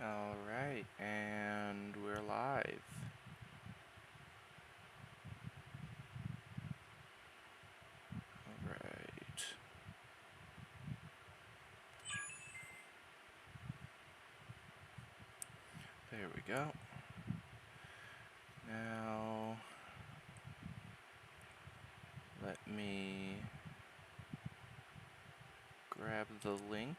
Alright, and we're live. Alright. There we go. Now, let me grab the link.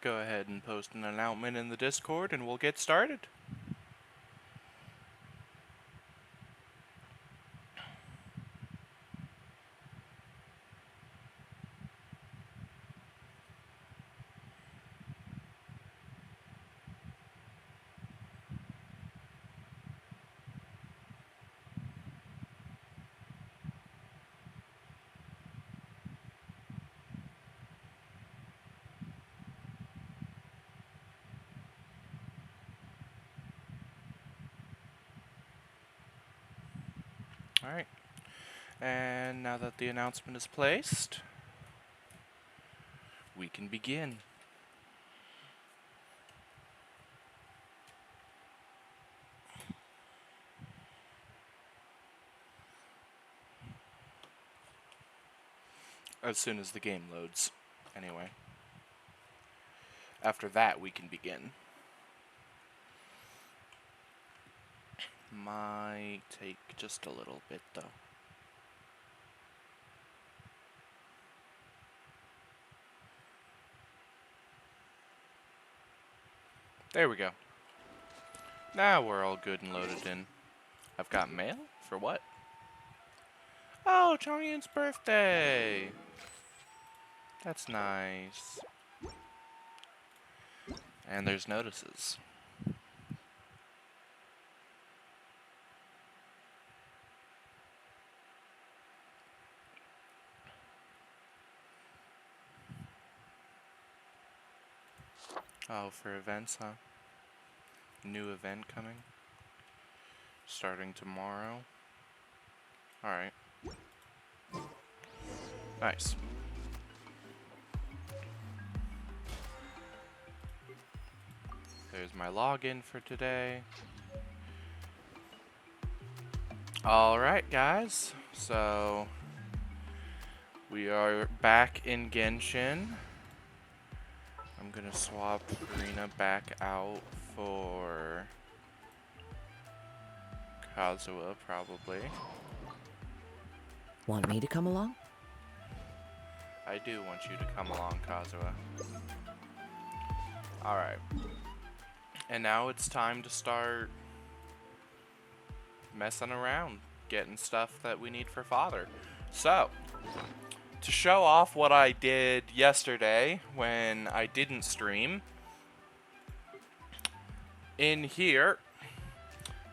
Go ahead and post an announcement in the Discord and we'll get started. Alright. And now that the announcement is placed, we can begin. As soon as the game loads, anyway. After that, we can begin. Might take just a little bit, though. There we go. Now we're all good and loaded in. I've got mail? For what? Oh, Chongyun's birthday! That's nice. And there's notices. Oh, for events, huh? New event coming? Starting tomorrow? Alright. Nice. There's my login for today. Alright, guys. So, we are back in Genshin. I'm gonna swap Karina back out for Kazuha, probably. Want me to come along? I do want you to come along, Kazuha. Alright. And now it's time to start messing around, getting stuff that we need for father. So, to show off what I did yesterday when I didn't stream, in here,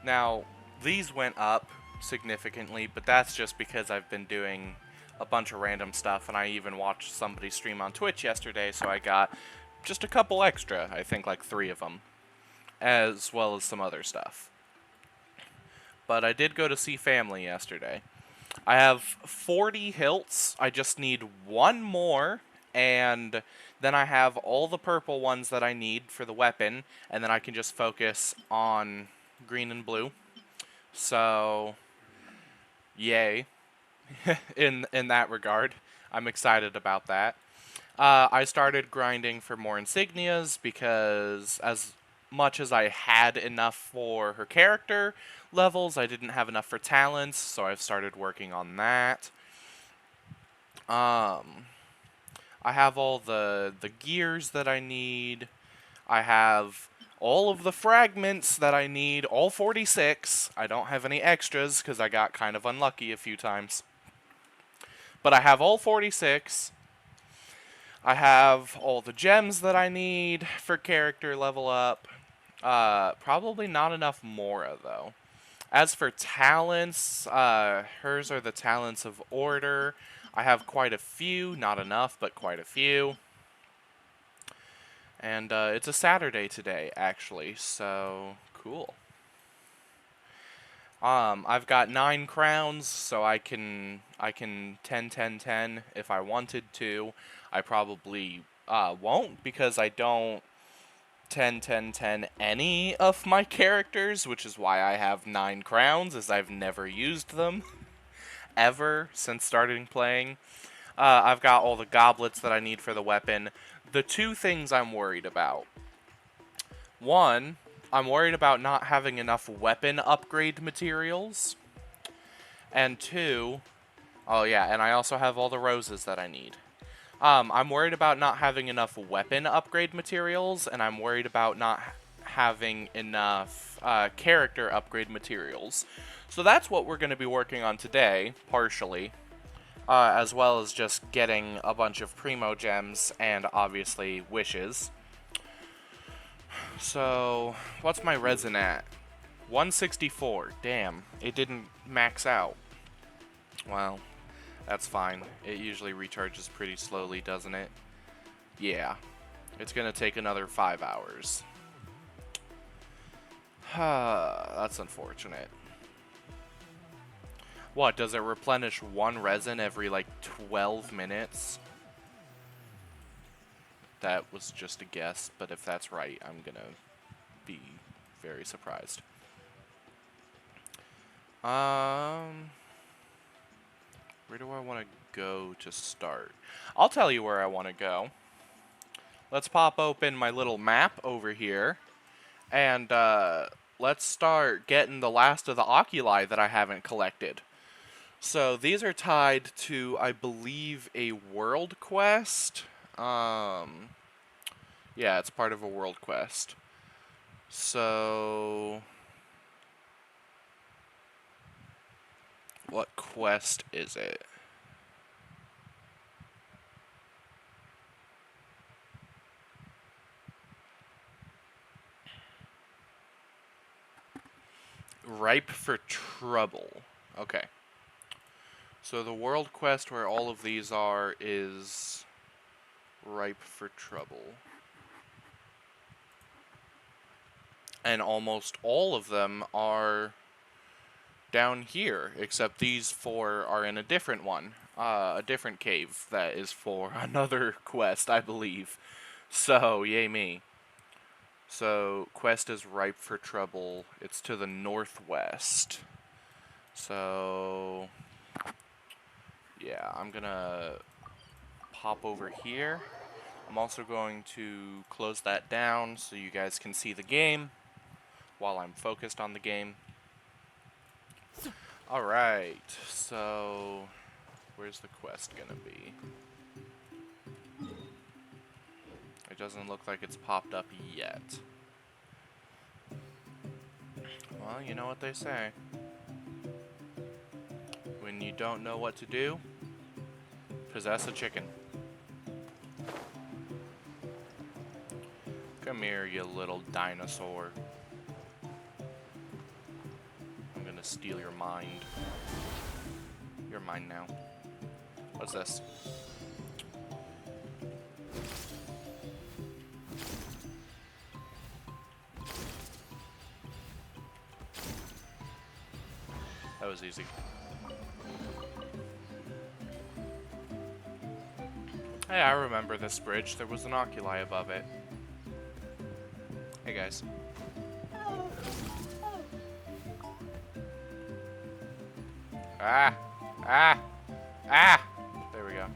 now these went up significantly, but that's just because I've been doing a bunch of random stuff, and I even watched somebody stream on Twitch yesterday, so I got just a couple extra, I think like 3 of them, as well as some other stuff. But I did go to see family yesterday. I have 40 hilts. I just need 1 more, and then I have all the purple ones that I need for the weapon, and then I can just focus on green and blue. So, yay. in that regard. I'm excited about that. I started grinding for more insignias because as much as I had enough for her character levels, I didn't have enough for talents, so I've started working on that. I have all the gears that I need. I have all of the fragments that I need, all 46. I don't have any extras because I got kind of unlucky a few times. But I have all 46. I have all the gems that I need for character level up. Probably not enough Mora, though. As for talents, hers are the talents of order. I have quite a few. Not enough, but quite a few. And it's a Saturday today, actually, so cool. I've got 9 crowns, so I can 10 10 10 if I wanted to. I probably won't, because I don't 10, 10, 10 any of my characters, which is why I have 9 crowns, as I've never used them ever since starting playing. I've got all the goblets that I need for the weapon. The two things I'm worried about. One, I'm worried about not having enough weapon upgrade materials. And two, oh yeah, and I also have all the roses that I need. I'm worried about not having enough weapon upgrade materials, and I'm worried about not having enough character upgrade materials. So that's what we're going to be working on today, partially, as well as just getting a bunch of primo gems and obviously wishes. So, what's my resin at? 164. Damn, it didn't max out. Well, that's fine. It usually recharges pretty slowly, doesn't it? Yeah. It's gonna take another 5 hours. That's unfortunate. What, does it replenish 1 resin every, like, 12 minutes? That was just a guess, but if that's right, I'm gonna be very surprised. Where do I want to go to start? I'll tell you where I want to go. Let's pop open my little map over here, and let's start getting the last of the oculi that I haven't collected. So these are tied to, I believe, a world quest. Yeah, it's part of a world quest. So what quest is it? Ripe for trouble. Okay. So the world quest where all of these are is ripe for trouble. And almost all of them are down here, except these 4 are in a different one. A different cave that is for another quest, I believe. So, yay me. So, quest is ripe for trouble. It's to the northwest. So, yeah, I'm gonna pop over here. I'm also going to close that down so you guys can see the game while I'm focused on the game. Alright, so where's the quest gonna be? It doesn't look like it's popped up yet. Well, you know what they say. When you don't know what to do, possess a chicken. Come here, you little dinosaur. I'm gonna steal your mind. You're mine now. What's this? That was easy. Hey, I remember this bridge. There was an oculi above it. Hey, guys. Ah! Ah! Ah! There we go.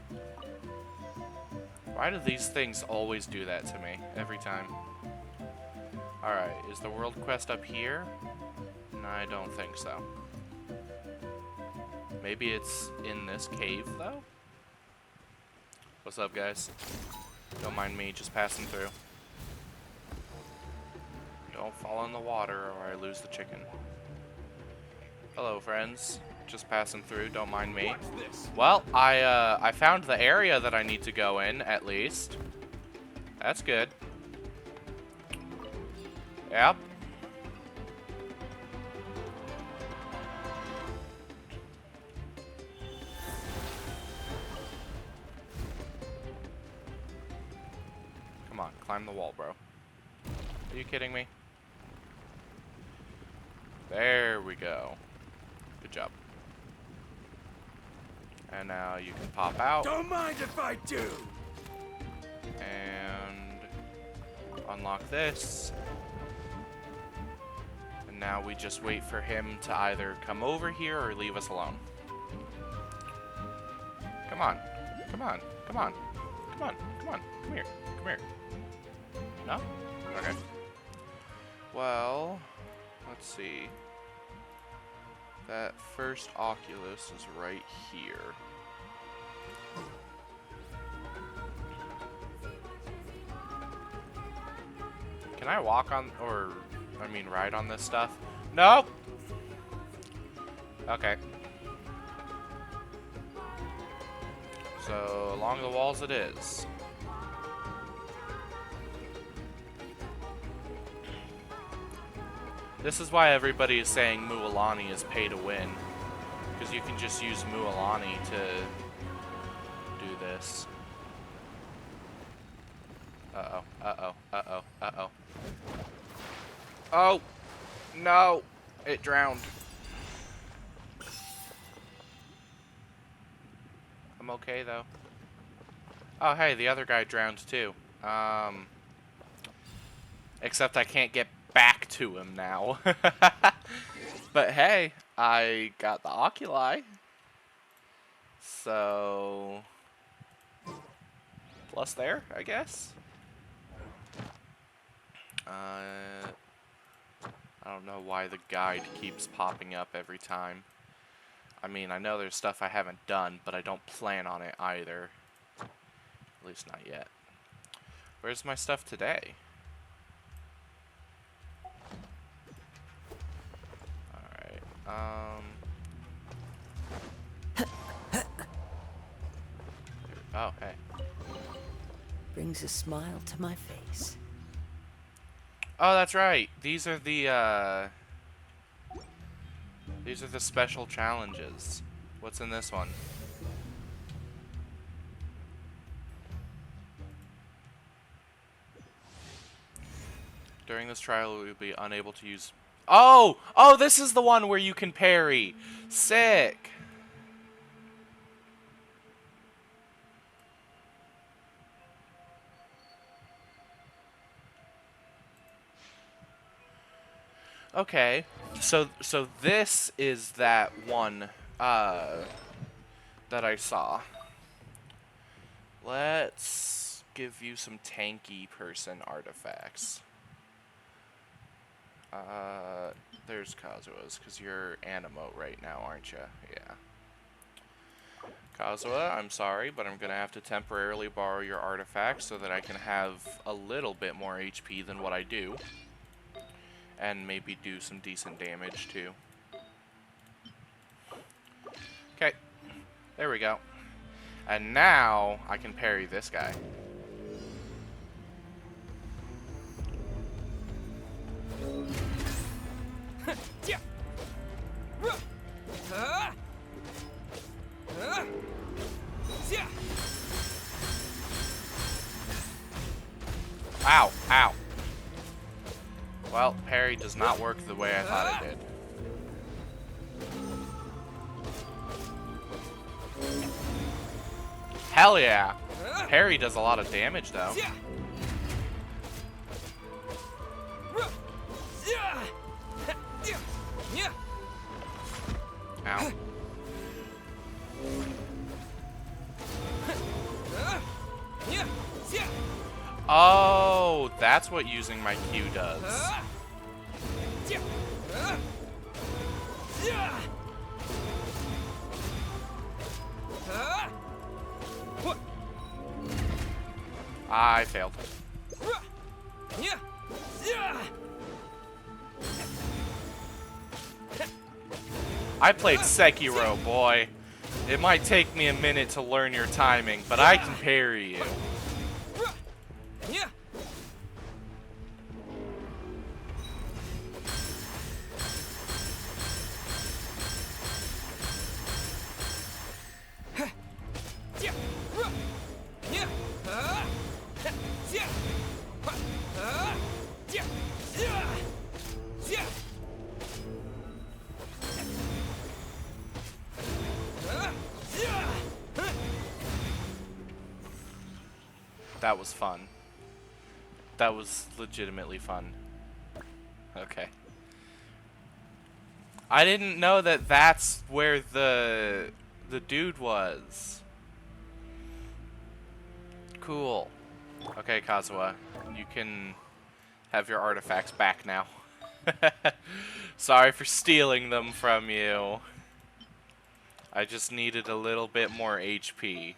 Why do these things always do that to me? Every time. Alright, is the world quest up here? No, I don't think so. Maybe it's in this cave, though? What's up, guys? Don't mind me, just passing through. Don't fall in the water or I lose the chicken. Hello, friends. Just passing through, don't mind me. Well, I found the area that I need to go in, at least. That's good. Yep. Come on, climb the wall, bro. Are you kidding me? There we go. Good job. And now you can pop out. Don't mind if I do. unlock this. And now we just wait for him to either come over here or leave us alone. Come on. Come on. Come on. Come on. Come on. Come here. Come here. No? Okay. Well, let's see. That first Oculus is right here. Can I walk on, or, I mean, ride on this stuff? No! Okay. So, along the walls it is. This is why everybody is saying Mualani is pay to win. Because you can just use Mualani to do this. Uh-oh, uh-oh, uh-oh, uh-oh. Oh! No! It drowned. I'm okay, though. Oh, hey, the other guy drowned, too. Except I can't get back to him now. But hey, I got the oculi. So... plus there, I guess? I don't know why the guide keeps popping up every time. I mean, I know there's stuff I haven't done, but I don't plan on it either. At least not yet. Where's my stuff today? Alright, oh, hey. Brings a smile to my face. Oh, that's right. These are the special challenges. What's in this one? During this trial, we will be unable to use... Oh! Oh, this is the one where you can parry. Sick. Okay, so this is that one that I saw. Let's give you some tanky person artifacts. There's Kazua's, because you're Animo right now, aren't you? Yeah. Kazua, I'm sorry, but I'm gonna have to temporarily borrow your artifact so that I can have a little bit more HP than what I do. And maybe do some decent damage, too. Okay. There we go. And now, I can parry this guy. Ow, ow. Well, parry does not work the way I thought it did. Hell yeah! Parry does a lot of damage, though. Ow. Oh, that's what using my Q does. I failed. I played Sekiro, boy. It might take me a minute to learn your timing, but I can parry you. That was fun. That was legitimately fun. Okay. I didn't know that that's where the dude was. Cool. Okay, Kazuha, you can have your artifacts back now. Sorry for stealing them from you. I just needed a little bit more HP.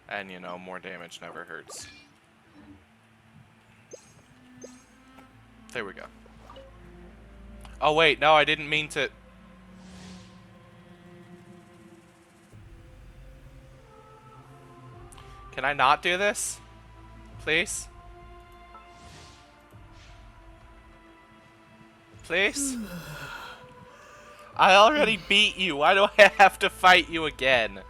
And you know, more damage never hurts. There we go. Oh wait, no, I didn't mean to... Can I not do this? Please? Please? I already beat you. Why do I have to fight you again?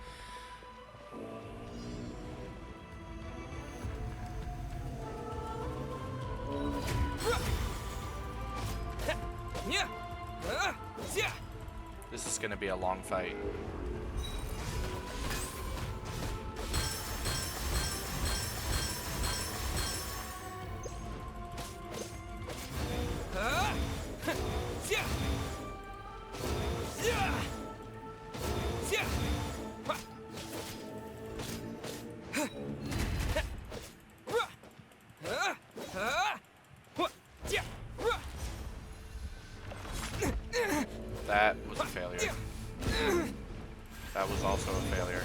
This is gonna be a long fight. That was a failure. That was also a failure.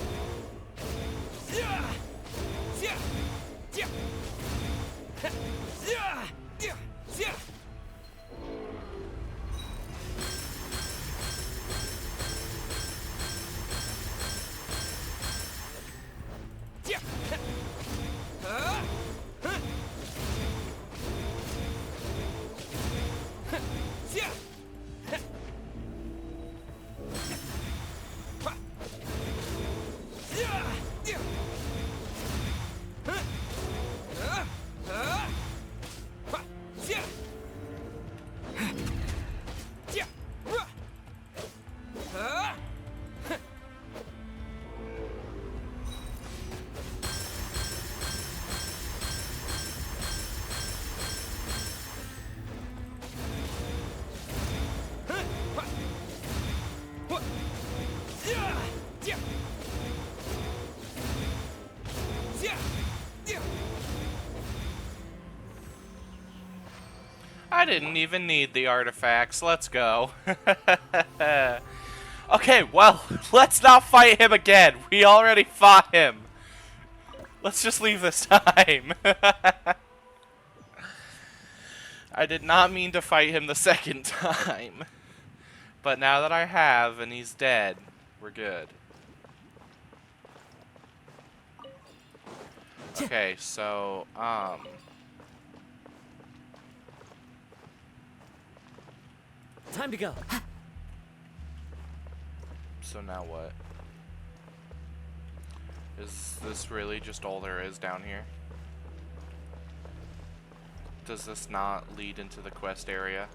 I didn't even need the artifacts. Let's go. Okay, well, let's not fight him again. We already fought him. Let's just leave this time. I did not mean to fight him the second time. But now that I have and he's dead, we're good. Okay, so, Time to go. So now what? Is this really just all there is down here? Does this not lead into the quest area?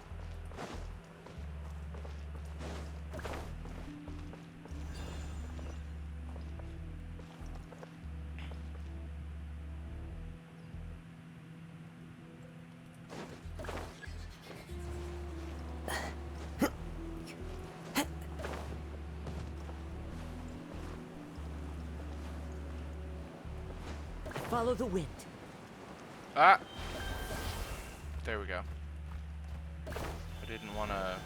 Follow the wind. Ah! There we go. I didn't want to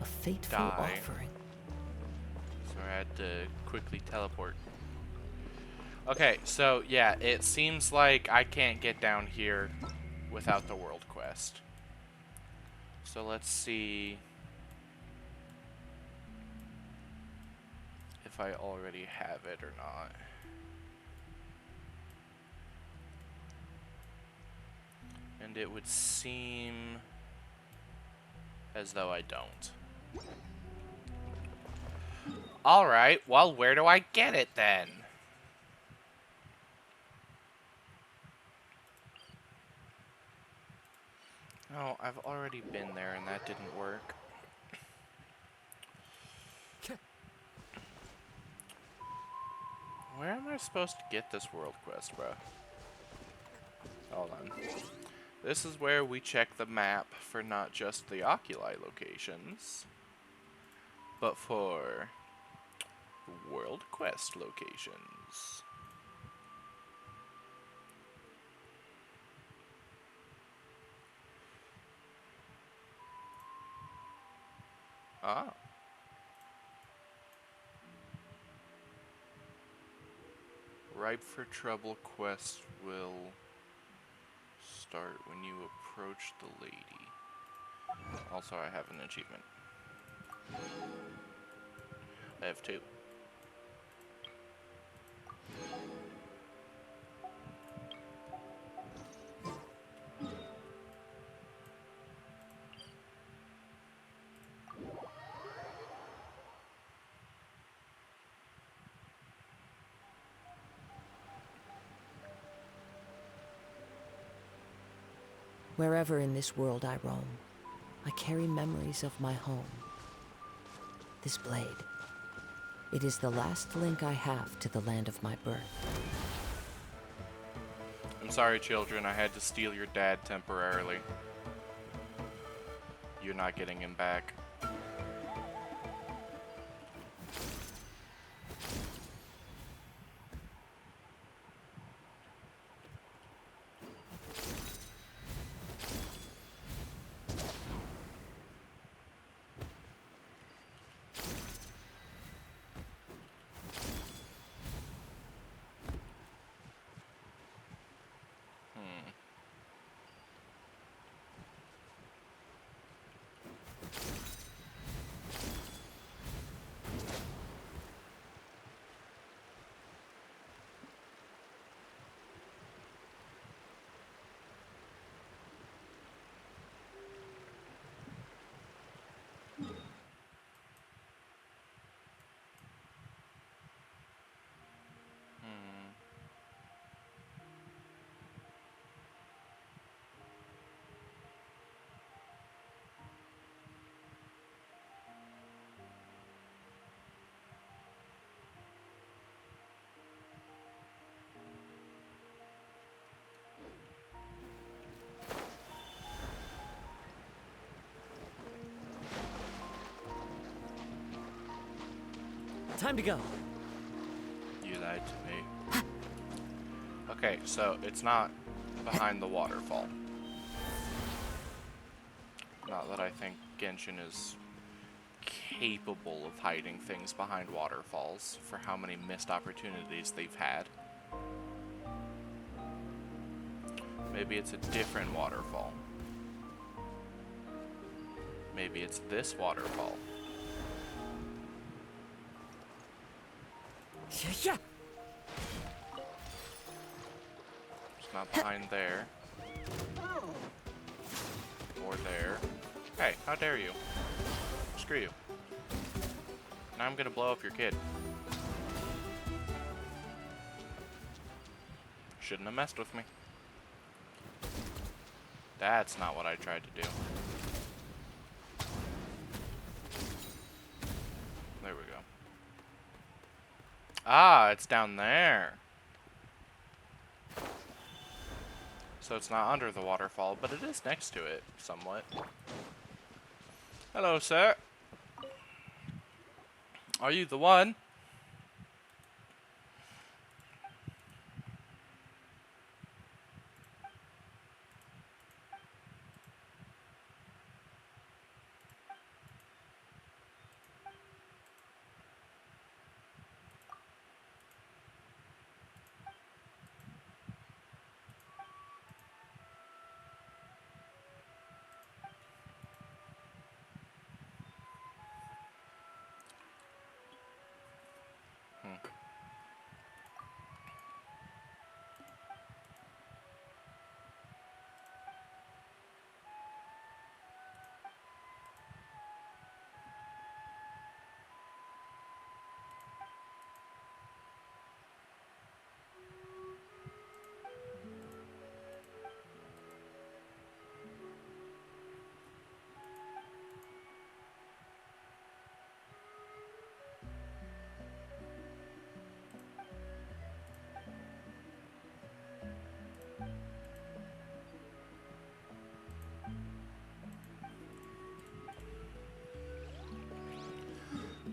A fateful die, offering. so I had to quickly teleport. Okay, so yeah, it seems like I can't get down here without the world quest. So let's see if I already have it or not. And it would seem as though I don't. Alright, well, where do I get it then? Oh, I've already been there and that didn't work. Where am I supposed to get this world quest, bro? Hold on. This is where we check the map for not just the Oculi locations, but for world quest locations. Ah. Ripe for Trouble quest will start when you approach the lady. Also, I have an achievement. I have 2. Wherever in this world I roam, I carry memories of my home. This blade, it is the last link I have to the land of my birth. I'm sorry, children, I had to steal your dad temporarily. You're not getting him back. Time to go. You lied to me. Okay, so it's not behind the waterfall. Not that I think Genshin is capable of hiding things behind waterfalls for how many missed opportunities they've had. Maybe it's a different waterfall. Maybe it's this waterfall. Yeah. It's not behind there. Or there. Hey, how dare you? Screw you. Now I'm gonna blow up your kid. Shouldn't have messed with me. That's not what I tried to do. There we go. Ah, it's down there. So it's not under the waterfall, but it is next to it, somewhat. Hello, sir. Are you the one?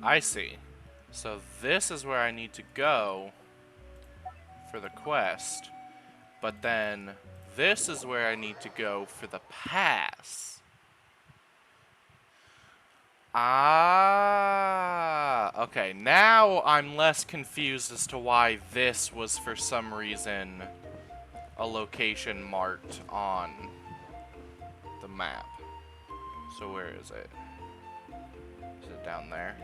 I see. So this is where I need to go for the quest. But then this is where I need to go for the pass. Ah, okay. Now I'm less confused as to why this was for some reason a location marked on the map. So where is it? Is it down there?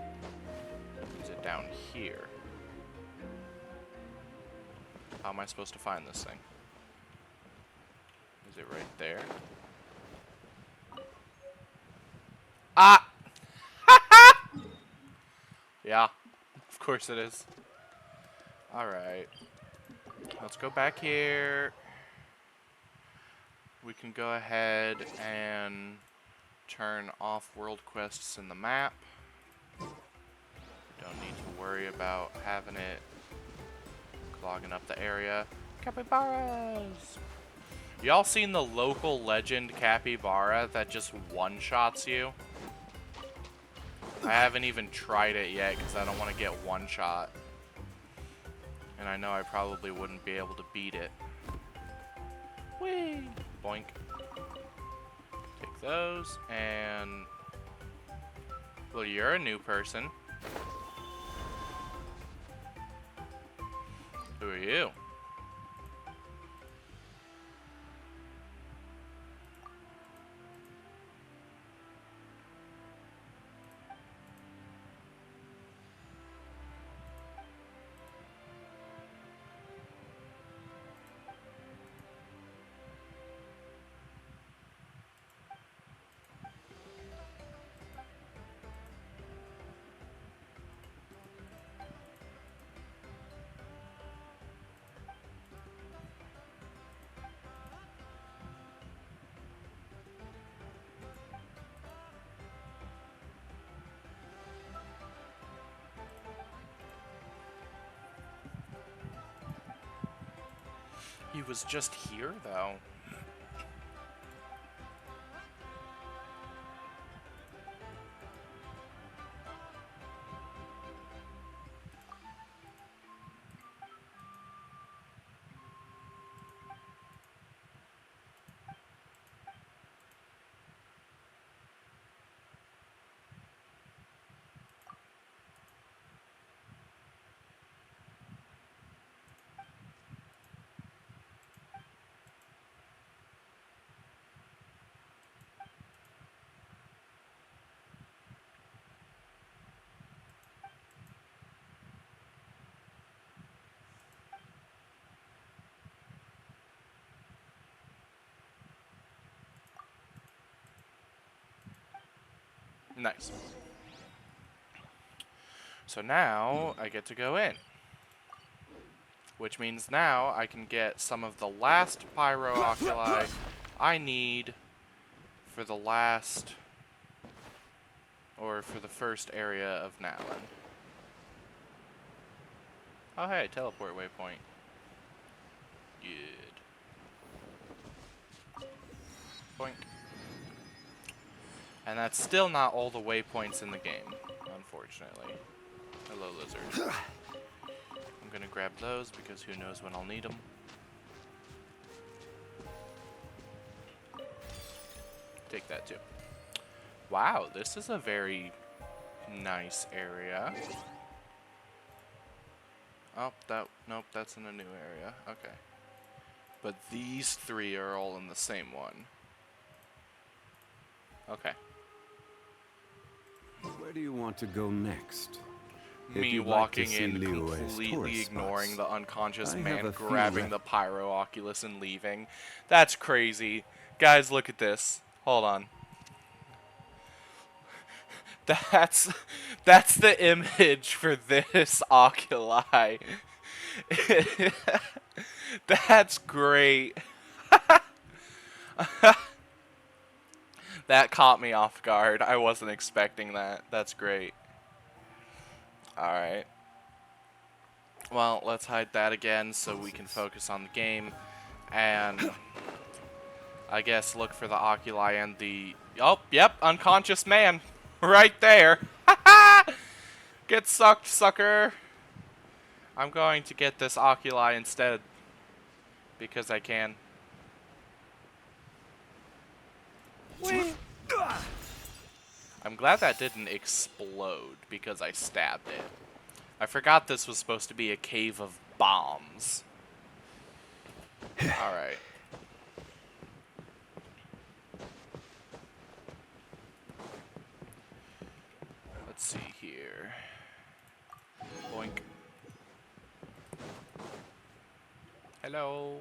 Is it down here? How am I supposed to find this thing? Is it right there? Ah! Yeah, of course it is. Alright. Let's go back here. We can go ahead and turn off world quests in the map. Don't need to worry about having it clogging up the area. Capybaras! Y'all seen the local legend capybara that just one-shots you? I haven't even tried it yet because I don't want to get one-shot. And I know I probably wouldn't be able to beat it. Whee! Boink. Take those, and... Well, you're a new person. Who are you? He was just here, though. Nice. So now I get to go in. Which means now I can get some of the last pyro oculi I need for the last, or for the first area of Natlin. Oh hey, teleport waypoint. Good. Boink. And that's still not all the waypoints in the game, unfortunately. Hello, lizard. I'm gonna grab those because who knows when I'll need them. Take that too. Wow, this is a very nice area. Oh, nope, that's in a new area. Okay. But these three are all in the same one. Okay. Where do you want to go next? Me walking in, completely ignoring the unconscious man, grabbing the Pyro Oculus and leaving. That's crazy. Guys, look at this. Hold on. That's the image for this oculi. That's great. That caught me off guard. I wasn't expecting that. That's great. Alright. Well, let's hide that again so we can focus on the game. And I guess look for the oculi and the... Oh, yep, unconscious man. Right there. Get sucked, sucker! I'm going to get this oculi instead. Because I can. Whee! I'm glad that didn't explode because I stabbed it. I forgot this was supposed to be a cave of bombs. Alright. Let's see here. Boink. Hello.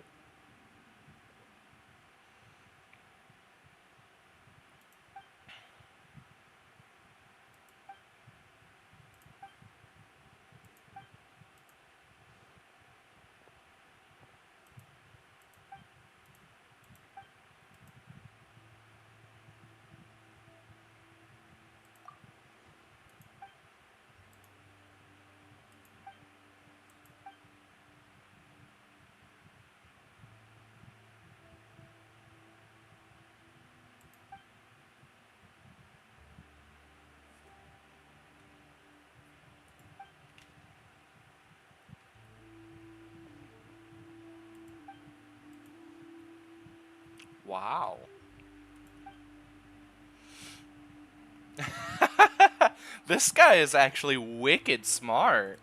Wow. This guy is actually wicked smart.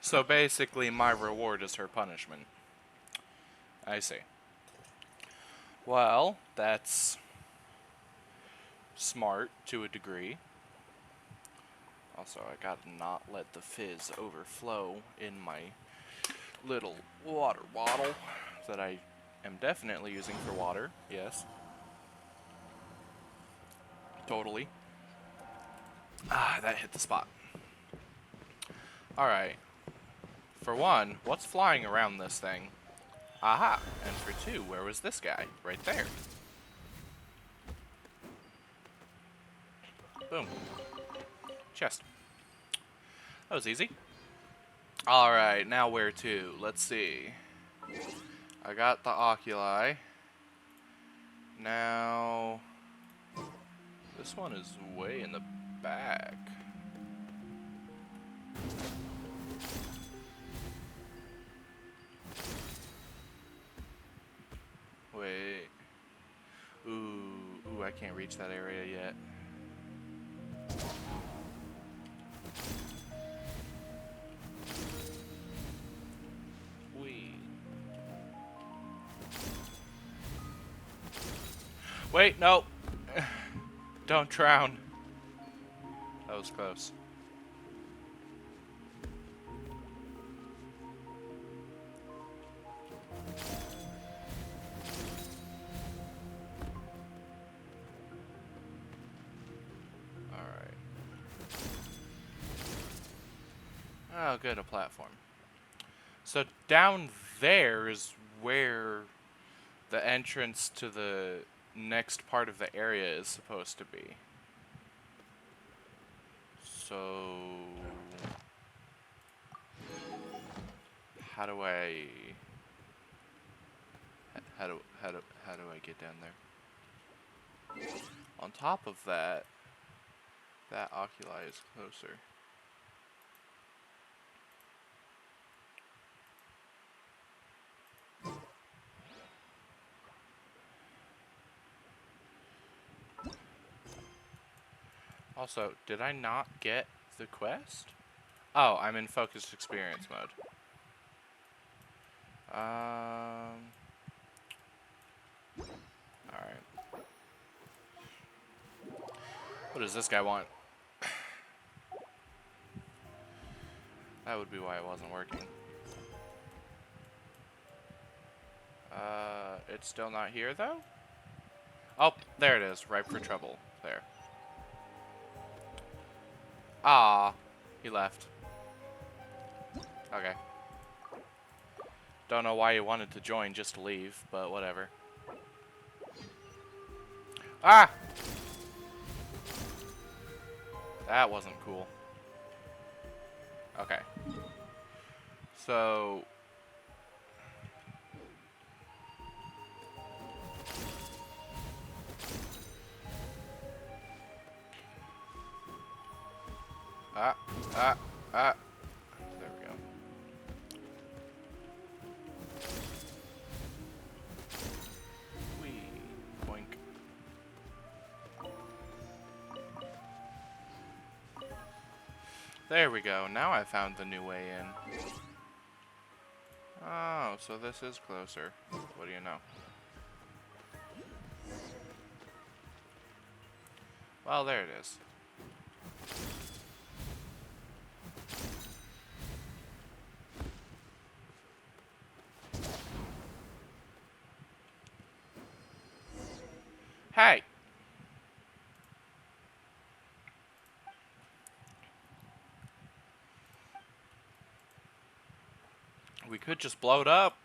So basically, my reward is her punishment. I see. Well, that's smart to a degree. Also, I gotta not let the fizz overflow in my little water bottle that I am definitely using for water. Yes. Totally. Ah, that hit the spot. Alright. For one, what's flying around this thing? Aha! And for two, where was this guy? Right there. Boom. Chest. That was easy. Alright, now where to? Let's see. I got the oculi. Now... this one is way in the back. Wait. Ooh, I can't reach that area yet. Wee. Wait, no. Don't drown. That was close. Alright. Oh, good, a platform. So down there is where the entrance to the next part of the area is supposed to be. So how do I how do I get down there? On top of that, that oculi is closer. Also, did I not get the quest? Oh, I'm in focused experience mode. Alright. What does this guy want? That would be why it wasn't working. It's still not here, though? Oh, there it is. Ripe for trouble. There. Ah, he left. Okay. Don't know why he wanted to join just to leave, but whatever. Ah! That wasn't cool. Okay. So... There we go. Whee. Boink. There we go. Now I found the new way in. Oh, so this is closer. What do you know? Well, there it is. Hey! We could just blow it up.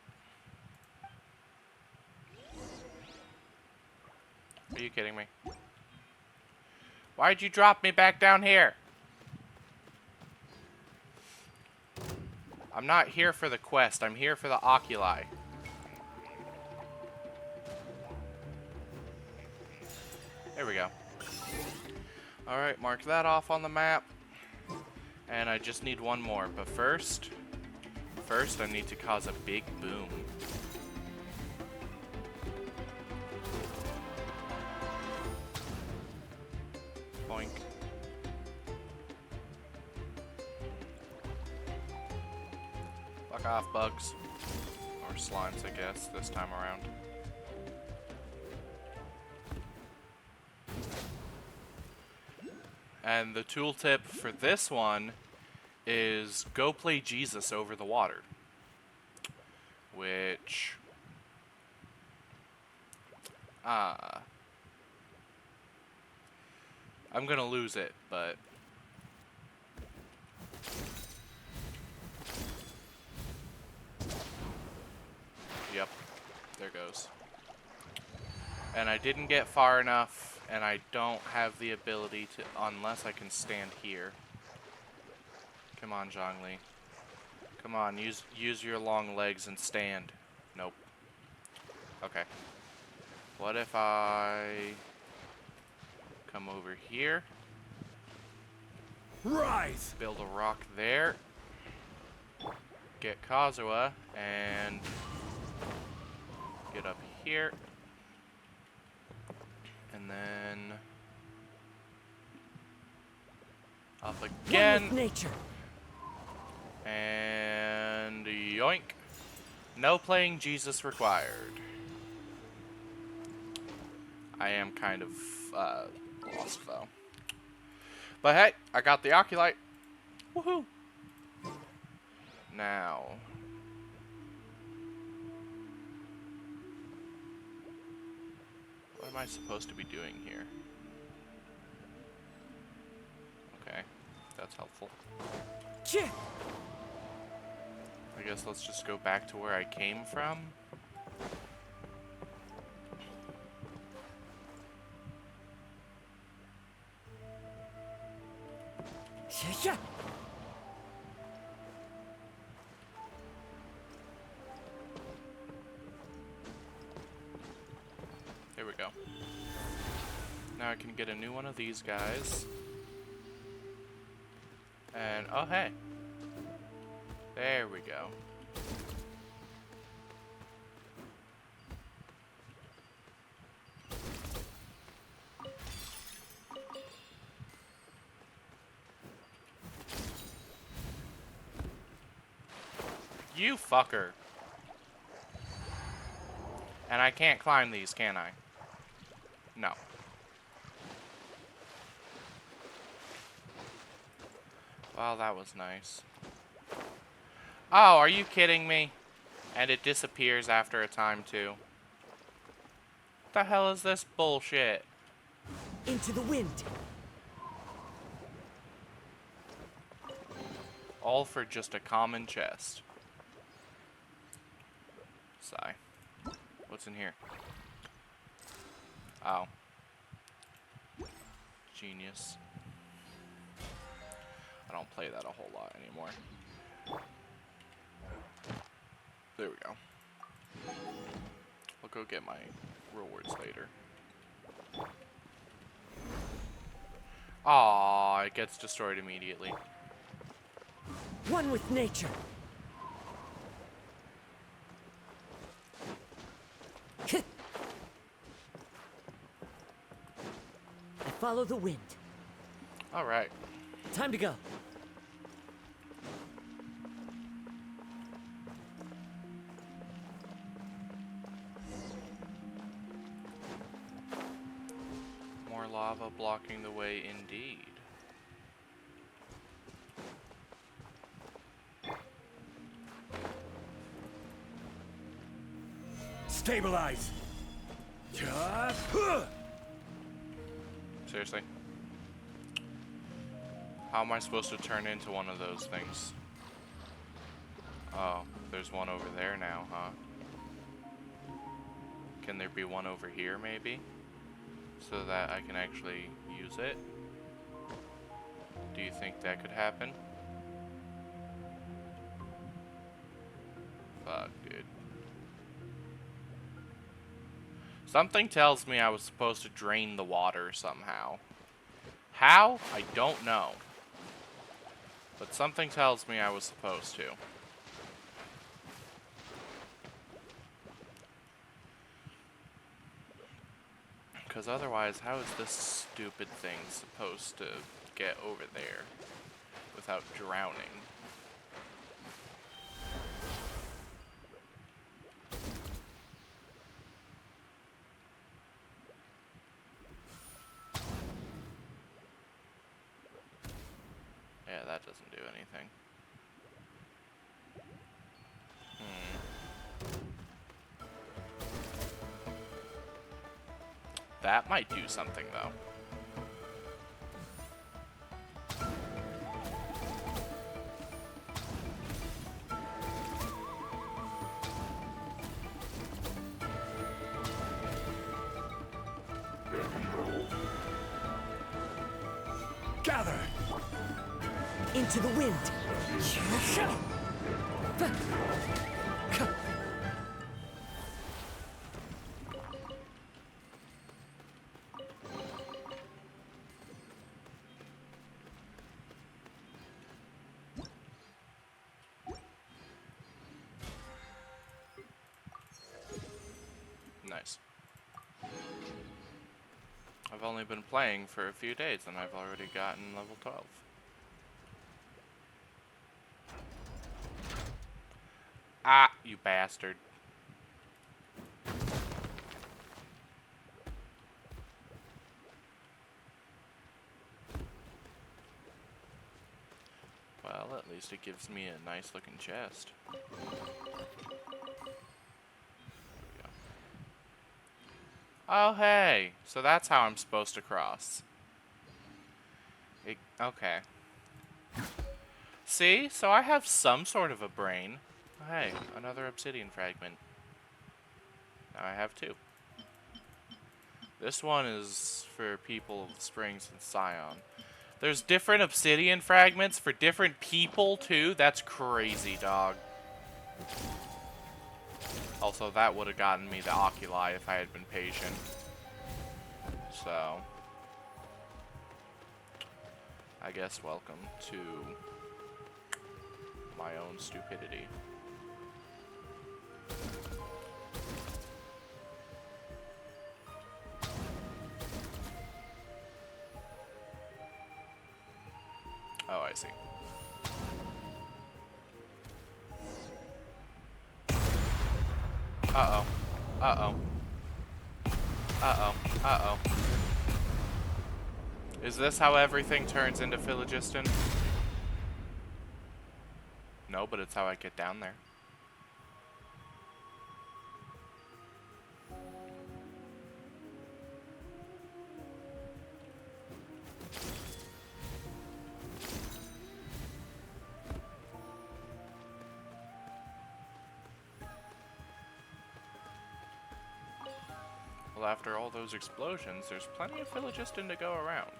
Are you kidding me? Why'd you drop me back down here? I'm not here for the quest. I'm here for the oculi. There we go. Alright, mark that off on the map. And I just need one more. But first I need to cause a big boom. Boink. Fuck off, bugs. Or slimes, I guess, this time around. And the tooltip for this one is go play Jesus over the water. Which... I'm gonna lose it, but... Yep, there goes. And I didn't get far enough, and I don't have the ability to, unless I can stand here. Come on, Zhongli. Come on, use your long legs and stand. Nope. Okay. What if I come over here? Rise! Build a rock there. Get Kazuha and get up here. And then up again. One with nature. And yoink. No playing Jesus required. I am kind of lost though. But hey, I got the Oculite. Woohoo! Now, what am I supposed to be doing here? Okay, that's helpful. Chip. I guess let's just go back to where I came from. Yeah. There we go. Now I can get a new one of these guys. And, oh hey. There we go. You fucker. And I can't climb these, can I? No. Well, that was nice. Oh, are you kidding me? And it disappears after a time, too. What the hell is this bullshit? Into the wind. All for just a common chest. Sigh. What's in here? Oh. Genius. I don't play that a whole lot anymore. There we go. I'll go get my rewards later. Aww, it gets destroyed immediately. One with nature. I follow the wind. Alright. Time to go. More lava blocking the way indeed. Stabilize. Seriously? How am I supposed to turn into one of those things? Oh, there's one over there now, huh? Can there be one over here, maybe? So that I can actually use it? Do you think that could happen? Fuck, dude. Something tells me I was supposed to drain the water somehow. How? I don't know. But something tells me I was supposed to. Because otherwise, how is this stupid thing supposed to get over there without drowning? Yeah, that doesn't do anything. That might do something, though. Gather. Into the wind. Nice. I've only been playing for a few days and I've already gotten level 12. Ah, you bastard. Well, at least it gives me a nice looking chest. Oh, hey. So that's how I'm supposed to cross. Okay. See? So I have some sort of a brain. Oh, hey, another obsidian fragment. Now I have two. This one is for people of the Springs and Scion. There's different obsidian fragments for different people, too? That's crazy, dog. Also, that would have gotten me the oculi if I had been patient. So, I guess welcome to my own stupidity. Oh, I see. Uh-oh. Uh-oh. Uh-oh. Uh-oh. Is this how everything turns into Phlogiston? No, but it's how I get down there. Well, after all those explosions, there's plenty of Phlogiston to go around.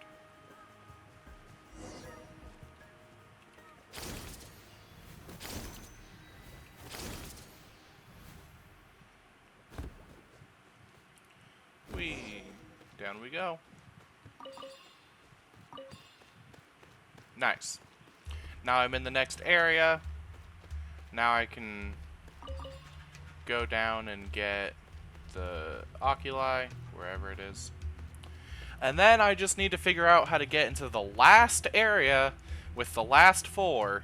Down we go. Nice. Now I'm in the next area. Now I can go down and get the oculi, wherever it is. And then I just need to figure out how to get into the last area with the last 4.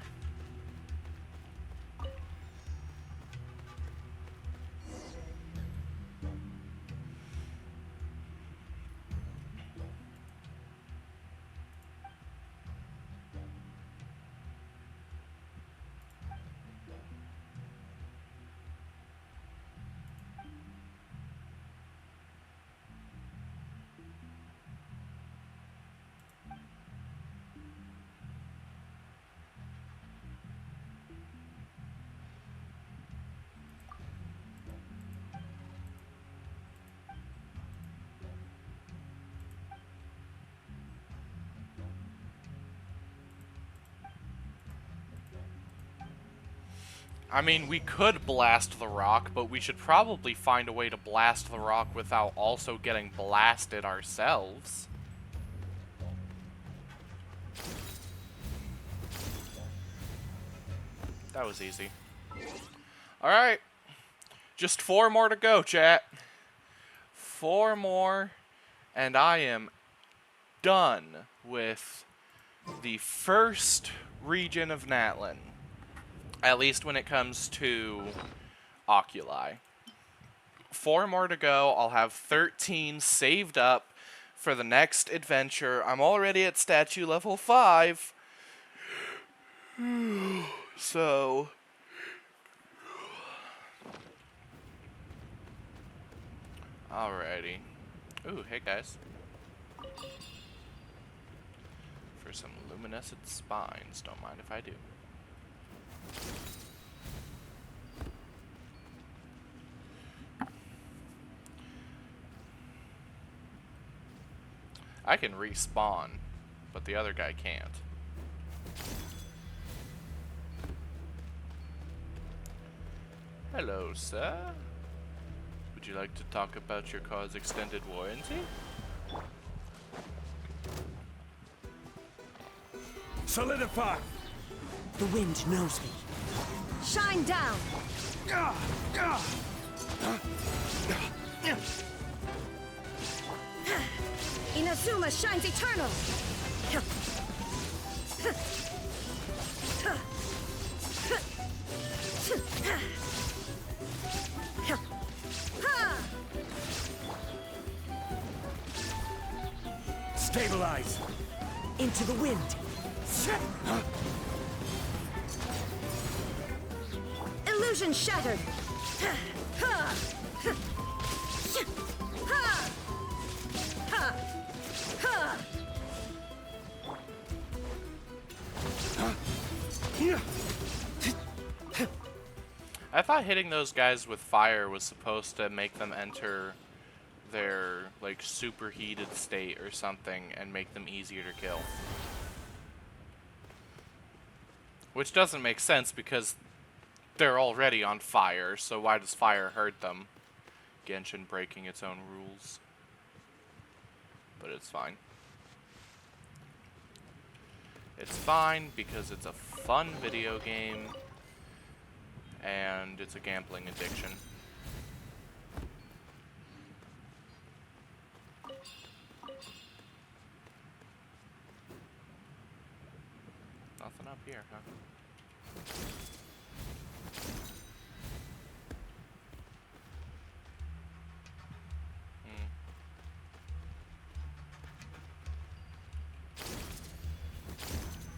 I mean, we could blast the rock, but we should probably find a way to blast the rock without also getting blasted ourselves. That was easy. Alright. Just 4 more to go, chat. 4 more, and I am done with the first region of Natlin. At least when it comes to oculi. 4 more to go. I'll have 13 saved up for the next adventure. I'm already at statue level 5. So... alrighty. Ooh, hey guys. For some luminescent spines. Don't mind if I do. I can respawn, but the other guy can't. Hello, sir. Would you like to talk about your car's extended warranty? Solidify! The wind knows me. Shine down! Inazuma shines eternal! Stabilize! Into the wind. Illusion shattered! I thought hitting those guys with fire was supposed to make them enter their, like, superheated state or something and make them easier to kill. Which doesn't make sense because they're already on fire, so why does fire hurt them? Genshin breaking its own rules. But it's fine. It's fine because it's a fun video game and it's a gambling addiction. Nothing up here, huh?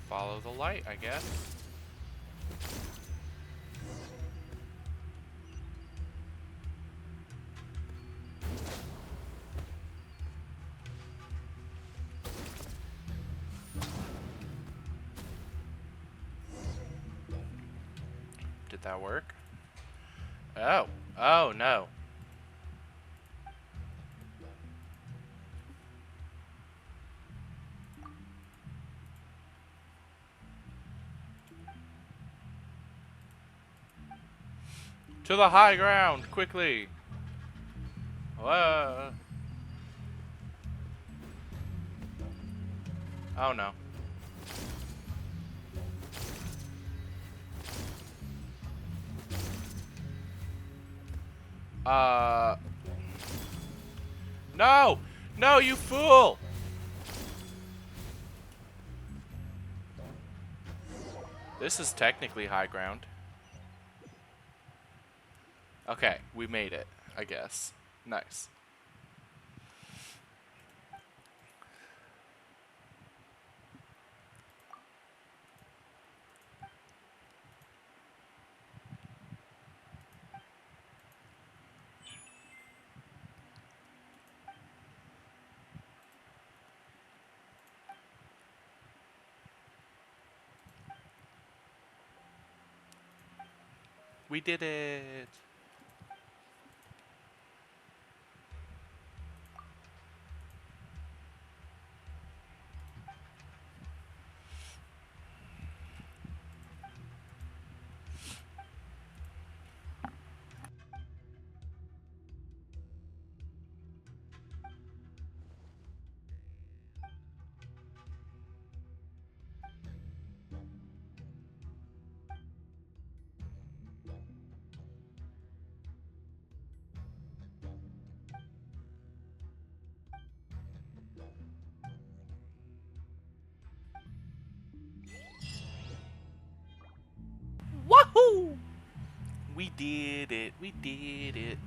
Follow the light, I guess. Did that work? Oh. Oh, no. To the high ground, quickly. Whoa. Oh, no. No! No, you fool! This is technically high ground. Okay, we made it, I guess. Nice. We did it! Wahoo! We did it. We did it.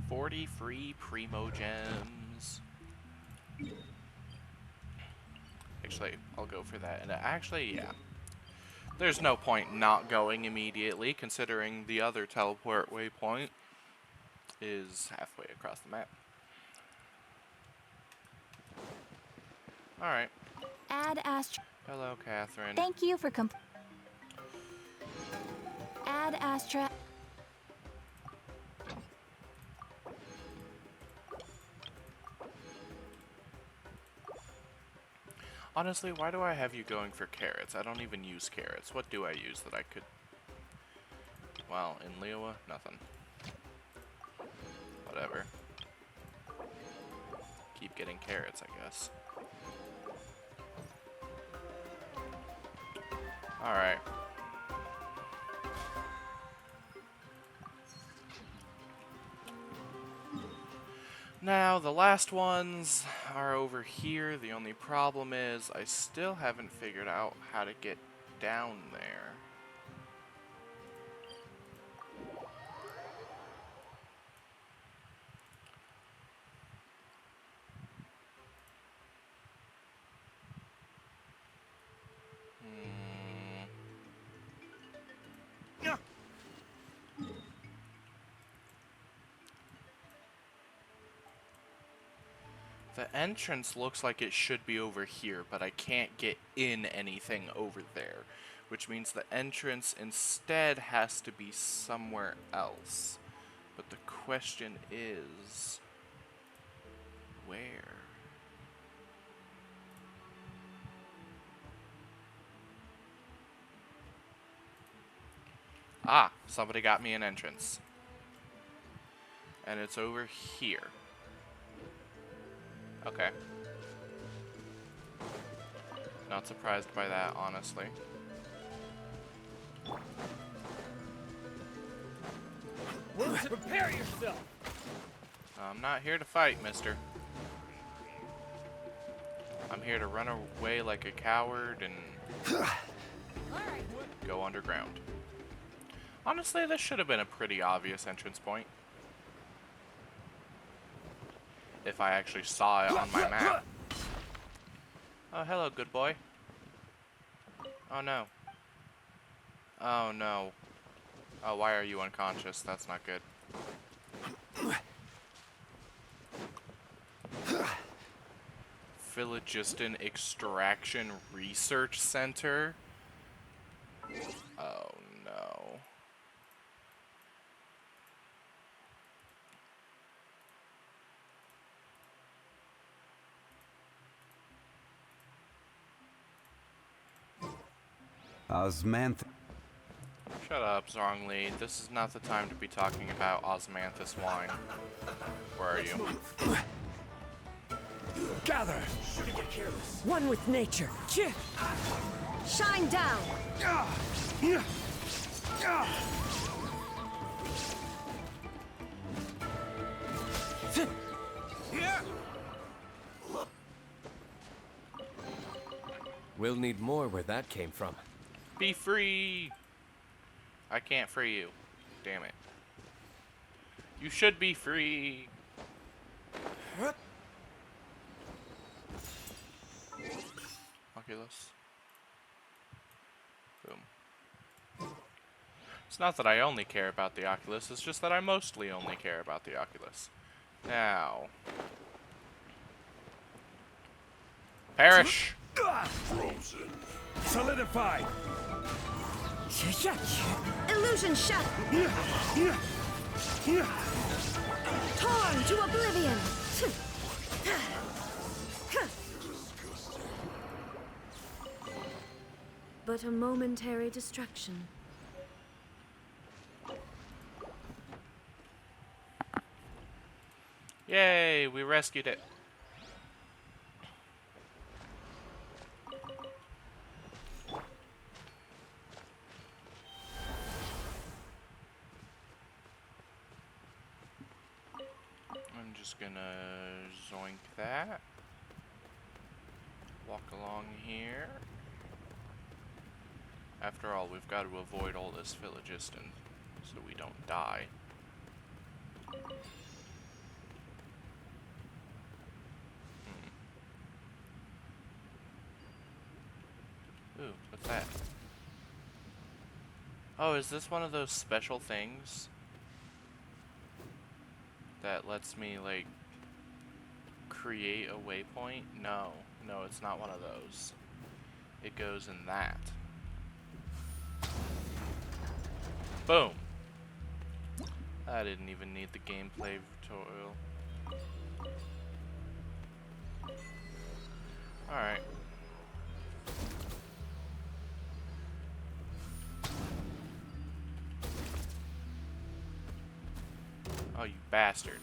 40 free Primo Gems. Actually, I'll go for that. And actually, yeah. There's no point not going immediately, considering the other teleport waypoint is halfway across the map. Alright. Add Astra. Hello, Catherine. Thank you for Add Astra. Honestly, why do I have you going for carrots? I don't even use carrots. What do I use that I could... Well, in Leowa, nothing. Whatever. Keep getting carrots, I guess. Alright. Now, the last ones are over here. The only problem is I still haven't figured out how to get down there. The entrance looks like it should be over here, but I can't get in anything over there, which means the entrance instead has to be somewhere else. But the question is, where? Ah, somebody got me an entrance. And it's over here. Okay. Not surprised by that, honestly. Prepare yourself! I'm not here to fight, mister. I'm here to run away like a coward and go underground. Honestly, this should have been a pretty obvious entrance point. If I actually saw it on my map. Oh, hello, good boy. Oh, no. Oh, no. Oh, why are you unconscious? That's not good. Phlogiston Extraction Research Center? Oh, no. Osmanth. Shut up, Zhongli. This is not the time to be talking about osmanthus wine. Where are you? Gather! One with nature. Shine down. We'll need more where that came from. Be free! I can't free you. Damn it. You should be free. Oculus. Boom. It's not that I only care about the Oculus, it's just that I mostly only care about the Oculus. Now. Perish! Solidify! Illusion shattered. Torn to oblivion. But a momentary distraction. Yay, we rescued it. I'm just gonna zoink that. Walk along here. After all, we've got to avoid all this phlogiston so we don't die. Ooh, what's that? Oh, is this one of those special things that lets me, like, create a waypoint? No, no, it's not one of those. It goes in that. Boom! I didn't even need the gameplay tutorial. Alright. Oh, you bastard.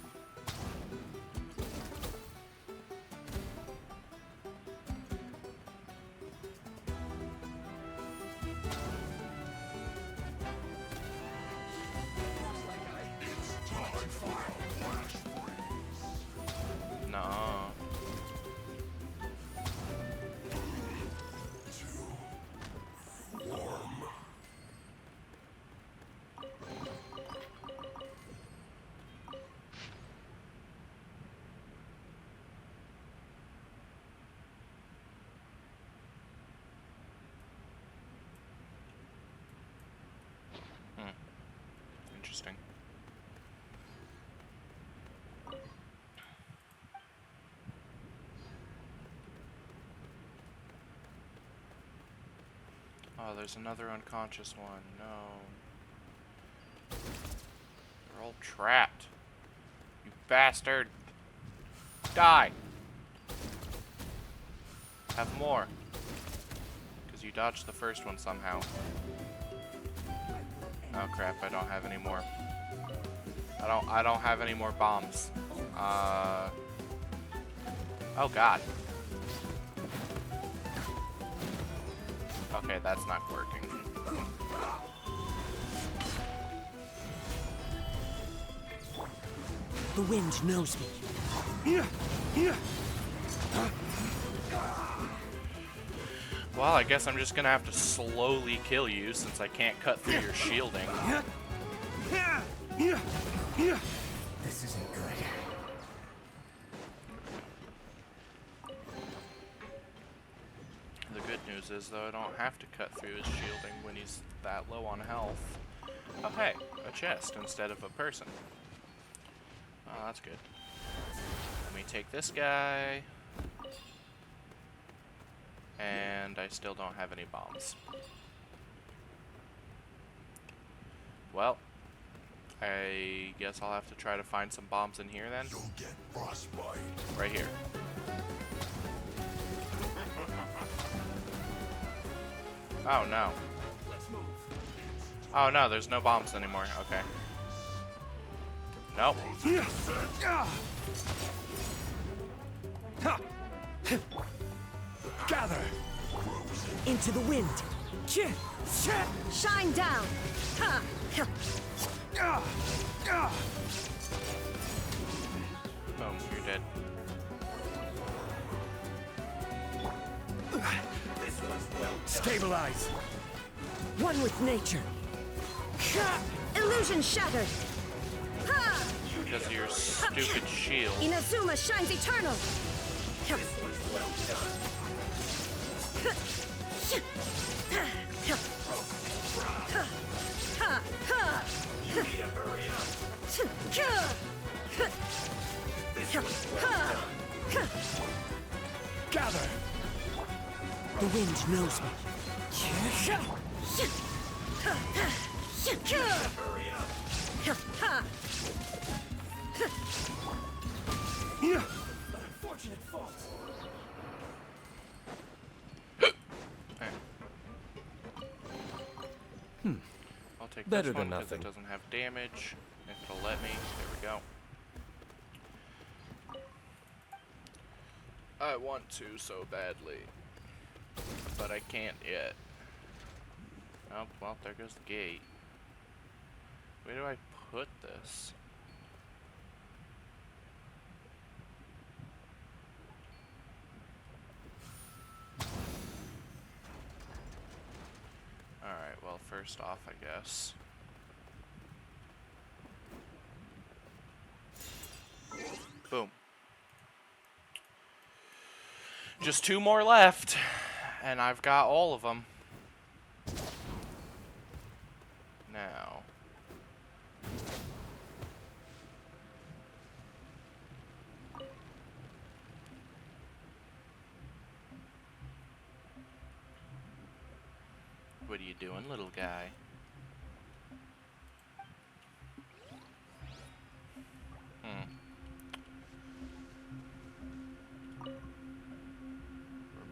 No. Interesting. Oh, there's another unconscious one. No. We're all trapped. You bastard. Die. Have more. Because you dodged the first one somehow. Oh crap, I don't have any more. I don't have any more bombs. Oh god. Okay, that's not working. The wind knows me. Well, I guess I'm just gonna have to slowly kill you since I can't cut through your shielding. This isn't good. The good news is, though, I don't have to cut through his shielding when he's that low on health. Oh, hey, a chest instead of a person. Oh, that's good. Let me take this guy. And I still don't have any bombs. Well, I guess I'll have to try to find some bombs in here then. You'll get frostbite. Right here. Oh no. Oh no, there's no bombs anymore. Okay. Nope. Gather. Into the wind. Shine down. Ha! Boom, you're dead. Stabilize. One with nature. Illusion shattered. Ha! Because of your stupid shield. Inazuma shines eternal. Gather. The wind knows me. Unfortunate fault. I'll take Better this one than because it nothing. doesn't have damage. If it'll let me. There we go. I want to so badly. But I can't yet. Oh, well, there goes the gate. Where do I put this? Alright, well, first off, I guess. Boom. Just 2 more left, and I've got all of them. Now. What are you doing, little guy?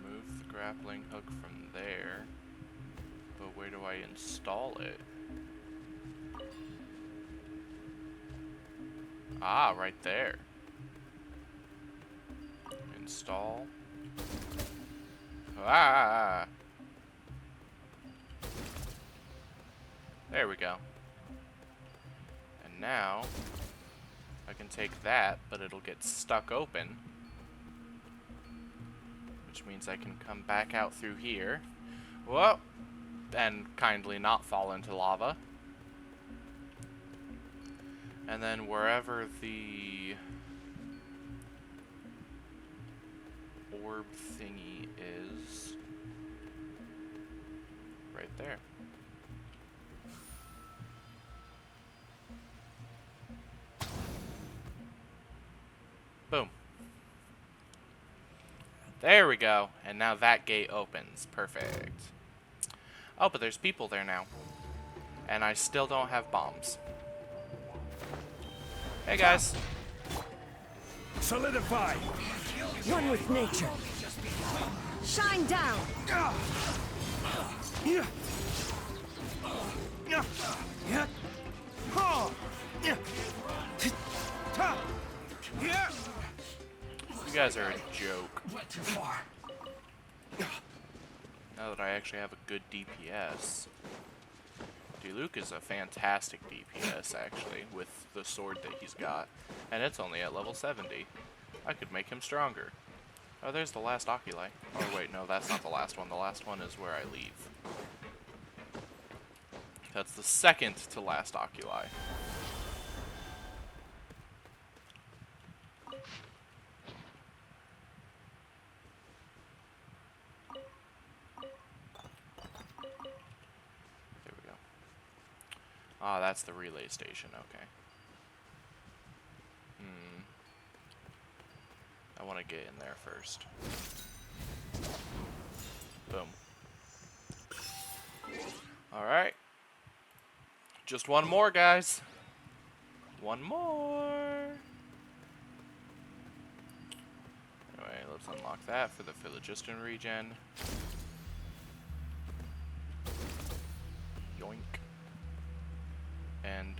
Remove the grappling hook from there. But where do I install it? Ah, right there. Install. Ah! There we go. And now, I can take that, but it'll get stuck open. Which means I can come back out through here. Whoa! And kindly not fall into lava. And then wherever the orb thingy is, right there. Boom. There we go. And now that gate opens. Perfect. Oh, but there's people there now. And I still don't have bombs. Hey, guys. Solidify. One with nature. Shine down. You guys are a joke. Now that I actually have a good DPS. Diluc is a fantastic DPS, actually, with the sword that he's got. And it's only at level 70. I could make him stronger. Oh, there's the last Oculi. Oh, wait, no, that's not the last one. The last one is where I leave. That's the second to last Oculi. There we go. Ah, that's the relay station, okay. I want to get in there first. Boom. Alright. Just one more, guys. One more. Anyway, let's unlock that for the Phlogiston regen. Yoink. And,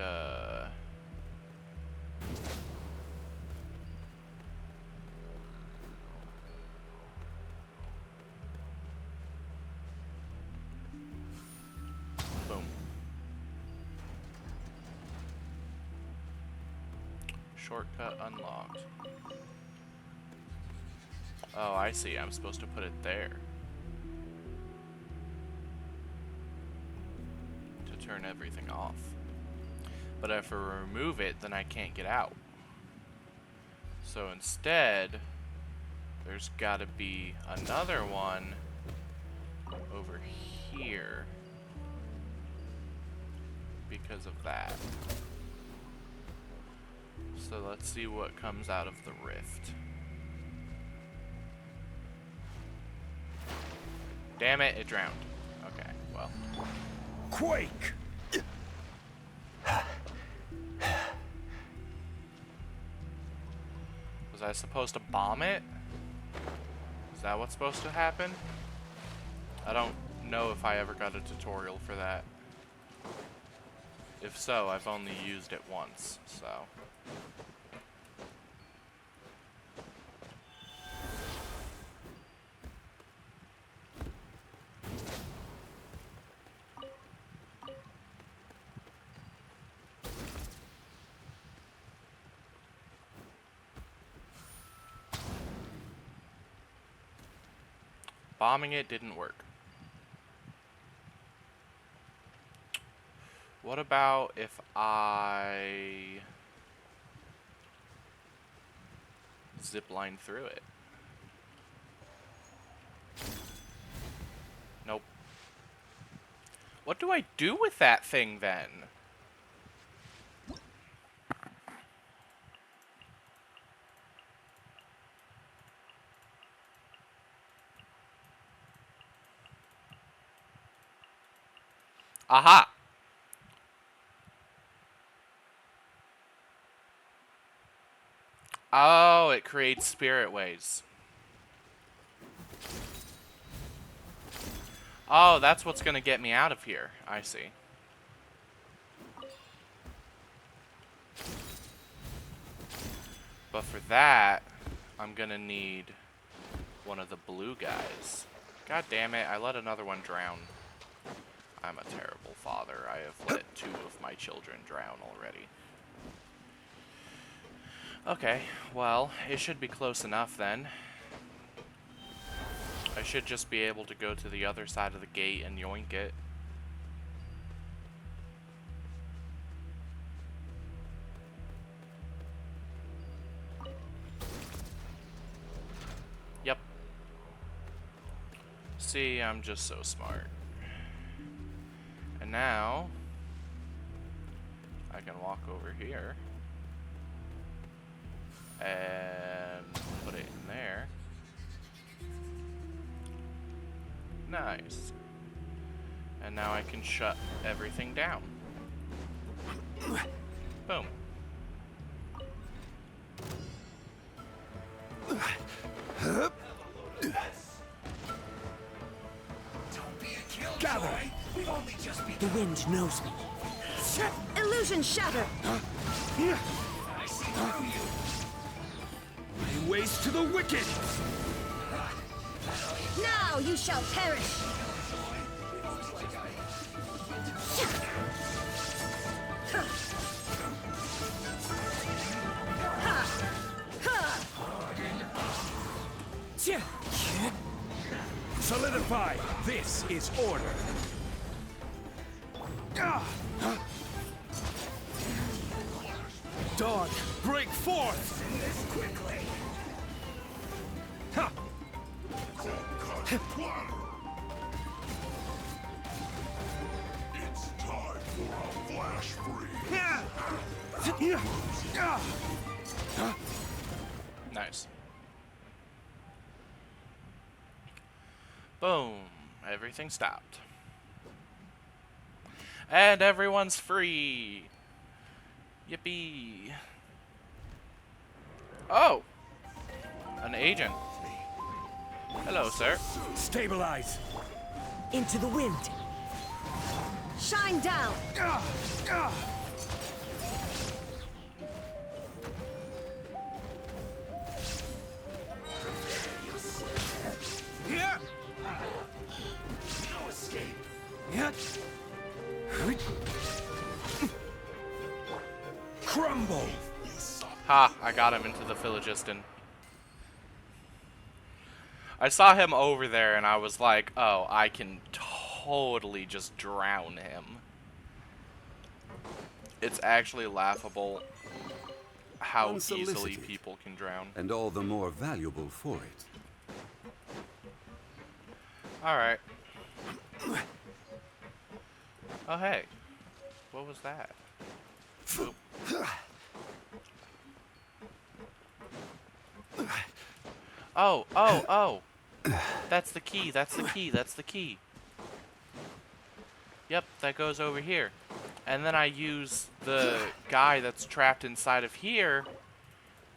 boom. Shortcut unlocked. Oh, I see. I'm supposed to put it there. To turn everything off. But if I remove it, then I can't get out. So instead, there's gotta be another one over here. Because of that. So let's see what comes out of the rift. Damn it, it drowned. Okay, well. Quake! Was I supposed to bomb it? Is that what's supposed to happen? I don't know if I ever got a tutorial for that. If so, I've only used it once, so. Bombing it didn't work. What about if I zip line through it? Nope. What do I do with that thing then? Aha! Oh, it creates spirit waves. Oh, that's what's gonna get me out of here. I see. But for that, I'm gonna need one of the blue guys. God damn it, I let another one drown. I'm a terrible father. I have let 2 of my children drown already. Okay, well, it should be close enough then. I should just be able to go to the other side of the gate and yoink it. Yep. See, I'm just so smart. And now, I can walk over here and put it in there. Nice. And now I can shut everything down. Boom. Gather! The wind knows me. Illusion shatter! Lay waste to the wicked! Now you shall perish! Solidify! This is order! Dawn, break forth! Quickly! It's time for a flash freeze. Nice. Boom. Everything stopped. And everyone's free. Yippee. Oh! An agent. Hello, sir. Stabilize! Into the wind. Shine down! No escape! Crumble! Ha! I got him into the phlogiston. I saw him over there and I was like, oh, I can totally just drown him. It's actually laughable how easily Unsolicited. people can drown. And all the more valuable for it. Alright. Oh, hey. What was that? Oop. Oh, oh, oh. That's the key, that's the key, that's the key. Yep, that goes over here. And then I use the guy that's trapped inside of here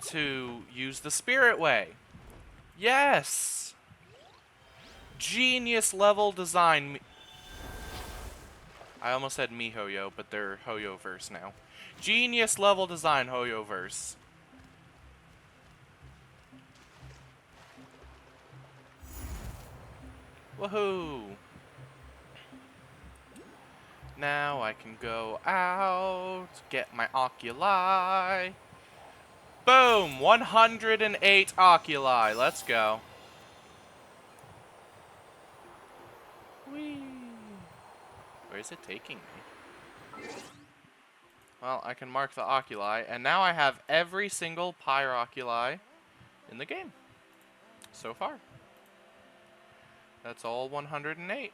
to use the spirit way. Yes! Genius level design. I almost said MiHoYo, but they're HoYoverse now. Genius level design HoYoverse. Woohoo! Now I can go out, get my oculi. Boom! 108 oculi. Let's go. Whee! Where is it taking me? Well, I can mark the oculi, and now I have every single pyroculi in the game. So far. That's all 108.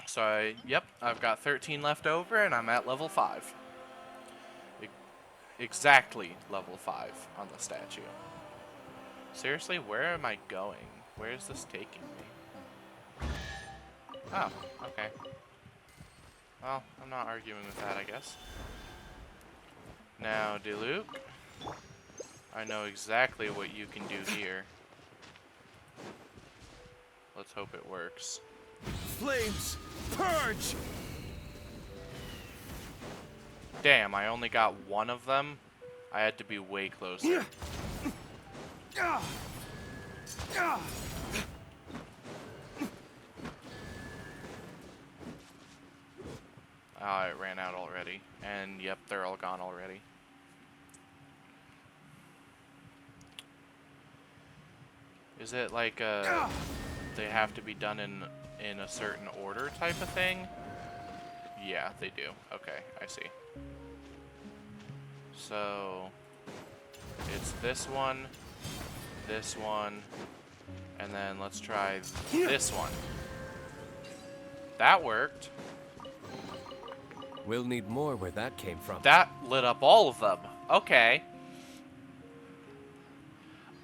So, yep, I've got 13 left over, and I'm at level 5. Exactly level 5 on the statue. Seriously, where am I going? Where is this taking me? Oh, okay. Well, I'm not arguing with that, I guess. Now, Diluc, I know exactly what you can do here. Let's hope it works. Flames! Purge! Damn, I only got one of them. I had to be way closer. Oh, it ran out already. And yep, they're all gone already. Is it like they have to be done in a certain order type of thing? Yeah, they do. Okay, I see. So it's this one, and then let's try this one. That worked. We'll need more where that came from. That lit up all of them. Okay.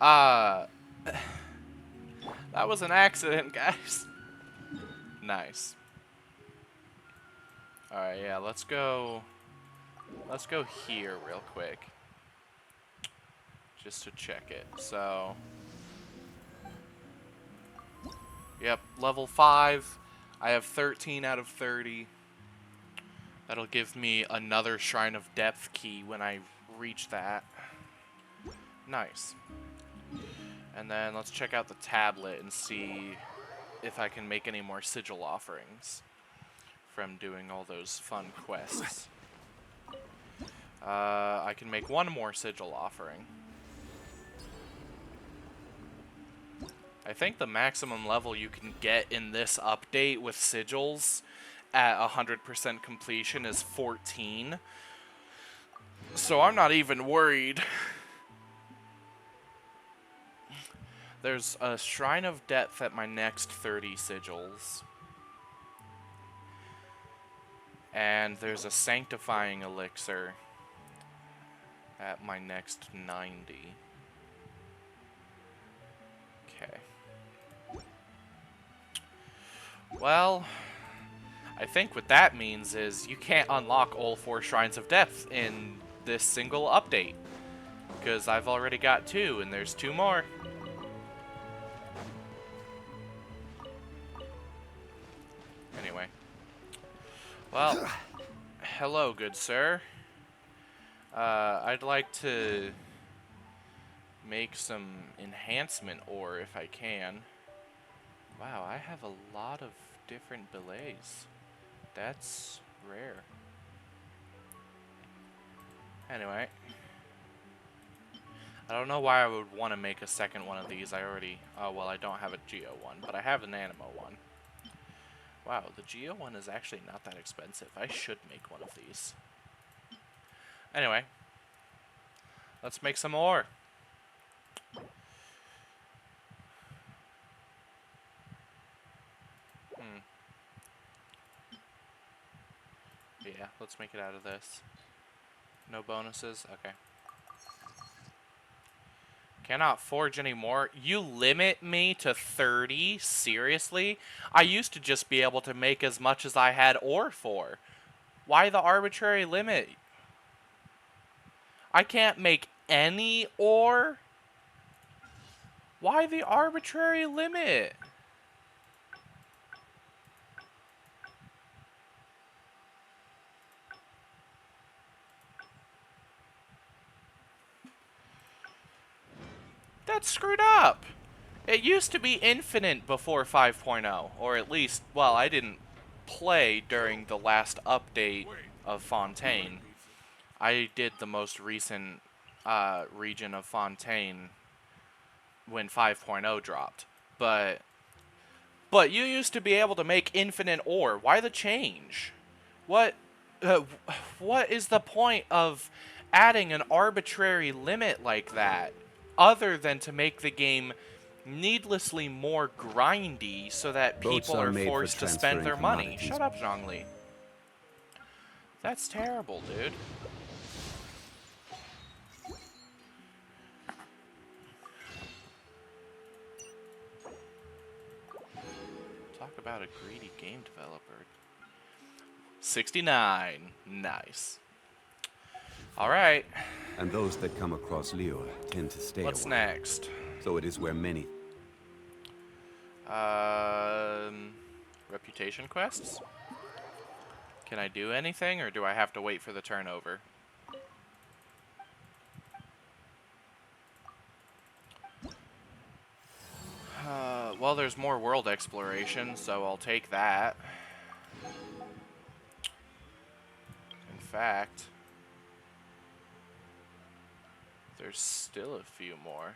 That was an accident, guys. Nice. Alright, yeah, let's go here real quick. Just to check it. So, yep, level 5. I have 13 out of 30. That'll give me another Shrine of Depth key when I reach that. Nice. And then let's check out the tablet and see if I can make any more sigil offerings from doing all those fun quests. I can make one more sigil offering. I think the maximum level you can get in this update with sigils at 100% completion is 14. So I'm not even worried. There's a Shrine of Depth at my next 30 sigils. And there's a Sanctifying Elixir at my next 90. Okay. Well, I think what that means is you can't unlock all 4 Shrines of Depth in this single update. Because I've already got 2, and there's 2 more. Anyway. Well, hello, good sir. I'd like to make some enhancement ore if I can. Wow, I have a lot of different belays. That's rare. Anyway. I don't know why I would want to make a second one of these. I already... Oh, well, I don't have a Geo one, but I have an Animo one. Wow, the Geo one is actually not that expensive. I should make one of these. Anyway. Let's make some more. Yeah, let's make it out of this. No bonuses? Okay. Cannot forge anymore. You limit me to 30? Seriously? I used to just be able to make as much as I had ore for. Why the arbitrary limit? I can't make any ore? Why the arbitrary limit? That's screwed up. It used to be infinite before 5.0, or at least, well, I didn't play during the last update of Fontaine. I did the most recent region of Fontaine when 5.0 dropped. But you used to be able to make infinite ore. Why the change? What is the point of adding an arbitrary limit like that, other than to make the game needlessly more grindy so that Boats people are are made for forced to spend transferring their money? commodities. Shut up, Zhongli. That's terrible, dude. Talk about a greedy game developer. 69. Nice. Alright. And those that come across Lior tend to stay What's a while. next? So it is where many... Reputation quests? Can I do anything, or do I have to wait for the turnover? Well, there's more world exploration, so I'll take that. In fact, there's still a few more.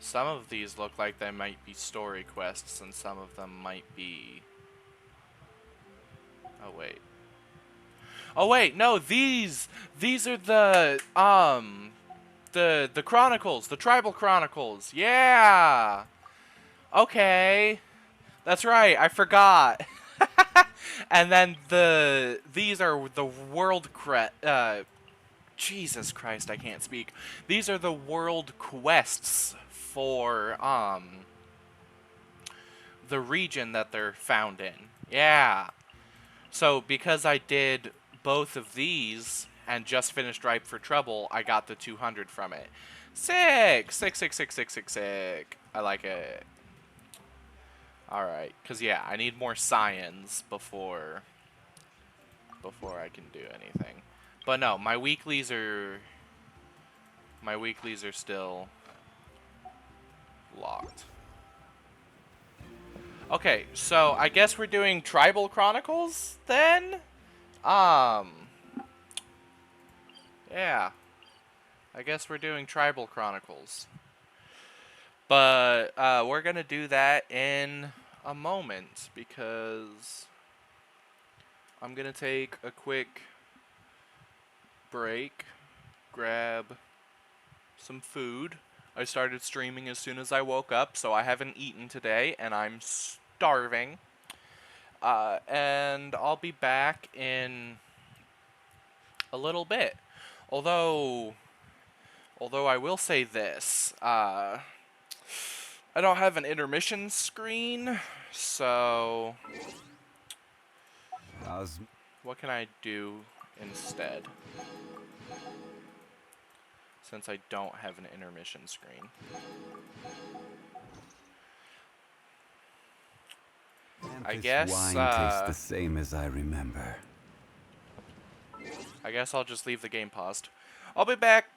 Some of these look like they might be story quests, and some of them might be... Oh, wait. Oh, wait, no, these are the Chronicles, the Tribal Chronicles. Yeah! Okay. That's right, I forgot. And then these are the world Jesus Christ, I can't speak. These are the world quests for the region that they're found in. Yeah. So because I did both of these and just finished Ripe for Trouble, I got the 200 from it. Sick! Sick, sick, sick, sick, sick, sick. I like it. Alright, because yeah, I need more science before I can do anything. But no, my weeklies are My weeklies are still locked. Okay, so I guess we're doing Tribal Chronicles then? Yeah. I guess we're doing Tribal Chronicles. But we're going to do that in a moment because I'm going to take a quick break, grab some food. I started streaming as soon as I woke up, so I haven't eaten today, and I'm starving. And I'll be back in a little bit. Although I will say this, I don't have an intermission screen, so what can I do instead? Since I don't have an intermission screen. I guess wine tastes the same as I remember. I guess I'll just leave the game paused. I'll be back.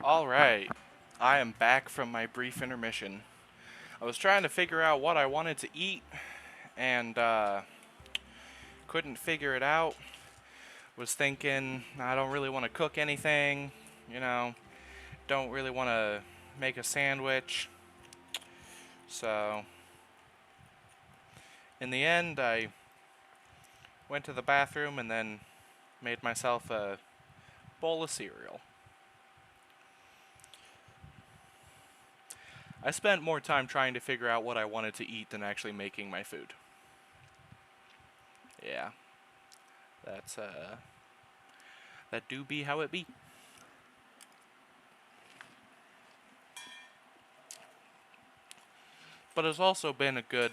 Alright, I am back from my brief intermission. I was trying to figure out what I wanted to eat, and couldn't figure it out. Was thinking, I don't really want to cook anything, you know, don't really want to make a sandwich. So, in the end, I went to the bathroom and then made myself a bowl of cereal. I spent more time trying to figure out what I wanted to eat than actually making my food. Yeah. That's, that do be how it be. But it's also been a good,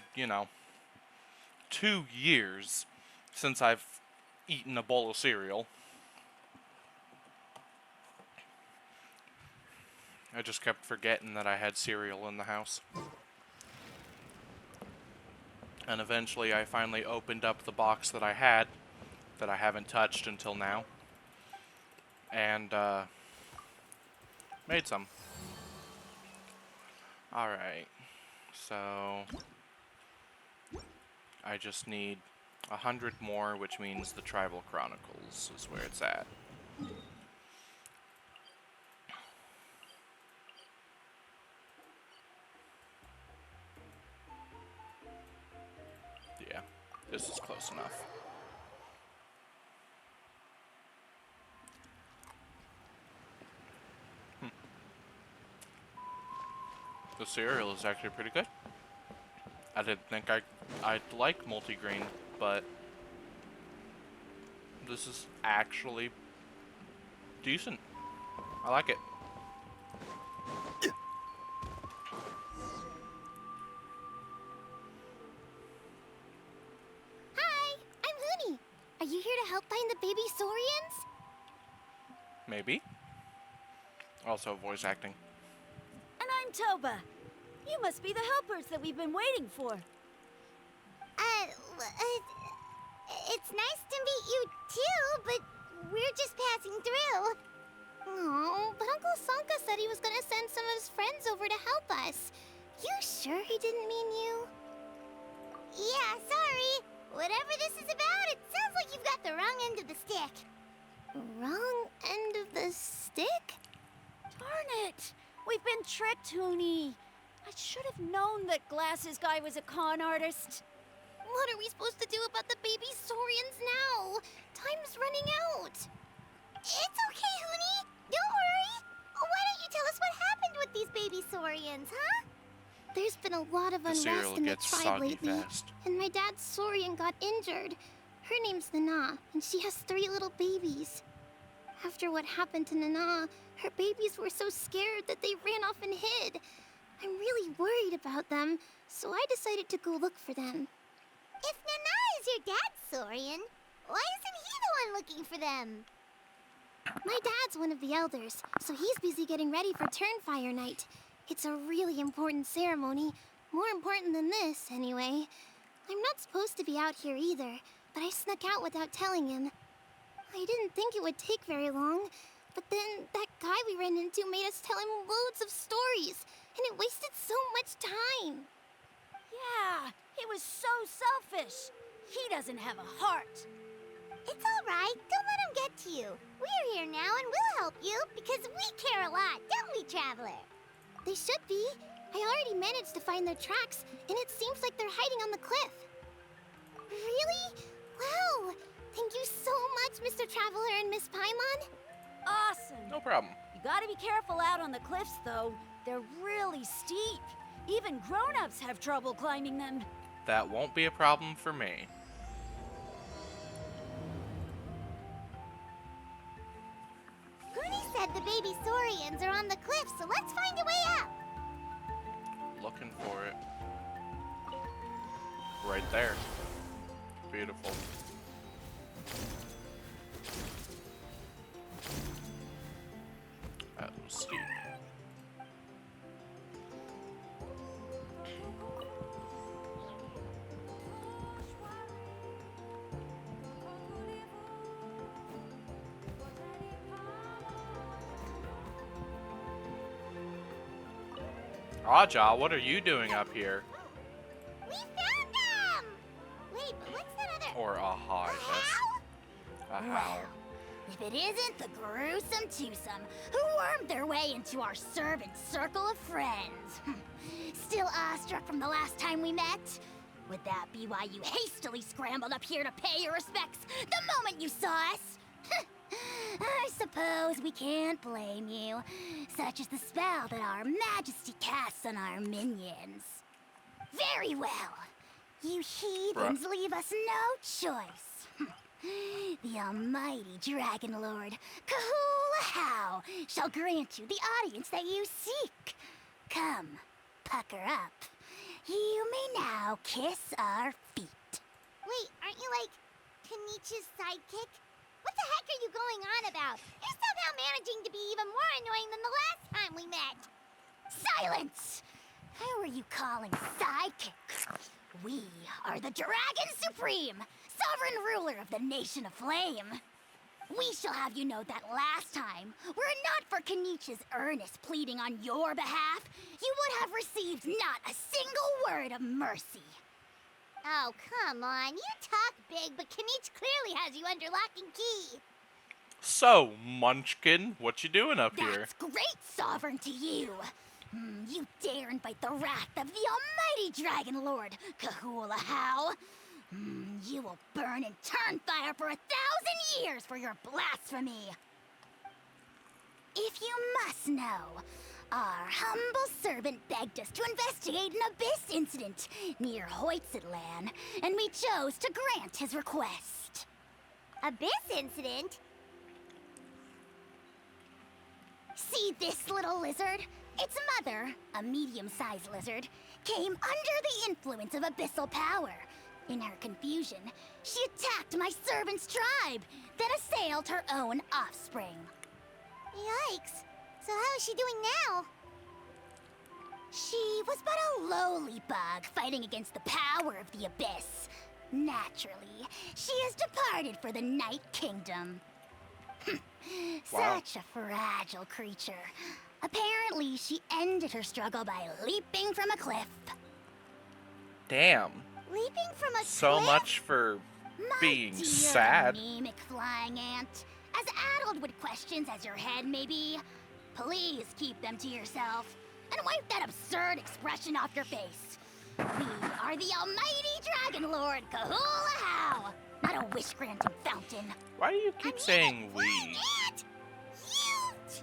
2 years since I've eaten a bowl of cereal. I just kept forgetting that I had cereal in the house. And eventually I finally opened up the box that I had, that I haven't touched until now, and made some. Alright, so I just need 100 more, which means the Tribal Chronicles is where it's at. Yeah, this is close enough. The cereal is actually pretty good. I didn't think I'd like multigrain, but this is actually decent. I like it. Hi, I'm Looney. Are you here to help find the baby Saurians? Maybe. Also voice acting. And I'm Toba. You must be the helpers that we've been waiting for. It's nice to meet you too, but we're just passing through. Oh, but Uncle Sanka said he was gonna send some of his friends over to help us. You sure he didn't mean you? Yeah, sorry. Whatever this is about, it sounds like you've got the wrong end of the stick. Wrong end of the stick? Darn it! We've been tricked, Hooney. I should have known that Glasses Guy was a con artist. What are we supposed to do about the baby Saurians now? Time's running out. It's okay, Hooney. Don't worry. Why don't you tell us what happened with these baby Saurians, huh? There's been a lot of The unrest cereal in the gets tribe soggy lately, fast. and my dad's Saurian got injured. Her name's Nana, and she has 3 little babies. After what happened to Nana, her babies were so scared that they ran off and hid. I'm really worried about them, so I decided to go look for them. If Nana is your dad's Saurian, why isn't he the one looking for them? My dad's one of the elders, so he's busy getting ready for Turnfire Night. It's a really important ceremony, more important than this, anyway. I'm not supposed to be out here either, but I snuck out without telling him. I didn't think it would take very long, but then that guy we ran into made us tell him loads of stories, and it wasted so much time. Yeah, he was so selfish. He doesn't have a heart. It's all right. Don't let him get to you. We're here now and we'll help you because we care a lot, don't we, Traveler? They should be. I already managed to find their tracks, and it seems like they're hiding on the cliff. Really? Wow. Thank you so much, Mr. Traveler and Miss Paimon. Awesome. No problem. You gotta be careful out on the cliffs, though. They're really steep. Even grown-ups have trouble climbing them. That won't be a problem for me. Goody said the baby Saurians are on the cliff, so let's find a way up. Looking for it. Right there. Beautiful. That was steep. Raja, what are you doing up here? We found them! Wait, but what's that other... Or aha, I guess. Aha. If it isn't the gruesome twosome who wormed their way into our servant circle of friends. Still awestruck from the last time we met? Would that be why you hastily scrambled up here to pay your respects the moment you saw us? I suppose we can't blame you. Such is the spell that our majesty casts on our minions. Very well. You heathens leave us no choice. The almighty Dragon Lord, Kahula shall grant you the audience that you seek. Come, pucker up. You may now kiss our feet. Wait, aren't you like Kenichi's sidekick? What the heck are you going on about? You're somehow managing to be even more annoying than the last time we met. Silence! Who are you calling sidekick? We are the Dragon Supreme, sovereign ruler of the Nation of Flame. We shall have you know that last time, were it not for Kenichi's earnest pleading on your behalf, you would have received not a single word of mercy. Oh, come on. You talk big, but Kenichi clearly has you under lock and key. So, Munchkin, what you doing up here? That's great, Sovereign, to you. You dare invite the wrath of the almighty Dragon Lord, Kahula How. You will burn in turn fire for 1,000 years for your blasphemy. If you must know, our humble servant begged us to investigate an abyss incident near Hoytsidlan, and we chose to grant his request. Abyss incident? See this little lizard? Its mother, a medium-sized lizard, came under the influence of abyssal power. In her confusion, she attacked my servant's tribe, then assailed her own offspring. Yikes. So how is she doing now? She was but a lowly bug fighting against the power of the abyss. Naturally, she has departed for the Night Kingdom. Wow. Such a fragile creature. Apparently, she ended her struggle by leaping from a cliff. Damn. Leaping from a So cliff? much for My being dear sad. anemic flying ant, as addled with questions as your head may be, please keep them to yourself and wipe that absurd expression off your face. We are the almighty Dragon Lord Kahula How, not a wish-granting fountain. Why do you keep saying we? Ant! Cute!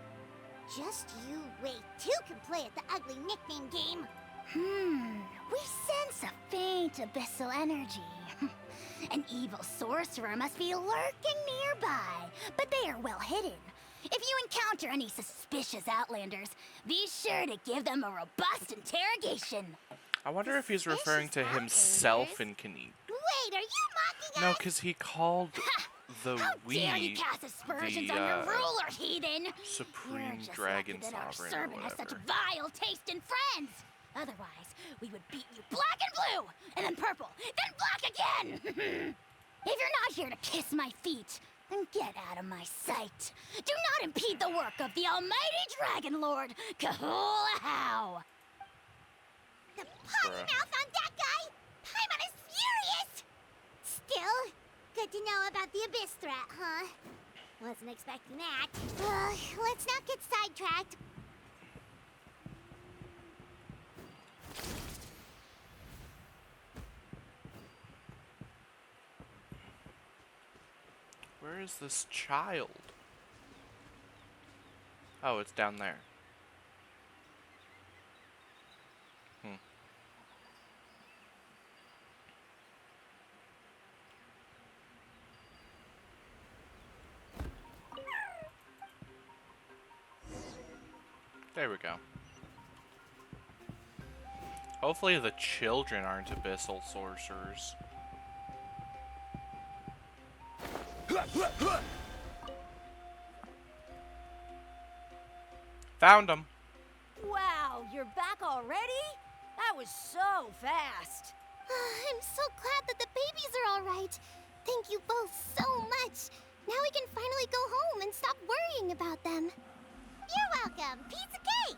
Just you wait. Two can play at the ugly nickname game. We sense a faint abyssal energy. An evil sorcerer must be lurking nearby, but they are well hidden. If you encounter any suspicious outlanders, be sure to give them a robust interrogation. I wonder if he's referring to himself in Kenichi. Wait, are you mocking No, us? because he called the How dare you we cast aspersions the on your ruler, heathen! You're Supreme just Dragon lucky that our Sovereign or servant has such whatever. vile taste in friends. Otherwise, we would beat you black and blue, and then purple, then black again! If you're not here to kiss my feet, then get out of my sight. Do not impede the work of the almighty Dragon Lord, Kahula How. The potty mouth on that guy? Paimon is furious! Still, good to know about the abyss threat, huh? Wasn't expecting that. Let's not get sidetracked. Where is this child? Oh, it's down there. There we go. Hopefully the children aren't abyssal sorcerers. Found him. Wow, you're back already? That was so fast. I'm so glad that the babies are all right. Thank you both so much. Now we can finally go home and stop worrying about them. You're welcome. Piece of cake.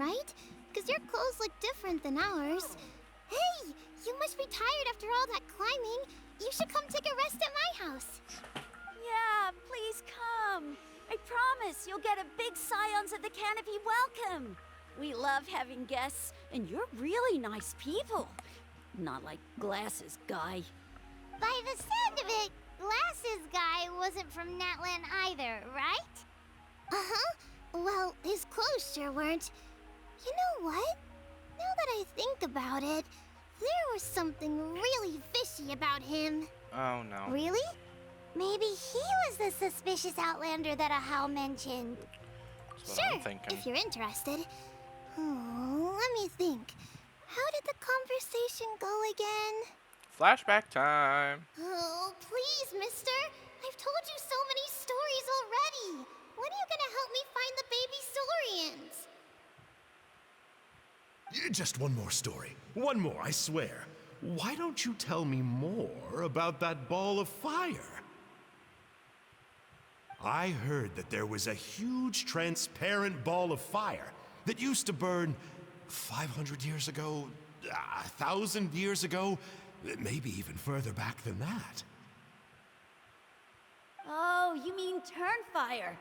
right? Because your clothes look different than ours. Hey, you must be tired after all that climbing. You should come take a rest at my house. Yeah, please come. I promise you'll get a big Scions of the Canopy welcome. We love having guests, and you're really nice people. Not like Glasses Guy. By the sound of it, Glasses Guy wasn't from Natlan either, right? Uh-huh. Well, his clothes sure weren't. You know what? Now that I think about it, there was something really fishy about him. Oh no. Really? Maybe he was the suspicious outlander that Ahau mentioned. That's what I'm thinking. If you're interested. Oh, let me think. How did the conversation go again? Flashback time. Oh, please, mister. I've told you so many stories already. When are you gonna help me find the baby Saurians? Just one more story. One more, I swear. Why don't you tell me more about that ball of fire? I heard that there was a huge transparent ball of fire that used to burn 500 years ago, 1,000 years ago, maybe even further back than that. Oh, you mean Turnfire.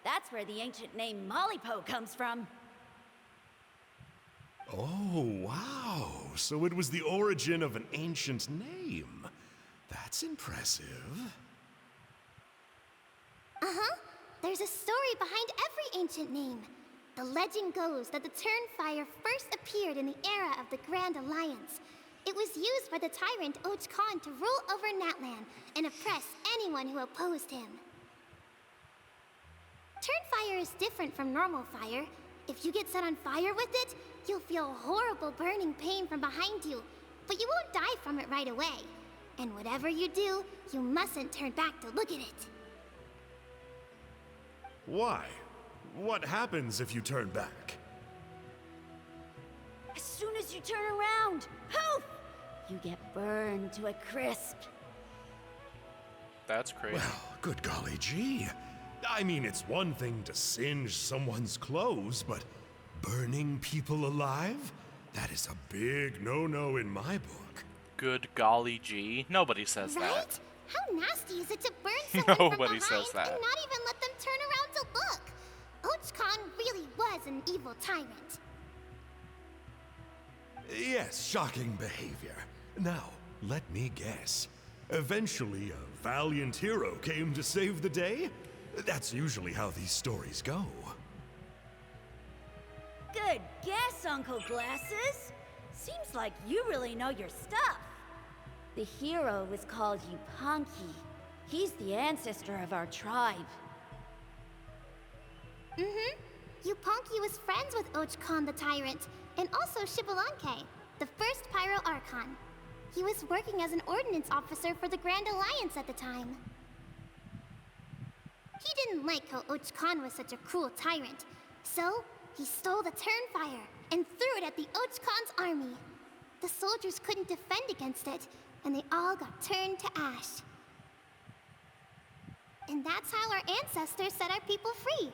That's where the ancient name Mollypo comes from. Oh, wow. So it was the origin of an ancient name. That's impressive. Uh-huh. There's a story behind every ancient name. The legend goes that the Turnfire first appeared in the era of the Grand Alliance. It was used by the tyrant Och Khan to rule over Natlan and oppress anyone who opposed him. Turnfire is different from normal fire. If you get set on fire with it, you'll feel horrible burning pain from behind you, but you won't die from it right away. And whatever you do, you mustn't turn back to look at it. Why? What happens if you turn back? As soon as you turn around, poof! You get burned to a crisp. That's crazy. Well, good golly gee. I mean, it's one thing to singe someone's clothes, but burning people alive? That is a big no-no in my book. Good golly gee. Nobody says Right? that. How nasty is it to burn someone from Nobody behind says that. and not even let them turn around to look? Och Khan really was an evil tyrant. Yes, shocking behavior. Now, let me guess. Eventually, a valiant hero came to save the day? That's usually how these stories go. Good guess, Uncle Glasses. Seems like you really know your stuff. The hero was called Yupanqui. He's the ancestor of our tribe. Mm-hmm. Yupanqui was friends with Och Khan the Tyrant, and also Shibalanke, the first Pyro Archon. He was working as an ordnance officer for the Grand Alliance at the time. He didn't like how Och Khan was such a cruel tyrant, so he stole the Turnfire and threw it at the Och Khan's army. The soldiers couldn't defend against it, and they all got turned to ash. And that's how our ancestors set our people free.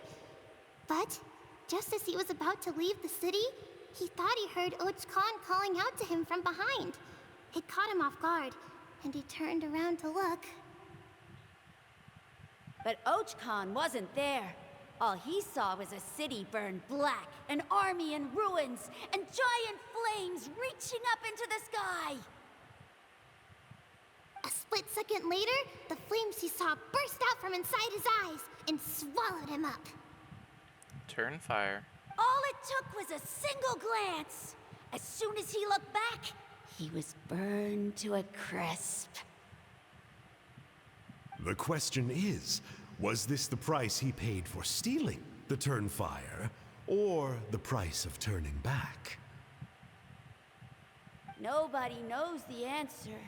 But just as he was about to leave the city, he thought he heard Och Khan calling out to him from behind. It caught him off guard, and he turned around to look. But Och Khan wasn't there. All he saw was a city burned black, an army in ruins, and giant flames reaching up into the sky. A split second later, the flames he saw burst out from inside his eyes and swallowed him up. Turnfire. All it took was a single glance. As soon as he looked back, he was burned to a crisp. The question is, was this the price he paid for stealing the Turnfire, or the price of turning back? Nobody knows the answer.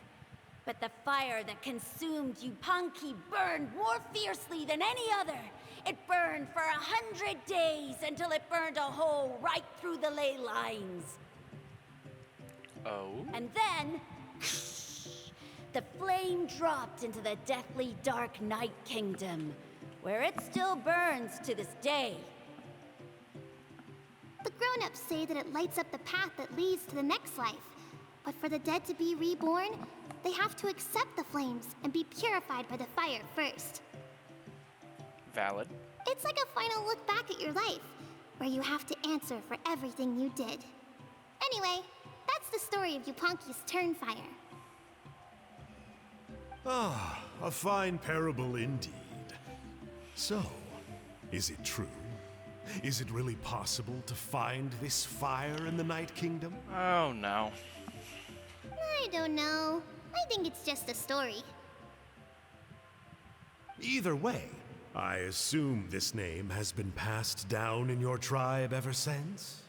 But the fire that consumed Yupanqui burned more fiercely than any other. It burned for 100 days until it burned a hole right through the ley lines. Oh? And then, the flame dropped into the deathly dark Night Kingdom, where it still burns to this day. The grown-ups say that it lights up the path that leads to the next life. But for the dead to be reborn, they have to accept the flames and be purified by the fire first. Valid. It's like a final look back at your life, where you have to answer for everything you did. Anyway, that's the story of Yupanki's Turnfire. Ah, a fine parable indeed. So, is it true? Is it really possible to find this fire in the Night Kingdom? Oh no. I don't know. I think it's just a story. Either way, I assume this name has been passed down in your tribe ever since?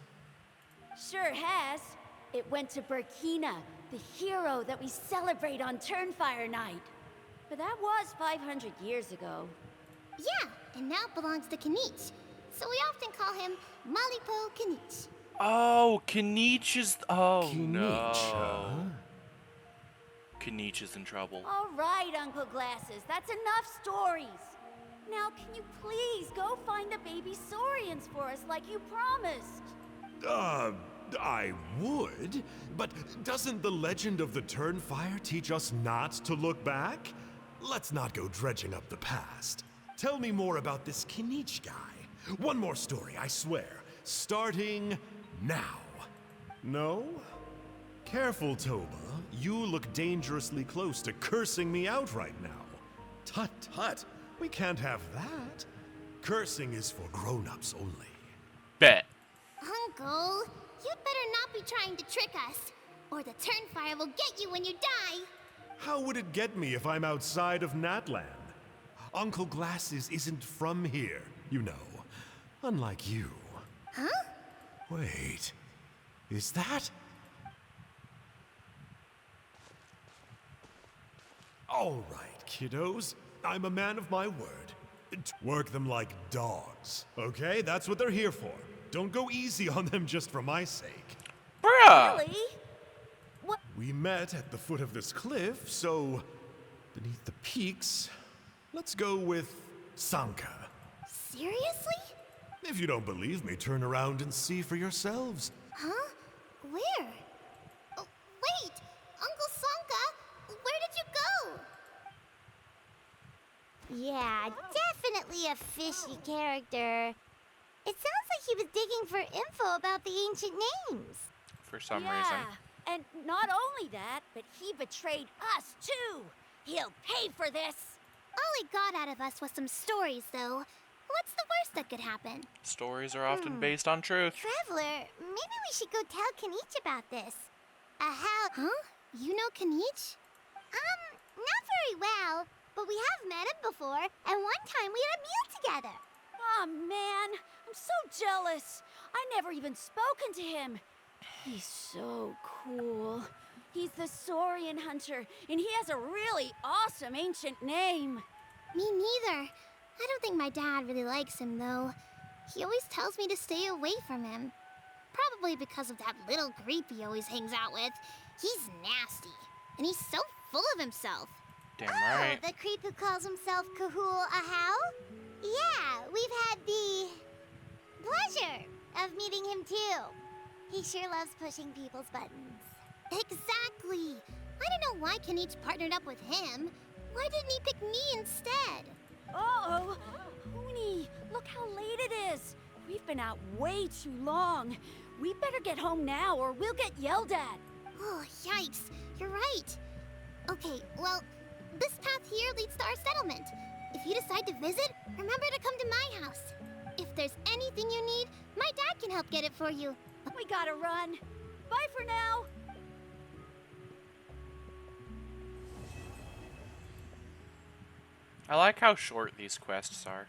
Sure has. It went to Burkina, the hero that we celebrate on Turnfire Night. But that was 500 years ago. Yeah, and now it belongs to Kanich. So we often call him Malipo Kanich. Oh, Kanich is... Oh, Kinich, no. huh? Kanich is in trouble. All right, Uncle Glasses, that's enough stories. Now, can you please go find the baby Saurians for us like you promised? I would, but doesn't the legend of the Turnfire teach us not to look back? Let's not go dredging up the past. Tell me more about this Kinich guy. One more story, I swear. Starting now. No? Careful, Toba. You look dangerously close to cursing me out right now. Tut tut. We can't have that. Cursing is for grown-ups only. Bet. Uncle, you'd better not be trying to trick us, or the Turnfire will get you when you die. How would it get me if I'm outside of Natland? Uncle Glasses isn't from here, you know. Unlike you. Huh? Wait. Is that? All right, kiddos. I'm a man of my word. Work them like dogs, okay? That's what they're here for. Don't go easy on them just for my sake. Bruh! Really? What? We met at the foot of this cliff, so beneath the peaks, let's go with Sanka. Seriously? If you don't believe me, turn around and see for yourselves. Huh? Where? Oh, wait! Uncle Sanka, where did you go? Yeah, definitely a fishy character. It sounds like he was digging for info about the ancient names. For some Yeah, reason. and not only that, but he betrayed us too. He'll pay for this. All he got out of us was some stories, though. What's the worst that could happen? Stories are often based on truth. Traveler, maybe we should go tell Kanich about this. How? Huh? You know Kanich? Not very well, but we have met him before, and one time we had a meal together. Aw, man, I'm so jealous. I never even spoken to him. He's so cool. He's the Saurian hunter, and he has a really awesome ancient name. Me neither. I don't think my dad really likes him, though. He always tells me to stay away from him. Probably because of that little creep he always hangs out with. He's nasty, and he's so full of himself. Damn right. The creep who calls himself Kahul Ahau? Yeah, we've had the pleasure of meeting him too. He sure loves pushing people's buttons. Exactly. I don't know why Kanich partnered up with him. Why didn't he pick me instead? Uh-oh. Hoonie, look how late it is. We've been out way too long. We better get home now or we'll get yelled at. Oh, yikes. You're right. Okay, well, this path here leads to our settlement. If you decide to visit, remember to come to my house. If there's anything you need, my dad can help get it for you. We gotta run. Bye for now. I like how short these quests are.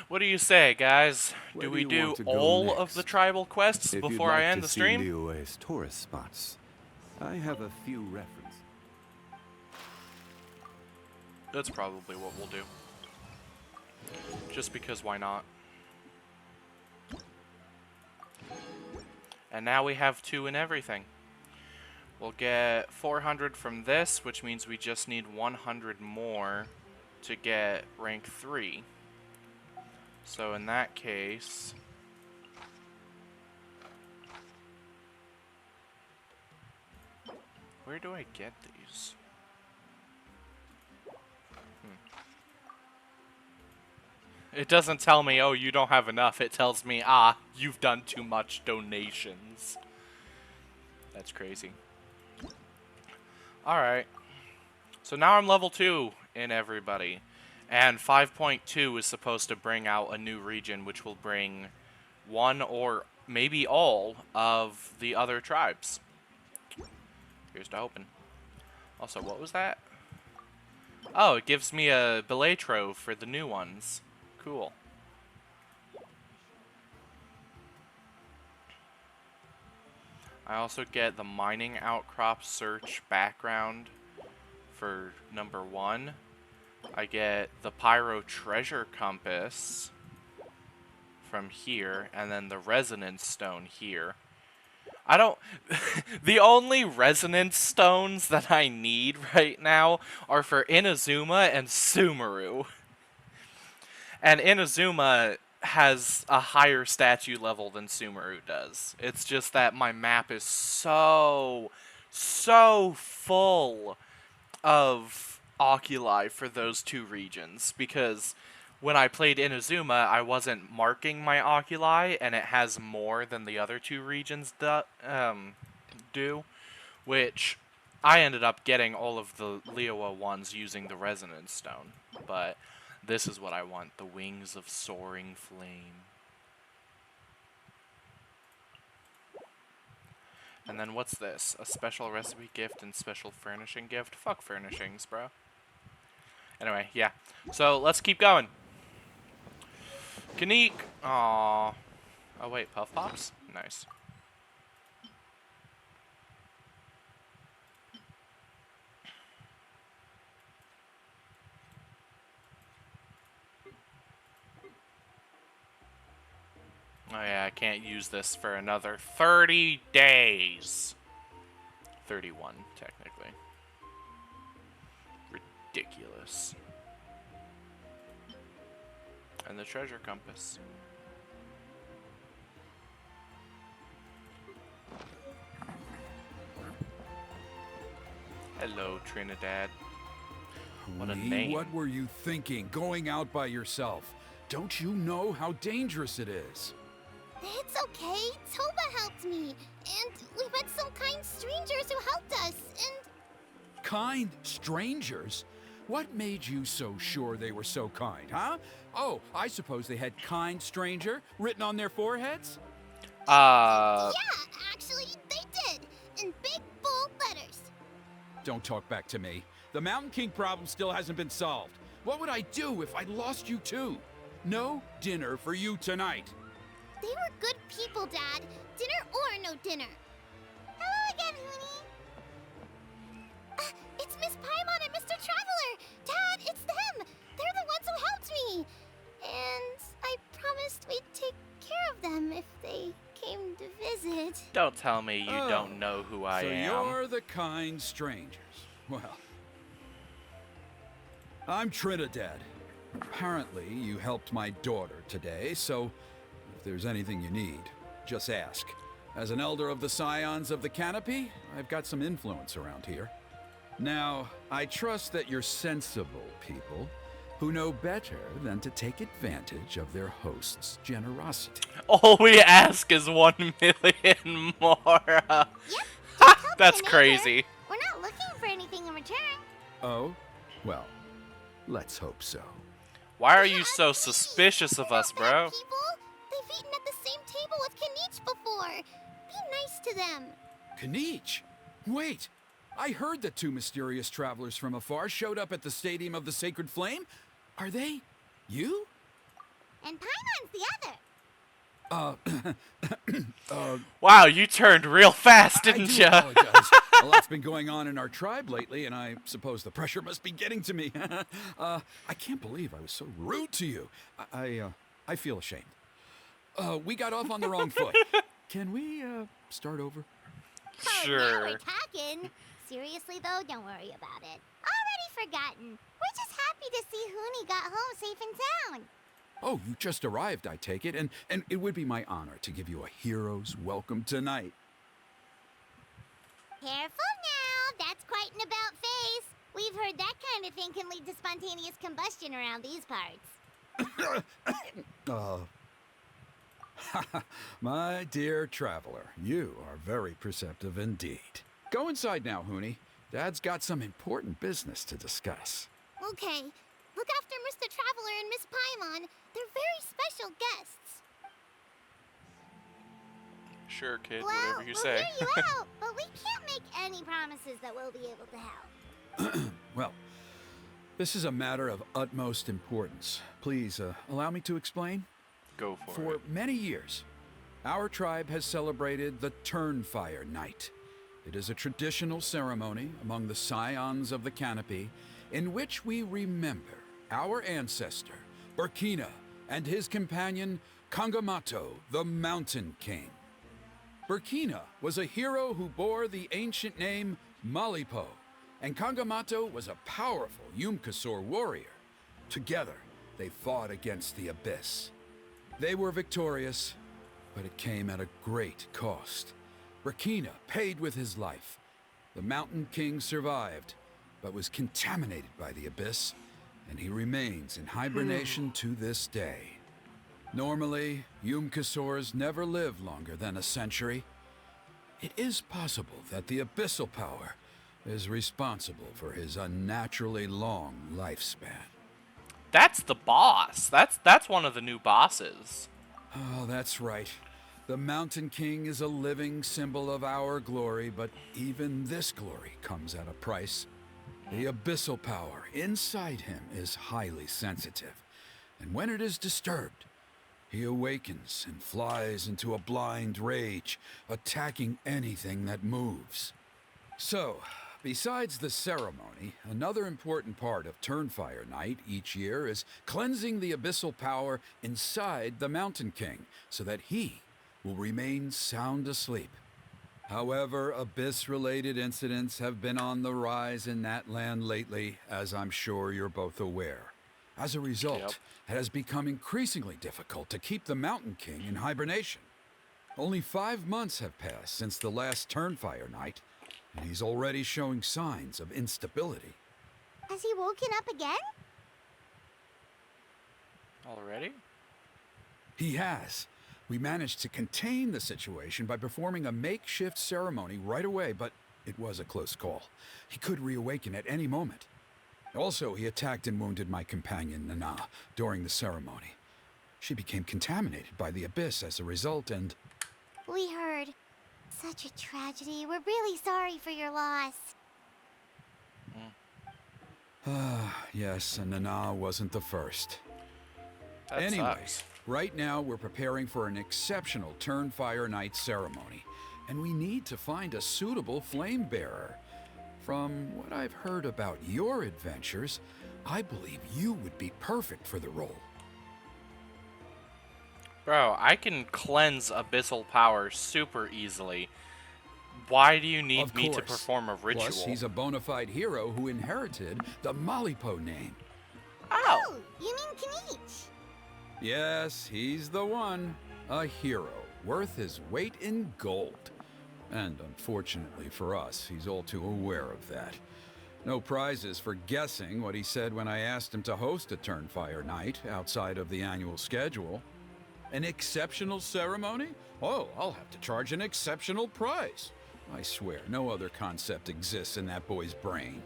What do you say, guys? Where Do do we you do want to go all of next? the tribal quests If you'd before I like end to the see stream? Liyue's tourist spots, I have a few references. That's probably what we'll do. Just because why not? And now we have 2 in everything. We'll get 400 from this, which means we just need 100 more to get rank 3. So in that case... Where do I get these? It doesn't tell me, oh, you don't have enough. It tells me, ah, you've done too much donations. That's crazy. Alright. So now I'm level 2 in everybody. And 5.2 is supposed to bring out a new region, which will bring one or maybe all of the other tribes. Here's to hoping. Also, what was that? Oh, it gives me a belay trove for the new ones. Cool. I also get the mining outcrop search background for number 1. I get the pyro treasure compass from here, and then the resonance stone here. I don't... The only resonance stones that I need right now are for Inazuma and Sumeru. And Inazuma has a higher statue level than Sumeru does. It's just that my map is so full of oculi for those two regions, because when I played Inazuma, I wasn't marking my oculi, and it has more than the other two regions do, which I ended up getting all of the Liyue ones using the Resonance Stone. But this is what I want, the Wings of Soaring Flame. And then what's this? A special recipe gift and special furnishing gift? Fuck furnishings, bro. Anyway, yeah. So, let's keep going. Kaneek! Aww. Oh wait, Puff Pops? Nice. Oh yeah, I can't use this for another 30 days. 31, technically. Ridiculous. And the treasure compass. Hello, Trinidad. What a name. What were you thinking, going out by yourself? Don't you know how dangerous it is? It's okay. Toba helped me. And we met some kind strangers who helped us. And... Kind strangers? What made you so sure they were so kind, huh? Oh, I suppose they had kind stranger written on their foreheads? Yeah, actually, they did. In big, bold letters. Don't talk back to me. The Mountain King problem still hasn't been solved. What would I do if I lost you too? No dinner for you tonight. They were good people, Dad. Dinner or no dinner. Hello again, Hoonie. It's Miss Paimon and Mr. Traveler. Dad, it's them. They're the ones who helped me. And I promised we'd take care of them if they came to visit. Don't tell me you don't know who I am. So you're the kind strangers. Well, I'm Trinidad. Apparently, you helped my daughter today, so if there's anything you need, just ask. As an elder of the Scions of the Canopy, I've got some influence around here. Now, I trust that you're sensible people who know better than to take advantage of their host's generosity. All we ask is 1 million more. Yep. That's crazy. We're not looking for anything in return. Oh? Well, let's hope so. Why are you so suspicious of us, bro? People, they've eaten at the same table with Kanich before. Be nice to them. Kanich? Wait! I heard that two mysterious travelers from afar showed up at the Stadium of the Sacred Flame. Are they you? And Paimon's the other. Wow, you turned real fast, didn't I you? apologize. A lot's been going on in our tribe lately, and I suppose the pressure must be getting to me. I can't believe I was so rude to you. I feel ashamed. We got off on the wrong foot. Can we start over? Oh, Sure. now we're talking. Seriously, though, don't worry about it. Already forgotten. We're just happy to see Huni got home safe and sound. Oh, you just arrived, I take it, and it would be my honor to give you a hero's welcome tonight. Careful now. That's quite an about face. We've heard that kind of thing can lead to spontaneous combustion around these parts. My dear traveler, you are very perceptive indeed. Go inside now, Huni. Dad's got some important business to discuss. Okay. Look after Mr. Traveler and Miss Paimon. They're very special guests. Sure, kid, Well, whatever you we'll say. hear you out, but we can't make any promises that we'll be able to help. Well, this is a matter of utmost importance. Please, allow me to explain. Go for For it. many years, our tribe has celebrated the Turnfire Night. It is a traditional ceremony among the Scions of the Canopy in which we remember our ancestor, Burkina, and his companion, Kangamato, the Mountain King. Burkina was a hero who bore the ancient name Malipo, and Kangamato was a powerful Yumkasor warrior. Together, they fought against the Abyss. They were victorious, but it came at a great cost. Burkina paid with his life. The Mountain King survived, but was contaminated by the Abyss, and he remains in hibernation to this day. Normally, Yumkasors never live longer than a century. It is possible that the Abyssal Power is responsible for his unnaturally long lifespan. That's the boss. That's one of the new bosses. Oh, that's right. The Mountain King is a living symbol of our glory, but even this glory comes at a price. The abyssal power inside him is highly sensitive, and when it is disturbed, he awakens and flies into a blind rage, attacking anything that moves. So, besides the ceremony, another important part of Turnfire Night each year is cleansing the abyssal power inside the Mountain King so that he will remain sound asleep. However, Abyss-related incidents have been on the rise in that land lately, as I'm sure you're both aware. As a result, Yep. it has become increasingly difficult to keep the Mountain King in hibernation. Only 5 months have passed since the last Turnfire Night, and he's already showing signs of instability. Has he woken up again? Already? He has. We managed to contain the situation by performing a makeshift ceremony right away, but it was a close call. He could reawaken at any moment. Also, he attacked and wounded my companion, Nana, during the ceremony. She became contaminated by the Abyss as a result, and... We heard. Such a tragedy. We're really sorry for your loss. Yes, and Nana wasn't the first. That Anyway, sucks. right now we're preparing for an exceptional Turnfire Night ceremony, and we need to find a suitable flame bearer. From what I've heard about your adventures, I believe you would be perfect for the role. Bro, I can cleanse abyssal power super easily. Why do you need Of me to course. perform a ritual? Plus, he's a bona fide hero who inherited the Malipo name. Oh, you mean Kanich? Yes, he's the one. A hero, worth his weight in gold. And unfortunately for us, he's all too aware of that. No prizes for guessing what he said when I asked him to host a Turnfire Night outside of the annual schedule. An exceptional ceremony? Oh, I'll have to charge an exceptional price. I swear, no other concept exists in that boy's brain.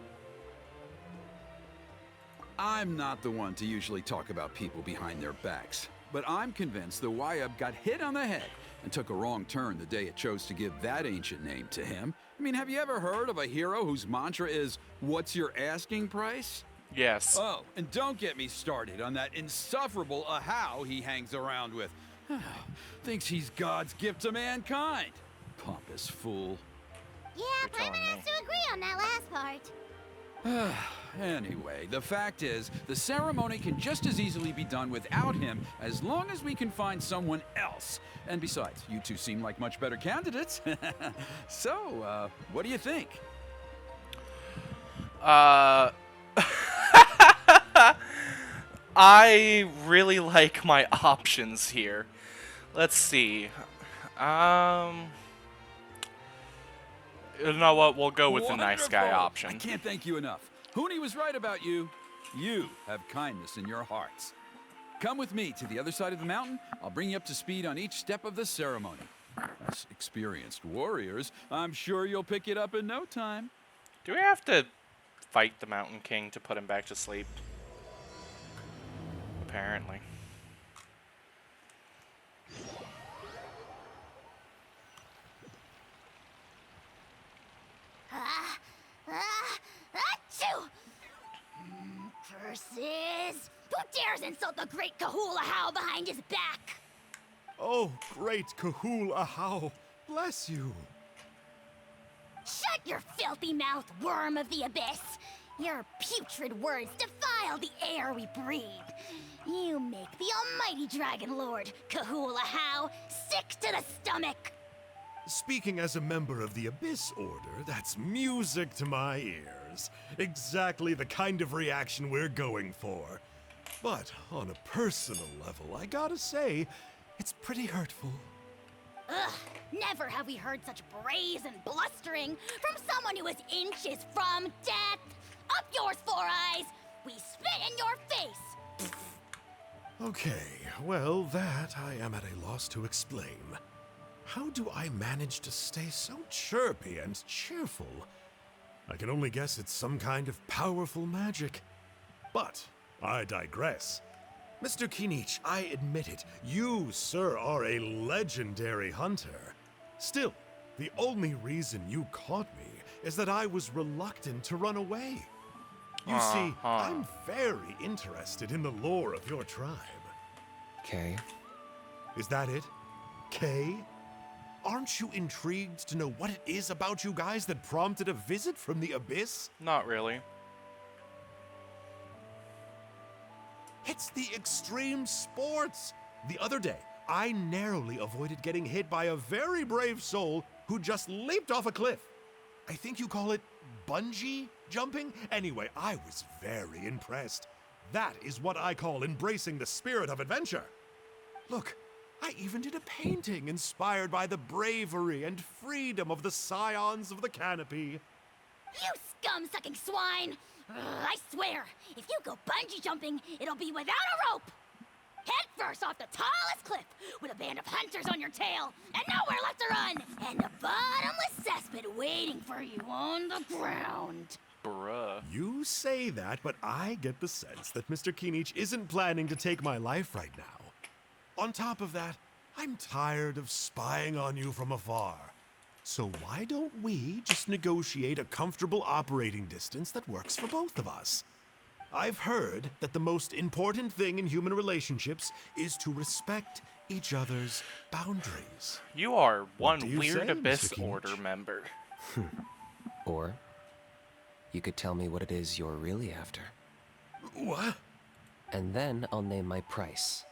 I'm not the one to usually talk about people behind their backs, but I'm convinced the Wyab got hit on the head and took a wrong turn the day it chose to give that ancient name to him. I mean, have you ever heard of a hero whose mantra is, "What's your asking price?" Yes. Oh, and don't get me started on that insufferable Ahau he hangs around with. Thinks he's God's gift to mankind. Pompous fool. Yeah, You're telling Paimon has me. to agree on that last part. Anyway, the fact is, the ceremony can just as easily be done without him as long as we can find someone else. And besides, you two seem like much better candidates. So, what do you think? I really like my options here. Let's see. You know what? We'll go with the nice guy Wonderful! option. I can't thank you enough. Hooney was right about you. You have kindness in your hearts. Come with me to the other side of the mountain. I'll bring you up to speed on each step of the ceremony. As experienced warriors, I'm sure you'll pick it up in no time. Do we have to fight the Mountain King to put him back to sleep? Apparently. Achoo! Curses! Who dares insult the great Kahula How behind his back? Oh, great Kahul Ahau, bless you. Shut your filthy mouth, worm of the abyss! Your putrid words defile the air we breathe. You make the almighty Dragon Lord, Kahula How, sick to the stomach. Speaking as a member of the Abyss Order, that's music to my ears. Exactly the kind of reaction we're going for. But on a personal level, I gotta say, it's pretty hurtful. Ugh, never have we heard such brazen blustering from someone who is inches from death. Up yours, Four Eyes! We spit in your face! Okay, well, that I am at a loss to explain. How do I manage to stay so chirpy and cheerful? I can only guess it's some kind of powerful magic. But I digress. Mr. Kinich, I admit it, you, sir, are a legendary hunter. Still, the only reason you caught me is that I was reluctant to run away. You see, I'm very interested in the lore of your tribe. Okay. Is that it? Kay? Aren't you intrigued to know what it is about you guys that prompted a visit from the Abyss? Not really. It's the extreme sports! The other day, I narrowly avoided getting hit by a very brave soul who just leaped off a cliff. I think you call it bungee jumping? Anyway, I was very impressed. That is what I call embracing the spirit of adventure. Look, I even did a painting inspired by the bravery and freedom of the scions of the canopy. You scum-sucking swine! I swear, if you go bungee jumping, it'll be without a rope! Head first off the tallest cliff, with a band of hunters on your tail, and nowhere left to run, and a bottomless cesspit waiting for you on the ground. Bruh. You say that, but I get the sense that Mr. Kinich isn't planning to take my life right now. On top of that, I'm tired of spying on you from afar. So why don't we just negotiate a comfortable operating distance that works for both of us? I've heard that the most important thing in human relationships is to respect each other's boundaries. You are What one do you weird say, Abyss Mr. Kinch? Order member. Or you could tell me what it is you're really after. What? And then I'll name my price.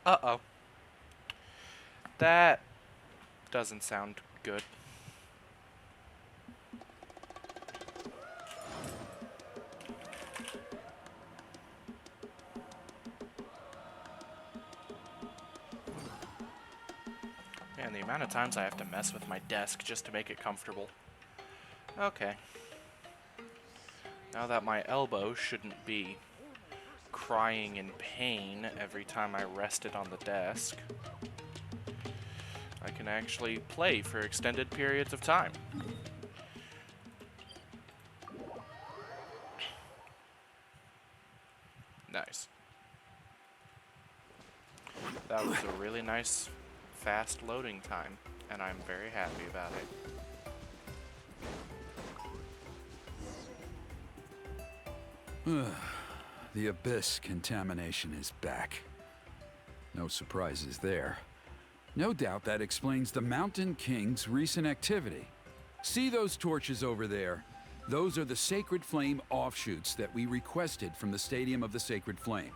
Uh-oh. That doesn't sound good. Man, the amount of times I have to mess with my desk just to make it comfortable. Okay. Now that my elbow shouldn't be crying in pain every time I rest it on the desk, I can actually play for extended periods of time. Nice. That was a really nice, fast loading time, and I'm very happy about it. The Abyss contamination is back. No surprises there. No doubt that explains the Mountain King's recent activity. See those torches over there? Those are the Sacred Flame offshoots that we requested from the Stadium of the Sacred Flame.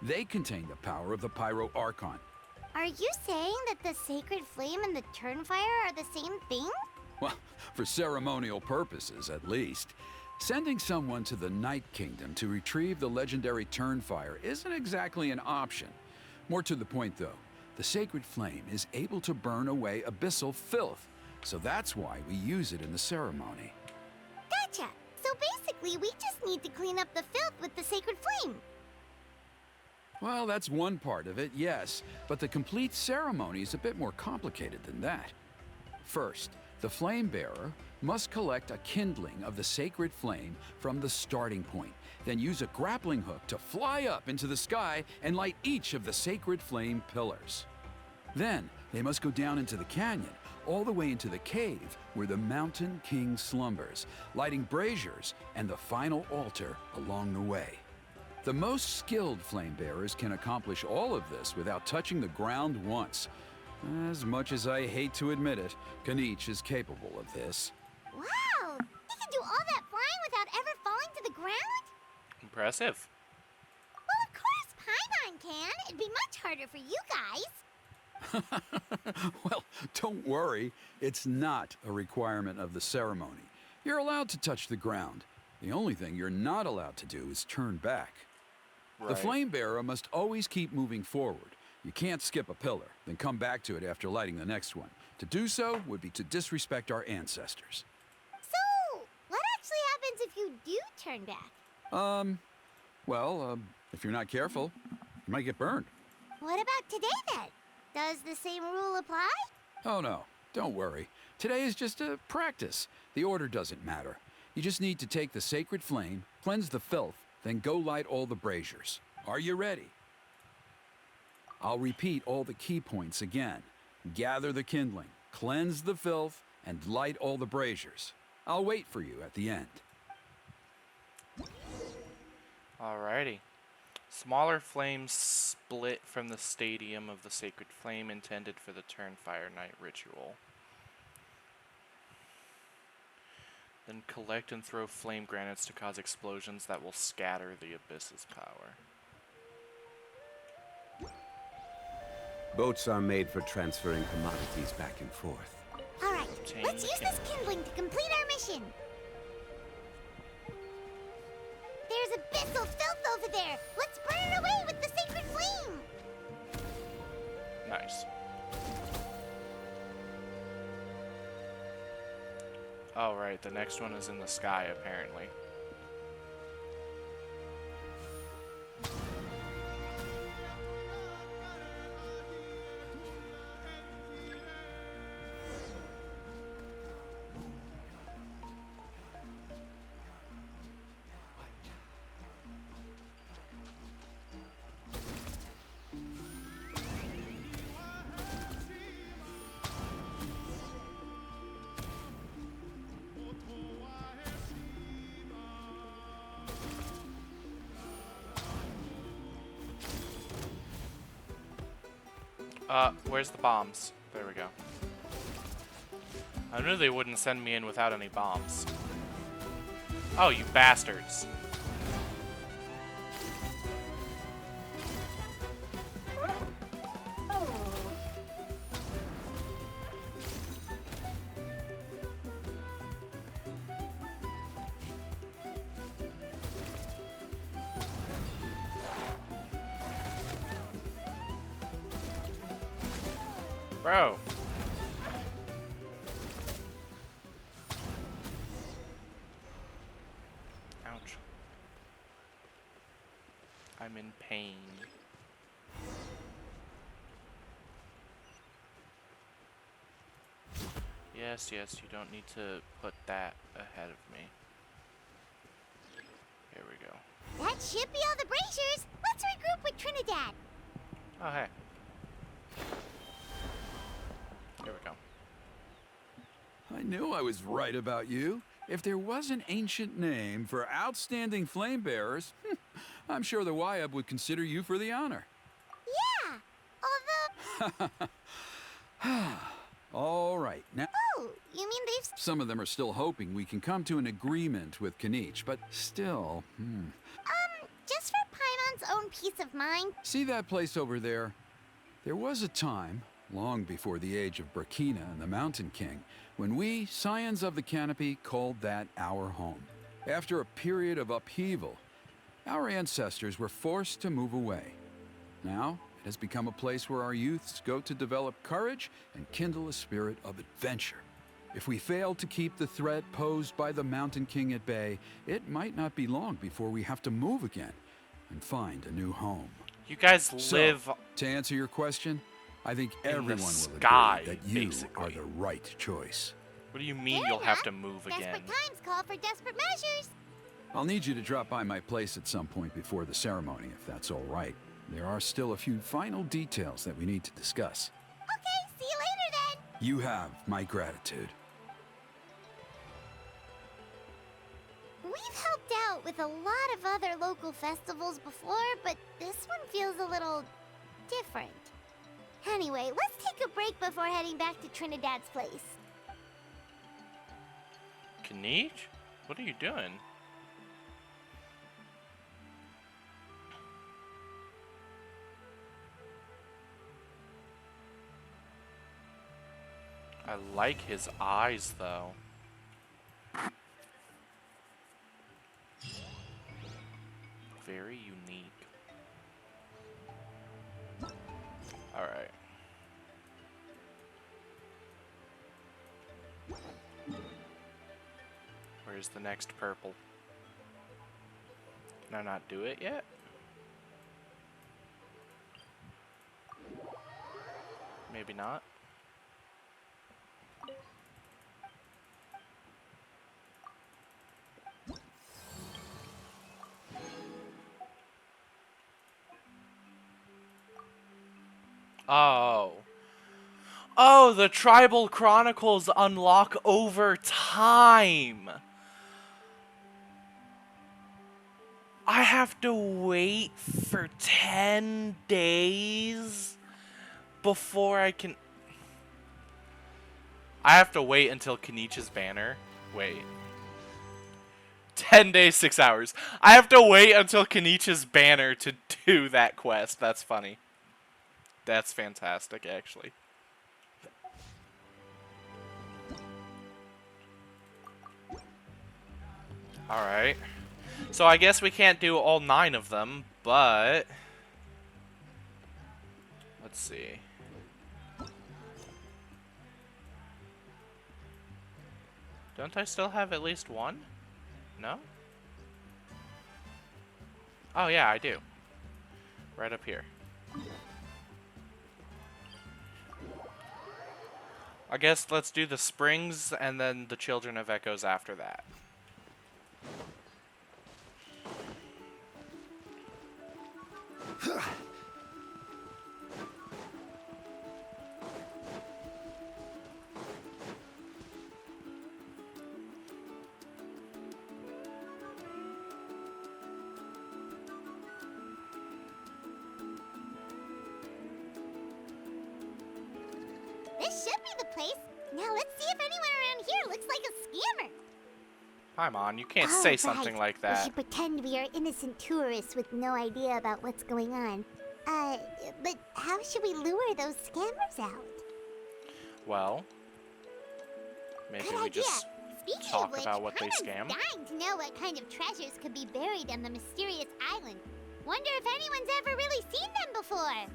They contain the power of the Pyro Archon. Are you saying that the Sacred Flame and the Turnfire are the same thing? Well, for ceremonial purposes, at least. Sending someone to the Night Kingdom to retrieve the legendary Turnfire isn't exactly an option. More to the point, though, the Sacred Flame is able to burn away abyssal filth, so that's why we use it in the ceremony. Gotcha! So basically, we just need to clean up the filth with the Sacred Flame. Well, that's one part of it, yes, but the complete ceremony is a bit more complicated than that. First, the Flame Bearer must collect a kindling of the Sacred Flame from the starting point, then use a grappling hook to fly up into the sky and light each of the Sacred Flame pillars. Then, they must go down into the canyon, all the way into the cave where the Mountain King slumbers, lighting braziers and the final altar along the way. The most skilled flame bearers can accomplish all of this without touching the ground once. As much as I hate to admit it, Kanich is capable of this. Wow! He can do all that flying without ever falling to the ground? Impressive. Well, of course Paimon can. It'd be much harder for you guys. Well, don't worry. It's not a requirement of the ceremony. You're allowed to touch the ground. The only thing you're not allowed to do is turn back. Right. The flame bearer must always keep moving forward. You can't skip a pillar, then come back to it after lighting the next one. To do so would be to disrespect our ancestors. So, what actually happens if you do turn back? If you're not careful, you might get burned. What about today then? Does the same rule apply? Oh no, don't worry. Today is just a practice. The order doesn't matter. You just need to take the sacred flame, cleanse the filth, then go light all the braziers. Are you ready? I'll repeat all the key points again. Gather the kindling, cleanse the filth, and light all the braziers. I'll wait for you at the end. Alrighty. Smaller flames split from the stadium of the sacred flame intended for the Turnfire Night ritual. Then collect and throw flame granites to cause explosions that will scatter the abyss's power. Boats are made for transferring commodities back and forth. All right, Obtain let's use this kindling to complete our mission. There's abyssal filth over there. Let's burn it away with the sacred flame. Nice. Oh, right, the next one is in the sky, apparently. Where's the bombs? There we go. I knew they wouldn't send me in without any bombs. Oh, you bastards. Bro. Ouch. I'm in pain. Yes, yes, you don't need to put that ahead of me. Here we go. That should be all the braziers. Let's regroup with Trinidad. Oh, hey. Here we go. I knew I was right about you. If there was an ancient name for outstanding flame bearers, I'm sure the Wyab would consider you for the honor. Yeah, although... All right, now... Oh, you mean they've... Some of them are still hoping we can come to an agreement with Kanich, but still, Just for Paimon's own peace of mind. See that place over there? There was a time, long before the age of Burkina and the Mountain King, when we, Scions of the Canopy, called that our home. After a period of upheaval, our ancestors were forced to move away. Now, it has become a place where our youths go to develop courage and kindle a spirit of adventure. If we fail to keep the threat posed by the Mountain King at bay, it might not be long before we have to move again and find a new home. You guys live So, to answer your question, I think everyone will sky, agree that you basically. are the right choice. What do you mean Fair you'll have enough. to move again? Desperate times call for desperate measures. I'll need you to drop by my place at some point before the ceremony, if that's all right. There are still a few final details that we need to discuss. Okay, see you later then. You have my gratitude. We've helped out with a lot of other local festivals before, but this one feels a little different. Anyway, let's take a break before heading back to Trinidad's place. Kanich? What are you doing? I like his eyes, though. Very unique. Alright. Where's the next purple? Can I not do it yet? Maybe not. Oh. Oh, the Tribal Chronicles unlock over time. I have to wait for 10 days before I can... I have to wait until Kanich's banner. Wait. 10 days, 6 hours. I have to wait until Kanich's banner to do that quest. That's funny. That's fantastic, actually. Alright. So I guess we can't do all 9 of them, but... Let's see. Don't I still have at least one? No? Oh yeah, I do. Right up here. I guess let's do the springs and then the Children of Echoes after that. This should be the place. Now let's see if anyone around here looks like a scammer. Paimon, you can't Oh, say right. something like We that. should pretend we are innocent tourists with no idea about what's going on. But how should we lure those scammers out? Well, maybe Good we idea. just Speaking talk of which, about what they Paimon's scam. dying to know what kind of treasures could be buried on the mysterious island. Wonder if anyone's ever really seen them before.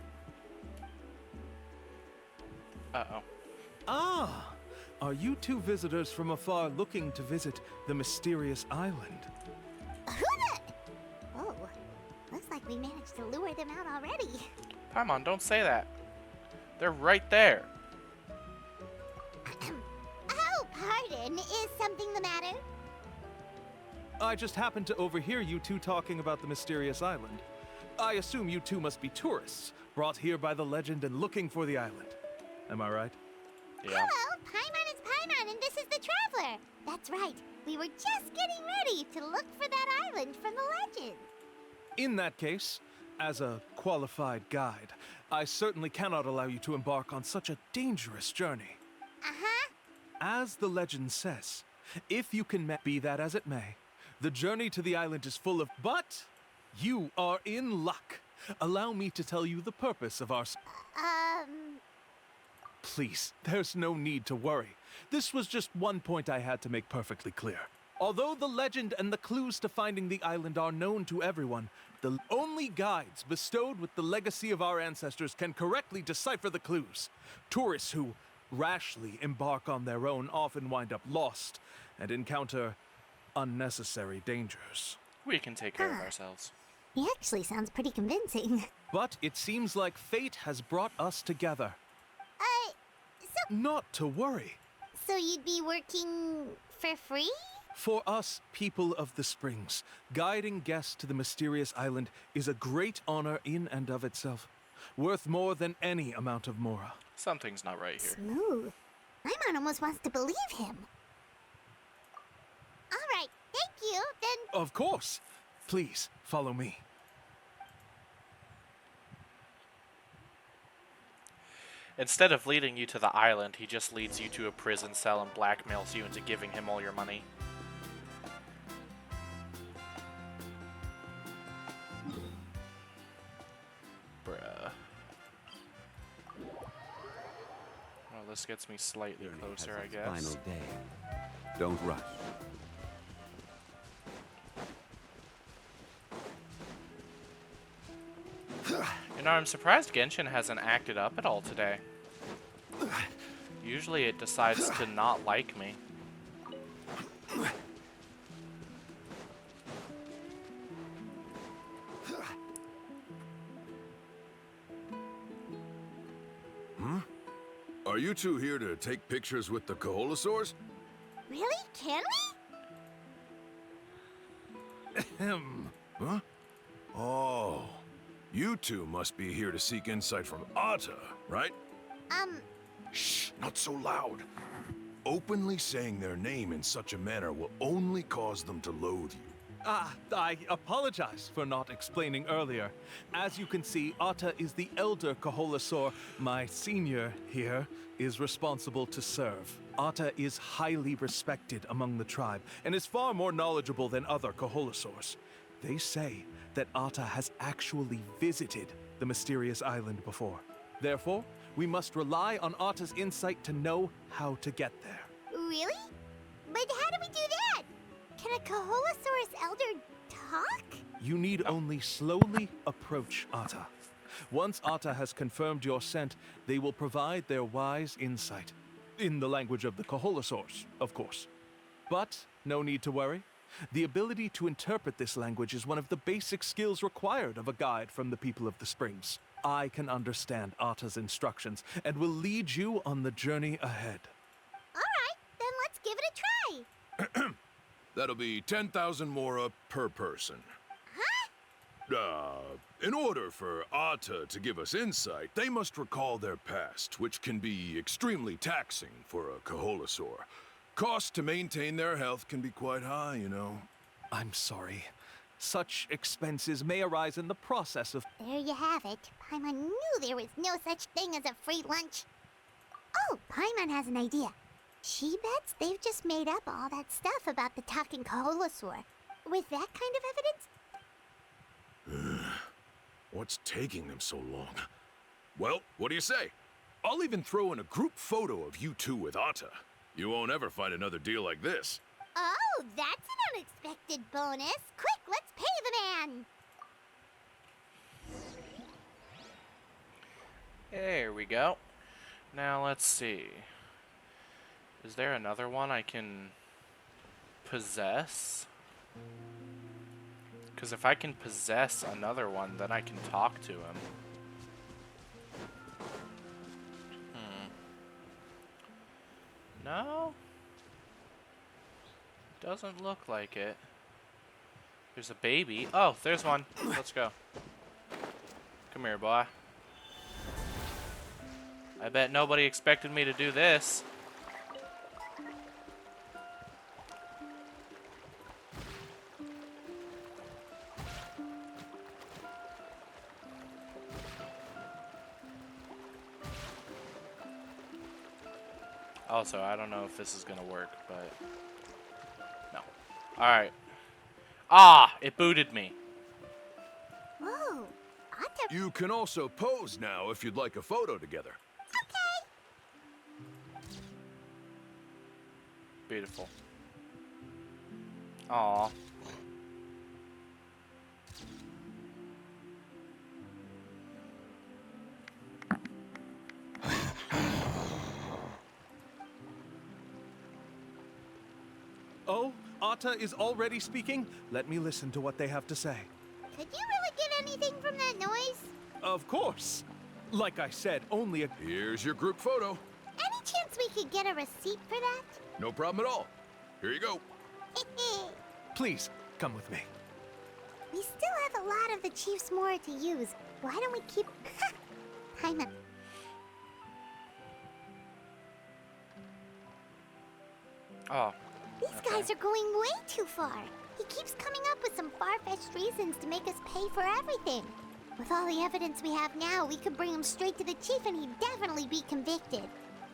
Uh-oh. Ah! Are you two visitors from afar looking to visit the mysterious island? Who the? Oh, looks like we managed to lure them out already. Paimon, don't say that. They're right there. Oh, pardon. Is something the matter? I just happened to overhear you two talking about the mysterious island. I assume you two must be tourists, brought here by the legend and looking for the island. Am I right? Yeah. Hello, Paimon is Paimon, and this is the Traveler. That's right. We were just getting ready to look for that island from the legend. In that case, As a qualified guide, I certainly cannot allow you to embark on such a dangerous journey. Uh-huh. As the legend says, if you can be that as it may, the journey to the island is full of... But you are in luck. Allow me to tell you the purpose of our... Please, there's no need to worry. This was just one point I had to make perfectly clear. Although the legend and the clues to finding the island are known to everyone, the only guides bestowed with the legacy of our ancestors can correctly decipher the clues. Tourists who rashly embark on their own often wind up lost and encounter unnecessary dangers. We can take care of ourselves. He actually sounds pretty convincing. But it seems like fate has brought us together. So Not to worry. you'd be working for free? For us, people of the Springs, guiding guests to the mysterious island is a great honor in and of itself, worth more than any amount of mora. Something's not right here. Smooth. Paimon almost wants to believe him. All right, thank you. Then Of course. Please, follow me. Instead of leading you to the island, he just leads you to a prison cell and blackmails you into giving him all your money. Bruh. Well, this gets me slightly closer, I guess. Final day. Don't rush. You know, I'm surprised Genshin hasn't acted up at all today. Usually it decides to not like me. Are you two here to take pictures with the Koholosaurs? really? Can we? Ahem. Huh? Oh. You two must be here to seek insight from Atta, right? Shh, not so loud. Openly saying their name in such a manner will only cause them to loathe you. I apologize for not explaining earlier. As you can see, Atta is the elder Koholosaur. My senior here is responsible to serve. Atta is highly respected among the tribe and is far more knowledgeable than other Koholosaurs. They say that Atta has actually visited the mysterious island before. Therefore, we must rely on Atta's insight to know how to get there. Really? But how do we do that? Can a Koholosaurus elder talk? You need only slowly approach Atta. Once Atta has confirmed your scent, they will provide their wise insight. In the language of the Koholosaurs, of course. But no need to worry. The ability to interpret this language is one of the basic skills required of a guide from the people of the Springs. I can understand Atta's instructions and will lead you on the journey ahead. All right, then let's give it a try. That'll be 10,000 mora per person. Huh? In order for Atta to give us insight, they must recall their past, which can be extremely taxing for a Koholosaur. Costs to maintain their health can be quite high, you know. I'm sorry. Such expenses may arise in the process of... There you have it. Paimon knew there was no such thing as a free lunch. Oh, Paimon has an idea. She bets they've just made up all that stuff about the talking Koholosaur. With that kind of evidence? What's taking them so long? Well, what do you say? I'll even throw in a group photo of you two with Atta. You won't ever find another deal like this. Oh, that's an unexpected bonus. Quick, let's pay the man. There we go. Now let's see. Is there another one I can possess? Because if I can possess another one, then I can talk to him. No? Doesn't look like it. There's a baby. Oh, there's one. Let's go. Come here, boy. I bet nobody expected me to do this. Also, I don't know if this is gonna work, but no. Alright. Ah! It booted me. Whoa, Ata. You can also pose now if you'd like a photo together. Okay. Beautiful. Aw. Oh, Ata is already speaking? Let me listen to what they have to say. Could you really get anything from that noise? Of course. Like I said, only a... Here's your group photo. Any chance we could get a receipt for that? No problem at all. Here you go. Please, come with me. We still have a lot of the Chief's Mora to use. Why don't we keep... Paimon. Oh. These guys are going way too far. He keeps coming up with some far-fetched reasons to make us pay for everything. With all the evidence we have now, we could bring him straight to the chief and he'd definitely be convicted.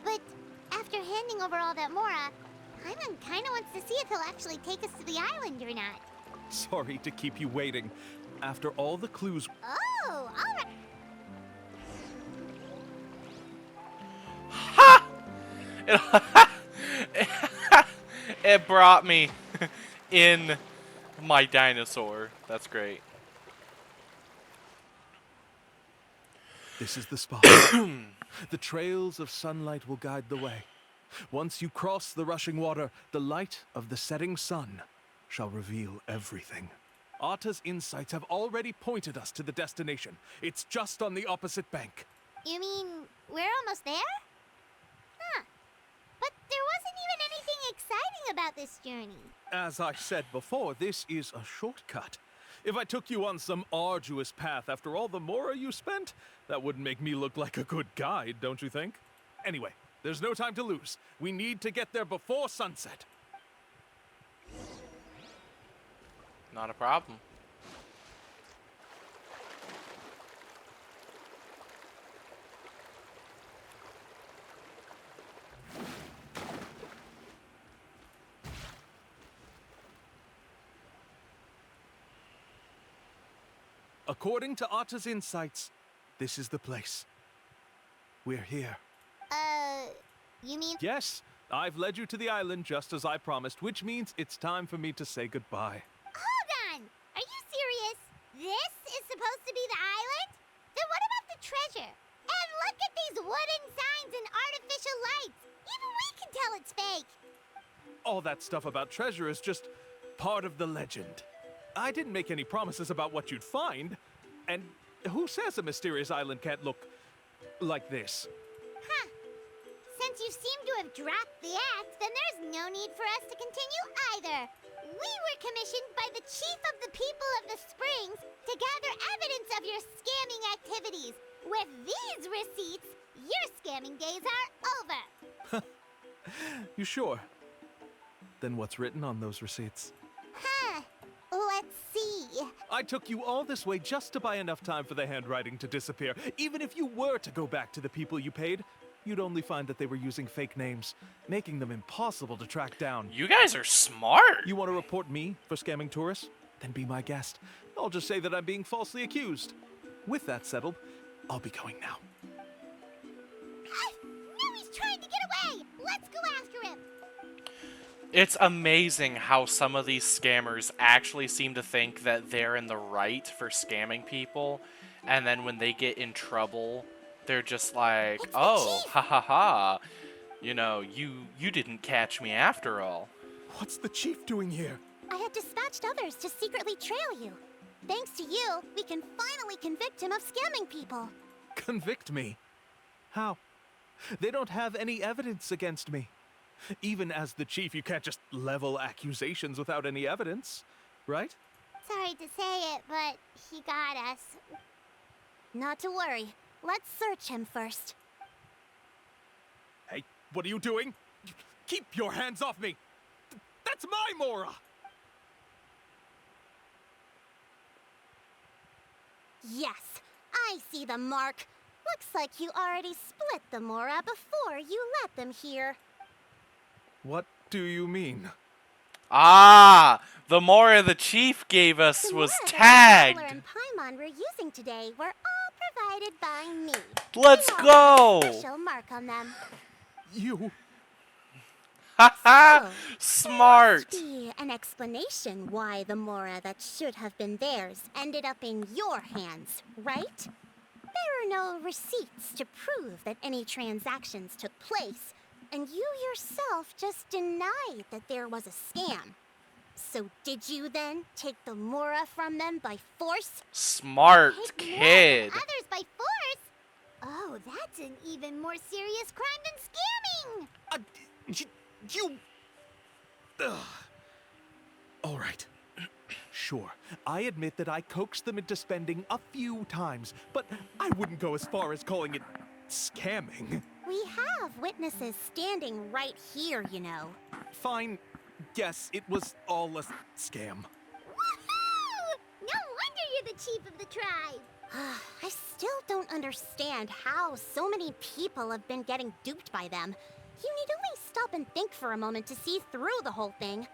But after handing over all that Mora, Paimon kinda wants to see if he'll actually take us to the island or not. Sorry to keep you waiting. After all the clues... Oh, alright. Ha! It brought me in my dinosaur. That's great. This is the spot. The trails of sunlight will guide the way. Once you cross the rushing water, the light of the setting sun shall reveal everything. Ata's insights have already pointed us to the destination. It's just on the opposite bank. You mean we're almost there? Huh. But there wasn't even anything exciting about this journey. As I said before, this is a shortcut. If I took you on some arduous path after all the Mora you spent, that wouldn't make me look like a good guide, don't you think? Anyway, there's no time to lose. We need to get there before sunset. Not a problem. According to Ata's insights, this is the place. We're here. You mean... Yes, I've led you to the island just as I promised, which means it's time for me to say goodbye. Hold on! Are you serious? This is supposed to be the island? Then what about the treasure? And look at these wooden signs and artificial lights! Even we can tell it's fake! All that stuff about treasure is just part of the legend. I didn't make any promises about what you'd find. And who says a mysterious island can't look like this? Huh. Since you seem to have dropped the act, then there's no need for us to continue either. We were commissioned by the chief of the people of the Springs to gather evidence of your scamming activities. With these receipts, your scamming days are over. You sure? Then what's written on those receipts? Huh. Let's see. I took you all this way just to buy enough time for the handwriting to disappear. Even if you were to go back to the people you paid, you'd only find that they were using fake names, making them impossible to track down. You guys are smart. You want to report me for scamming tourists? Then be my guest. I'll just say that I'm being falsely accused. With that settled, I'll be going now. Now he's trying to get away! Let's go after him! It's amazing how some of these scammers actually seem to think that they're in the right for scamming people, and then when they get in trouble, they're just like, oh, ha ha ha, you know, you didn't catch me after all. What's the chief doing here? I have dispatched others to secretly trail you. Thanks to you, we can finally convict him of scamming people. Convict me? How? They don't have any evidence against me. Even as the chief, you can't just level accusations without any evidence, right? Sorry to say it, but he got us. Not to worry. Let's search him first. Hey, what are you doing? Keep your hands off me! That's my Mora! Yes, I see the mark. Looks like you already split the Mora before you let them here. What do you mean? Ah! The Mora the Chief gave us The was Mora tagged! that and Paimon we're using today were all provided by me. Let's They all have a go! special mark on them. You... Haha! So, Smart! There must be an explanation why the Mora that should have been theirs ended up in your hands, right? There are no receipts to prove that any transactions took place, and you yourself just denied that there was a scam. So did you then take the Mora from them by force? Smart Take kid! more from others by force? Oh, that's an even more serious crime than scamming! You... Ugh. All right. Sure, I admit that I coaxed them into spending a few times, but I wouldn't go as far as calling it scamming. We have witnesses standing right here, you know. Fine. Yes, it was all a scam. Woohoo! No wonder you're the chief of the tribe! I still don't understand how so many people have been getting duped by them. You need only stop and think for a moment to see through the whole thing.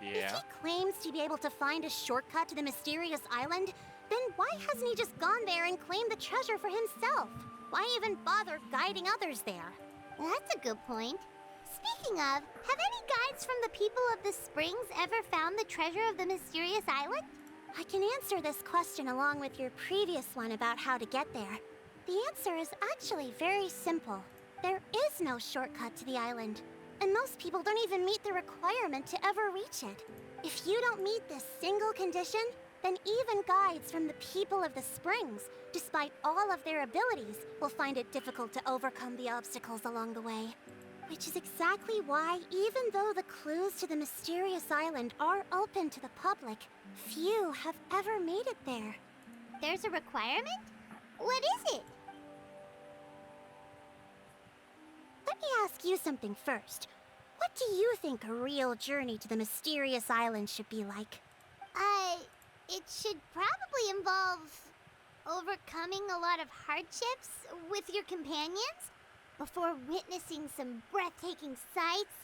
Yeah. If he claims to be able to find a shortcut to the mysterious island, then why hasn't he just gone there and claimed the treasure for himself? Why even bother guiding others there? That's a good point. Speaking of, have any guides from the people of the Springs ever found the treasure of the mysterious island? I can answer this question along with your previous one about how to get there. The answer is actually very simple. There is no shortcut to the island, and most people don't even meet the requirement to ever reach it. If you don't meet this single condition, then even guides from the people of the Springs, despite all of their abilities, will find it difficult to overcome the obstacles along the way. Which is exactly why, even though the clues to the mysterious island are open to the public, few have ever made it there. There's a requirement? What is it? Let me ask you something first. What do you think a real journey to the mysterious island should be like? It should probably involve overcoming a lot of hardships with your companions before witnessing some breathtaking sights,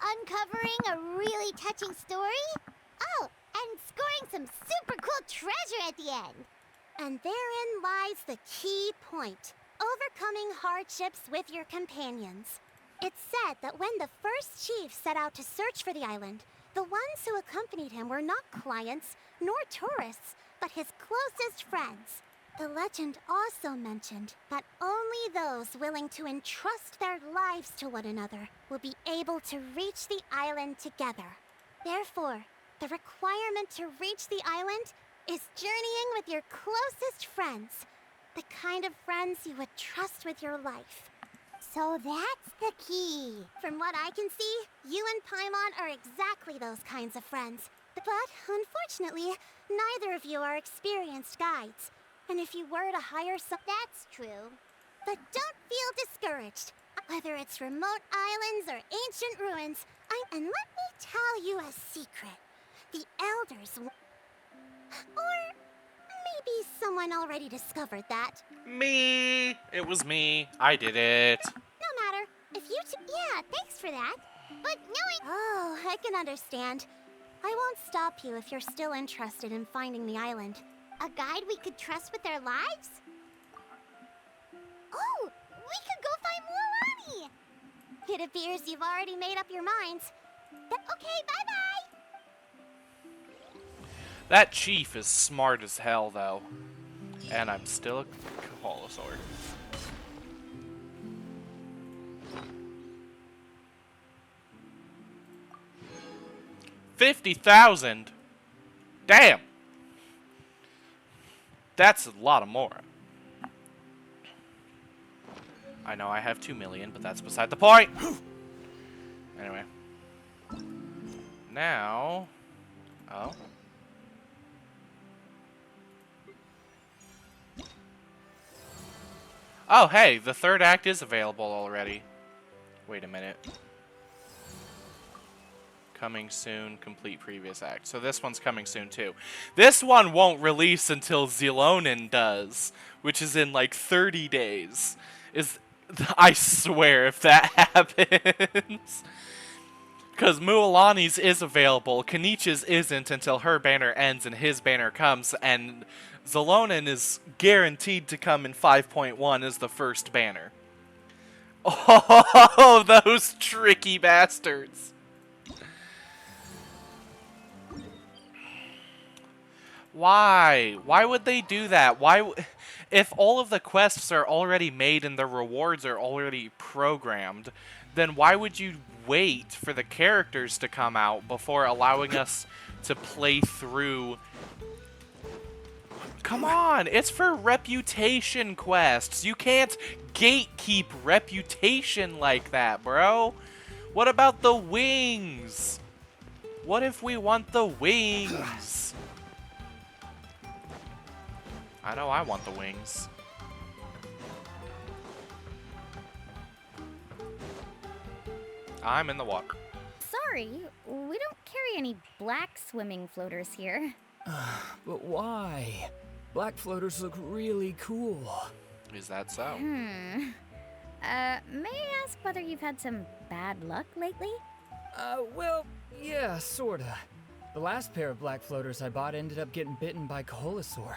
uncovering a really touching story, oh, and scoring some super cool treasure at the end. And therein lies the key point. Overcoming hardships with your companions. It's said that when the first chief set out to search for the island, the ones who accompanied him were not clients nor tourists, but his closest friends. The legend also mentioned that only those willing to entrust their lives to one another will be able to reach the island together. Therefore, the requirement to reach the island is journeying with your closest friends. The kind of friends you would trust with your life. So that's the key. From what I can see, you and Paimon are exactly those kinds of friends. But unfortunately, neither of you are experienced guides. And if you were to hire some... That's true. But don't feel discouraged. Whether it's remote islands or ancient ruins, and let me tell you a secret. The elders... Or... maybe someone already discovered that. Me! It was me. I did it. No matter. If you two... Yeah, thanks for that. But knowing... Oh, I can understand. I won't stop you if you're still interested in finding the island. A guide we could trust with our lives? Oh, we could go find Mualani! It appears you've already made up your minds. Okay, bye-bye! That chief is smart as hell, though. And I'm still a Kaholosaur. $50,000? Damn! That's a lot of more. I know I have 2 million, but that's beside the point! Anyway. Now... Oh. Oh, hey, the third act is available already. Wait a minute. Coming soon, complete previous act. So this one's coming soon, too. This one won't release until Zelonin does, which is in, like, 30 days. I swear, if that happens. Because Mualani's is available, Kanich's isn't until her banner ends and his banner comes, and Zalonin is guaranteed to come in 5.1 as the first banner. Oh, those tricky bastards. Why? Why would they do that? If all of the quests are already made and the rewards are already programmed, then why would you wait for the characters to come out before allowing us to play through? Come on, it's for reputation quests. You can't gatekeep reputation like that, bro. What about the wings? What if we want the wings? I know I want the wings. I'm in the water. Sorry, we don't carry any black swimming floaters here. But why? Black floaters look really cool. Is that so? May I ask whether you've had some bad luck lately? Well, yeah, sorta. The last pair of black floaters I bought ended up getting bitten by Koholosaur.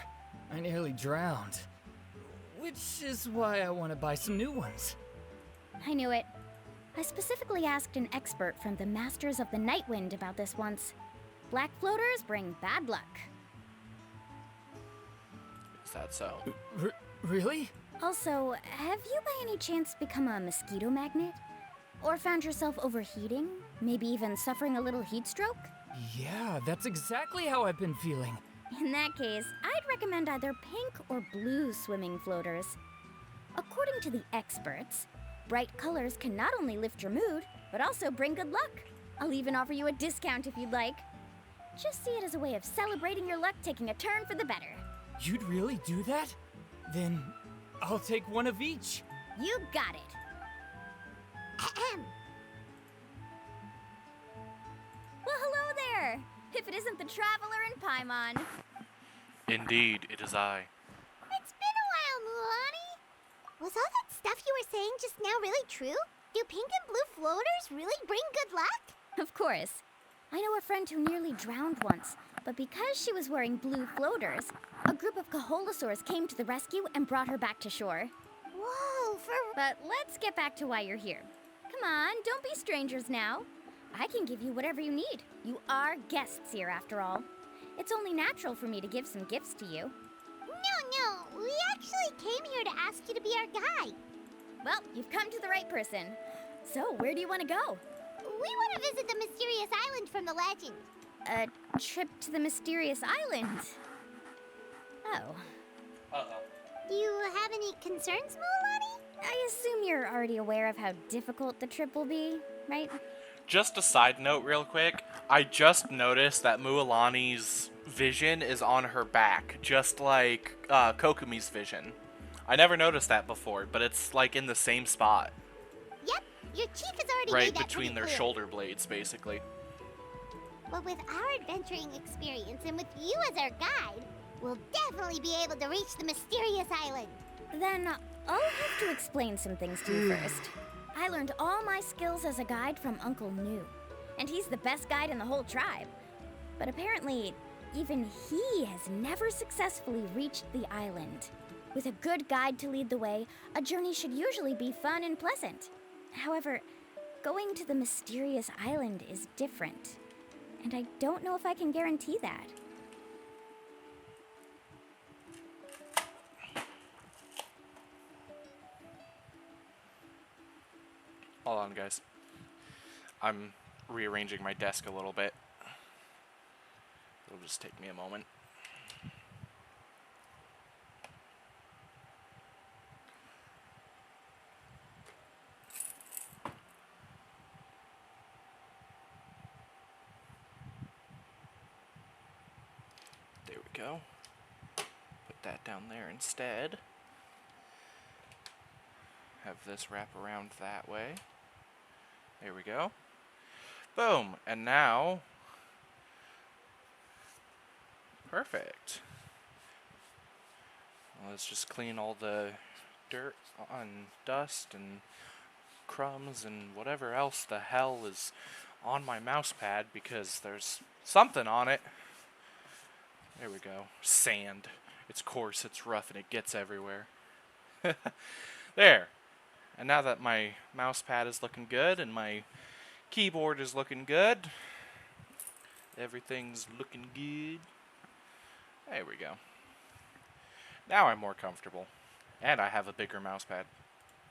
I nearly drowned. Which is why I want to buy some new ones. I knew it. I specifically asked an expert from the Masters of the Nightwind about this once. Black floaters bring bad luck. Is that so? Really? Also, have you by any chance become a mosquito magnet? Or found yourself overheating? Maybe even suffering a little heat stroke? Yeah, that's exactly how I've been feeling. In that case, I'd recommend either pink or blue swimming floaters. According to the experts, bright colors can not only lift your mood, but also bring good luck. I'll even offer you a discount if you'd like. Just see it as a way of celebrating your luck taking a turn for the better. You'd really do that? Then I'll take one of each. You got it. Well, hello there. If it isn't the Traveler in Paimon. Indeed, it is I. It's been a while, Mualani. Was all that stuff you were saying just now really true? Do pink and blue floaters really bring good luck? Of course. I know a friend who nearly drowned once, but because she was wearing blue floaters, a group of Koholosaurs came to the rescue and brought her back to shore. Whoa, But let's get back to why you're here. Come on, don't be strangers now. I can give you whatever you need. You are guests here, after all. It's only natural for me to give some gifts to you. No, we actually came here to ask you to be our guide. Well, you've come to the right person. So, where do you want to go? We want to visit the mysterious island from the legend. A trip to the mysterious island? Oh. Uh-oh. Do you have any concerns, Mualani? I assume you're already aware of how difficult the trip will be, right? Just a side note real quick, I just noticed that Mualani's vision is on her back, just like Kokumi's vision. I never noticed that before, but it's like in the same spot. Yep, your chief has already Right made that between their pretty clear. shoulder blades, basically. But with our adventuring experience and with you as our guide, we'll definitely be able to reach the mysterious island. Then I'll have to explain some things to you first. I learned all my skills as a guide from Uncle Nu, and he's the best guide in the whole tribe. But apparently, even he has never successfully reached the island. With a good guide to lead the way, a journey should usually be fun and pleasant. However, going to the mysterious island is different, and I don't know if I can guarantee that. Hold on, guys. I'm rearranging my desk a little bit. It'll just take me a moment. There we go. Put that down there instead. Have this wrap around that way. There we go. Boom. And now, perfect. Let's just clean all the dirt and dust and crumbs and whatever else the hell is on my mouse pad because there's something on it. There we go. Sand. It's coarse, it's rough, and it gets everywhere. There. And now that my mouse pad is looking good and my keyboard is looking good, everything's looking good. There we go. Now I'm more comfortable. And I have a bigger mouse pad.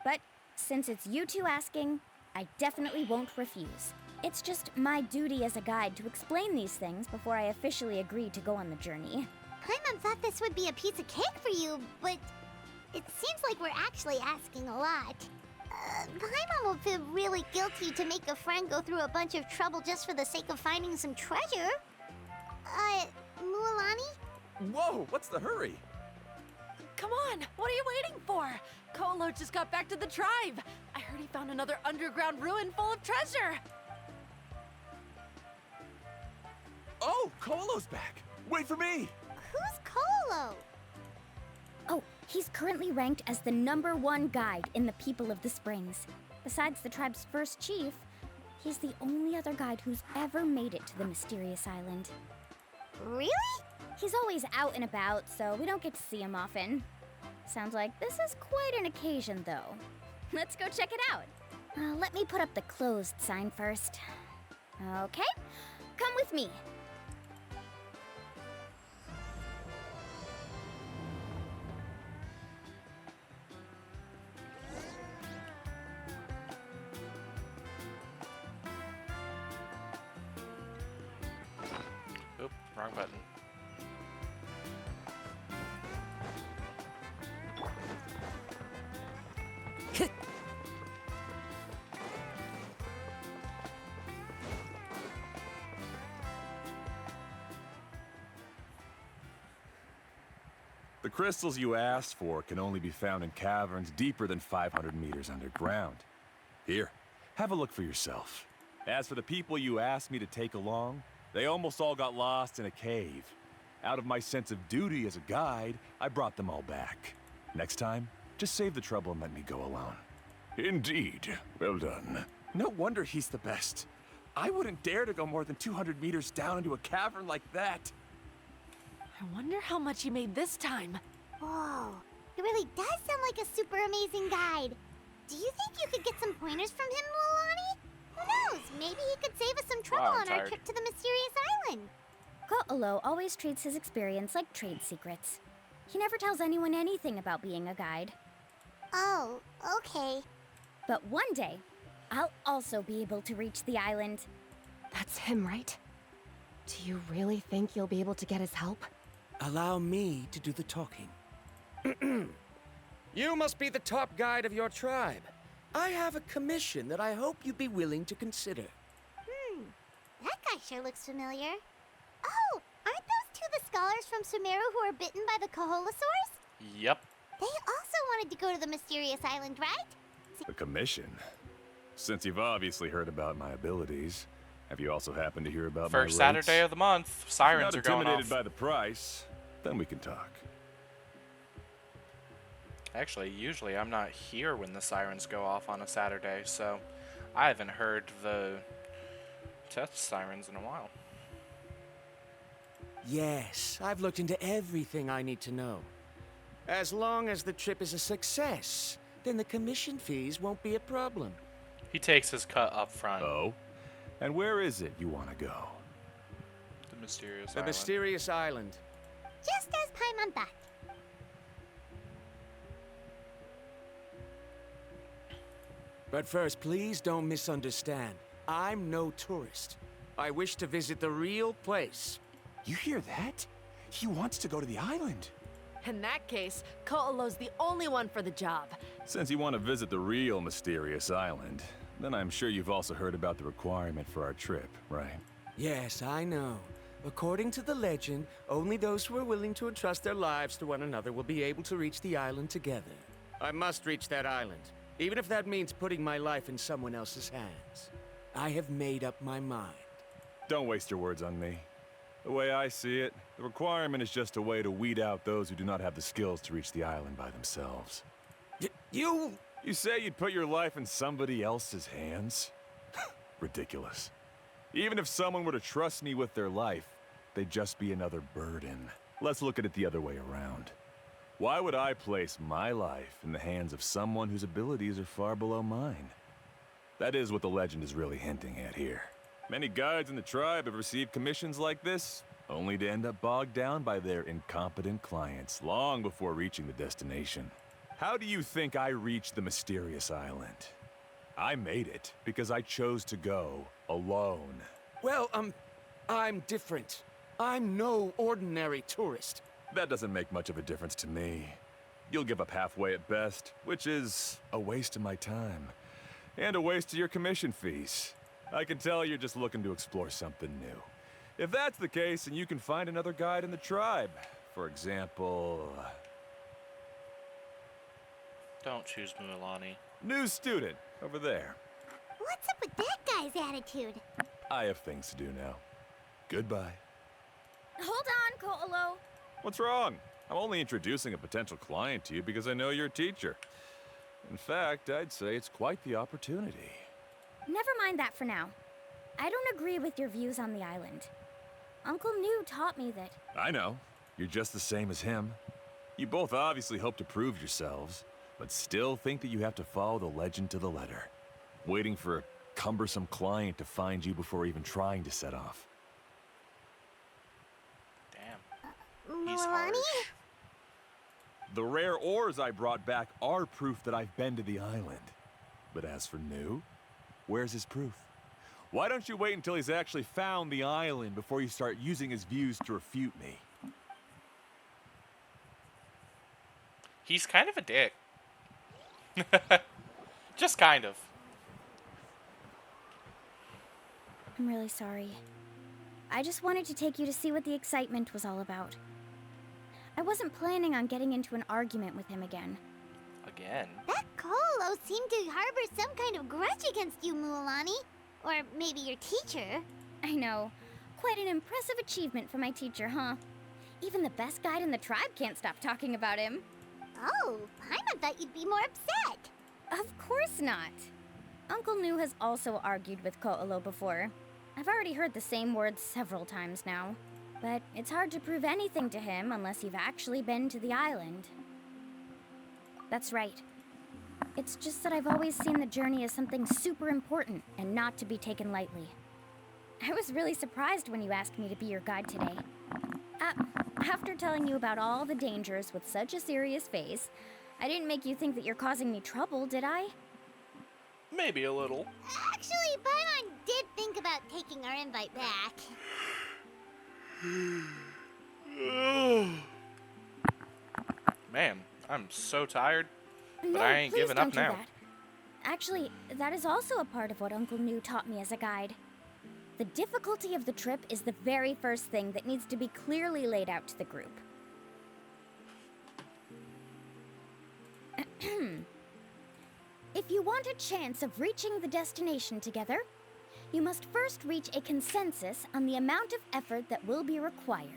But since it's you two asking, I definitely won't refuse. It's just my duty as a guide to explain these things before I officially agree to go on the journey. Paimon thought this would be a piece of cake for you, but it seems like we're actually asking a lot. Paimon will feel really guilty to make a friend go through a bunch of trouble just for the sake of finding some treasure. Mualani? Whoa, what's the hurry? Come on, what are you waiting for? Kolo just got back to the tribe. I heard he found another underground ruin full of treasure. Oh, Kolo's back. Wait for me. Who's Kolo? Oh, he's currently ranked as the #1 guide in the People of the Springs. Besides the tribe's first chief, he's the only other guide who's ever made it to the mysterious island. Really? He's always out and about, so we don't get to see him often. Sounds like this is quite an occasion, though. Let's go check it out. Let me put up the closed sign first. Okay, come with me. Oop, wrong button. The crystals you asked for can only be found in caverns deeper than 500 meters underground. Here, have a look for yourself. As for the people you asked me to take along, they almost all got lost in a cave. Out of my sense of duty as a guide, I brought them all back. Next time, just save the trouble and let me go alone. Indeed. Well done. No wonder he's the best. I wouldn't dare to go more than 200 meters down into a cavern like that. I wonder how much he made this time. Whoa, he really does sound like a super amazing guide. Do you think you could get some pointers from him, Mualani? Who knows? Maybe he could save us some trouble on our trip to the mysterious island. Ko'olo always treats his experience like trade secrets. He never tells anyone anything about being a guide. Oh, okay. But one day, I'll also be able to reach the island. That's him, right? Do you really think you'll be able to get his help? Allow me to do the talking. You must be the top guide of your tribe. I have a commission that I hope you'd be willing to consider. That guy sure looks familiar. Oh, aren't those two the scholars from Sumeru who are bitten by the Koholosaurs? Yep. They also wanted to go to the mysterious island, right? The commission? Since you've obviously heard about my abilities, have you also happened to hear about my First Saturday of the month, sirens are going off. Not intimidated by the price, then we can talk. Actually, usually I'm not here when the sirens go off on a Saturday, so I haven't heard the test sirens in a while. Yes, I've looked into everything I need to know. As long as the trip is a success, then the commission fees won't be a problem. He takes his cut up front. Oh? And where is it you want to go? The mysterious The island. mysterious island. Just as Paimon thought. But first, please don't misunderstand. I'm no tourist. I wish to visit the real place. You hear that? He wants to go to the island. In that case, Ko'olo's the only one for the job. Since you want to visit the real mysterious island, then I'm sure you've also heard about the requirement for our trip, right? Yes, I know. According to the legend, only those who are willing to entrust their lives to one another will be able to reach the island together. I must reach that island, even if that means putting my life in someone else's hands. I have made up my mind. Don't waste your words on me. The way I see it, the requirement is just a way to weed out those who do not have the skills to reach the island by themselves. You say you'd put your life in somebody else's hands? Ridiculous. Even if someone were to trust me with their life, they'd just be another burden. Let's look at it the other way around. Why would I place my life in the hands of someone whose abilities are far below mine? That is what the legend is really hinting at here. Many guides in the tribe have received commissions like this, only to end up bogged down by their incompetent clients long before reaching the destination. How do you think I reached the mysterious island? I made it because I chose to go alone. Well, I'm different. I'm no ordinary tourist. That doesn't make much of a difference to me. You'll give up halfway at best, which is a waste of my time. And a waste of your commission fees. I can tell you're just looking to explore something new. If that's the case, then you can find another guide in the tribe. For example... Don't choose Mualani. New student, over there. What's up with that guy's attitude? I have things to do now. Goodbye. Hold on, Ko'olo. What's wrong? I'm only introducing a potential client to you because I know you're a teacher. In fact, I'd say it's quite the opportunity. Never mind that for now. I don't agree with your views on the island. Uncle New taught me that... I know. You're just the same as him. You both obviously hope to prove yourselves, but still think that you have to follow the legend to the letter, waiting for a cumbersome client to find you before even trying to set off. Damn. He's Mualani? harsh. The rare ores I brought back are proof that I've been to the island. But as for New, where's his proof? Why don't you wait until he's actually found the island before you start using his views to refute me? He's kind of a dick. Just kind of. I'm really sorry. I just wanted to take you to see what the excitement was all about. I wasn't planning on getting into an argument with him again. Again? That Colo seemed to harbor some kind of grudge against you, Mualani. Or maybe your teacher. I know. Quite an impressive achievement for my teacher, huh? Even the best guide in the tribe can't stop talking about him. Oh, Paimon thought you'd be more upset. Of course not. Uncle New has also argued with Ko'olo before. I've already heard the same words several times now. But it's hard to prove anything to him unless you've actually been to the island. That's right. It's just that I've always seen the journey as something super important and not to be taken lightly. I was really surprised when you asked me to be your guide today. After telling you about all the dangers with such a serious face, I didn't make you think that you're causing me trouble, did I? Maybe a little. Actually, Paimon did think about taking our invite back. Man, I'm so tired, but No, I ain't please giving don't up do now. that. Actually, that is also a part of what Uncle New taught me as a guide. The difficulty of the trip is the very first thing that needs to be clearly laid out to the group. If you want a chance of reaching the destination together, you must first reach a consensus on the amount of effort that will be required.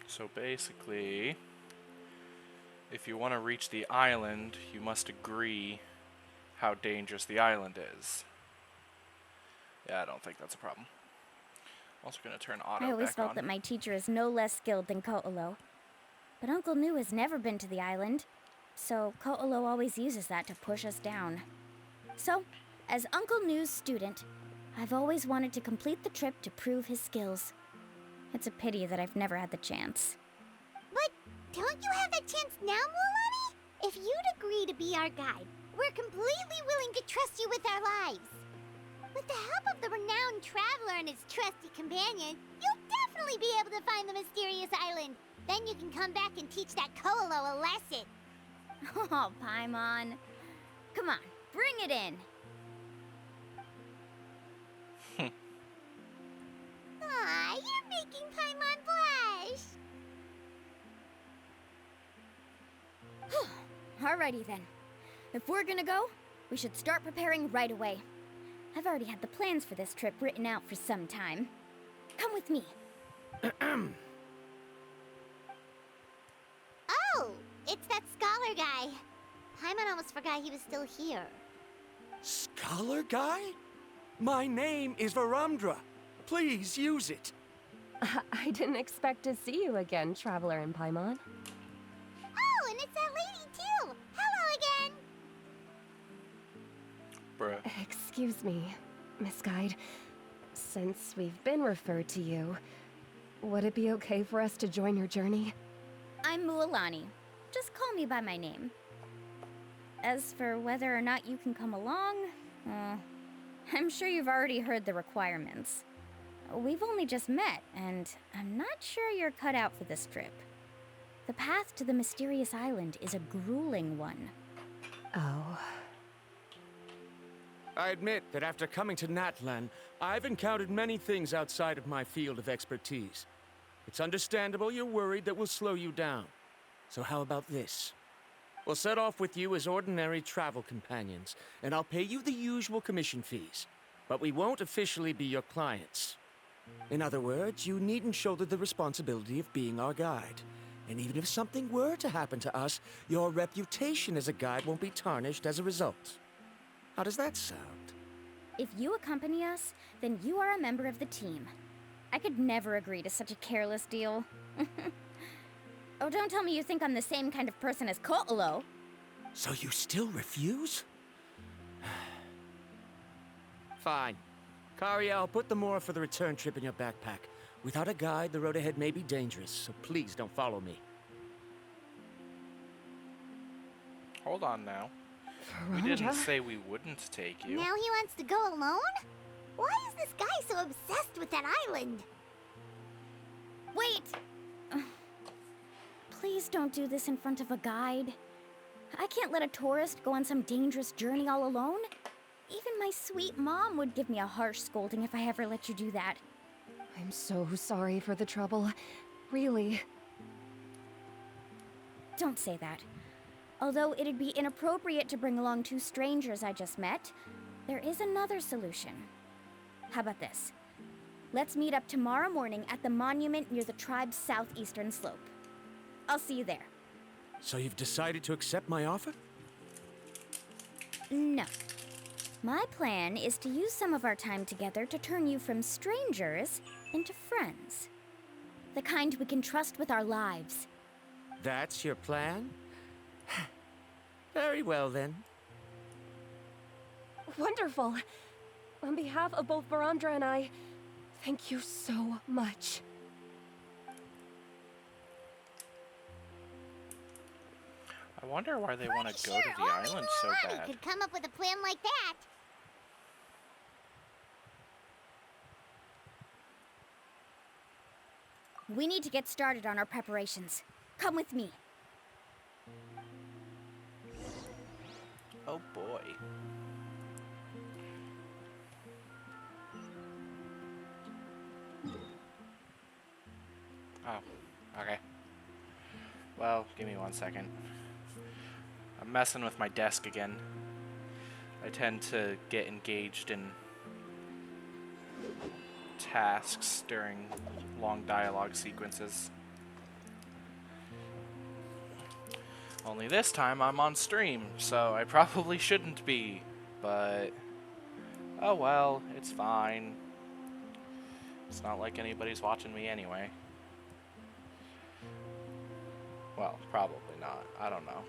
So basically, if you want to reach the island, you must agree how dangerous the island is. Yeah, I don't think that's a problem. I'm also going to turn auto I always back felt on. that my teacher is no less skilled than Ko'olo. But Uncle New has never been to the island, so Ko'olo always uses that to push us down. So, as Uncle New's student, I've always wanted to complete the trip to prove his skills. It's a pity that I've never had the chance. But don't you have that chance now, Mualani? If you'd agree to be our guide, we're completely willing to trust you with our lives. With the help of the renowned traveler and his trusty companion, you'll definitely be able to find the mysterious island. Then you can come back and teach that Ko'olo a lesson. Oh, Paimon. Come on, bring it in. Aw, you're making Paimon blush. Alrighty then. If we're gonna go, we should start preparing right away. I've already had the plans for this trip written out for some time. Come with me. Scholar guy. Paimon almost forgot he was still here. Scholar guy? My name is Varamdra. Please use it. I didn't expect to see you again, Traveler in Paimon. Oh, and it's that lady too! Hello again! Bruh. Excuse me, Miss Guide. Since we've been referred to you, would it be okay for us to join your journey? I'm Mualani. Just call me by my name. As for whether or not you can come along, I'm sure you've already heard the requirements. We've only just met, and I'm not sure you're cut out for this trip. The path to the mysterious island is a grueling one. Oh. I admit that after coming to Natlan, I've encountered many things outside of my field of expertise. It's understandable you're worried that we'll slow you down. So how about this? We'll set off with you as ordinary travel companions, and I'll pay you the usual commission fees. But we won't officially be your clients. In other words, you needn't shoulder the responsibility of being our guide. And even if something were to happen to us, your reputation as a guide won't be tarnished as a result. How does that sound? If you accompany us, then you are a member of the team. I could never agree to such a careless deal. Oh, don't tell me you think I'm the same kind of person as Kotolo. So you still refuse? Fine. Kariel, put the Mora for the return trip in your backpack. Without a guide, the road ahead may be dangerous, so please don't follow me. Hold on now. We didn't say we wouldn't take you. Now he wants to go alone? Why is this guy so obsessed with that island? Wait! Please don't do this in front of a guide. I can't let a tourist go on some dangerous journey all alone. Even my sweet mom would give me a harsh scolding if I ever let you do that. I'm so sorry for the trouble. Really. Don't say that. Although it'd be inappropriate to bring along two strangers I just met, there is another solution. How about this? Let's meet up tomorrow morning at the monument near the tribe's southeastern slope. I'll see you there. So you've decided to accept my offer? No. My plan is to use some of our time together to turn you from strangers into friends. The kind we can trust with our lives. That's your plan? Very well, then. Wonderful. On behalf of both Varamdra and I, thank you so much. I wonder why they want to go to the island so bad. Could come up with a plan like that. We need to get started on our preparations. Come with me. Oh boy. Oh, okay. Well, give me 1 second. I'm messing with my desk again. I tend to get engaged in tasks during long dialogue sequences. Only this time I'm on stream, so I probably shouldn't be, but oh well, it's fine. It's not like anybody's watching me anyway. Well, probably not. I don't know.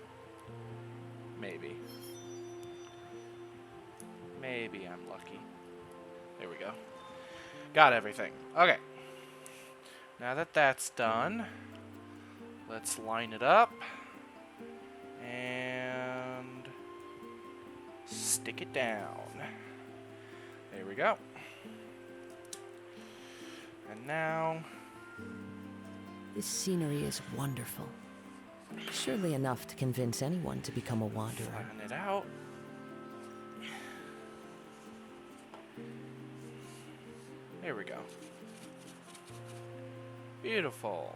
Maybe. Maybe I'm lucky. There we go. Got everything. Okay. Now that that's done, let's line it up and stick it down. There we go. And now... This scenery is wonderful. Surely enough to convince anyone to become a wanderer. Flatten it out. There we go. Beautiful.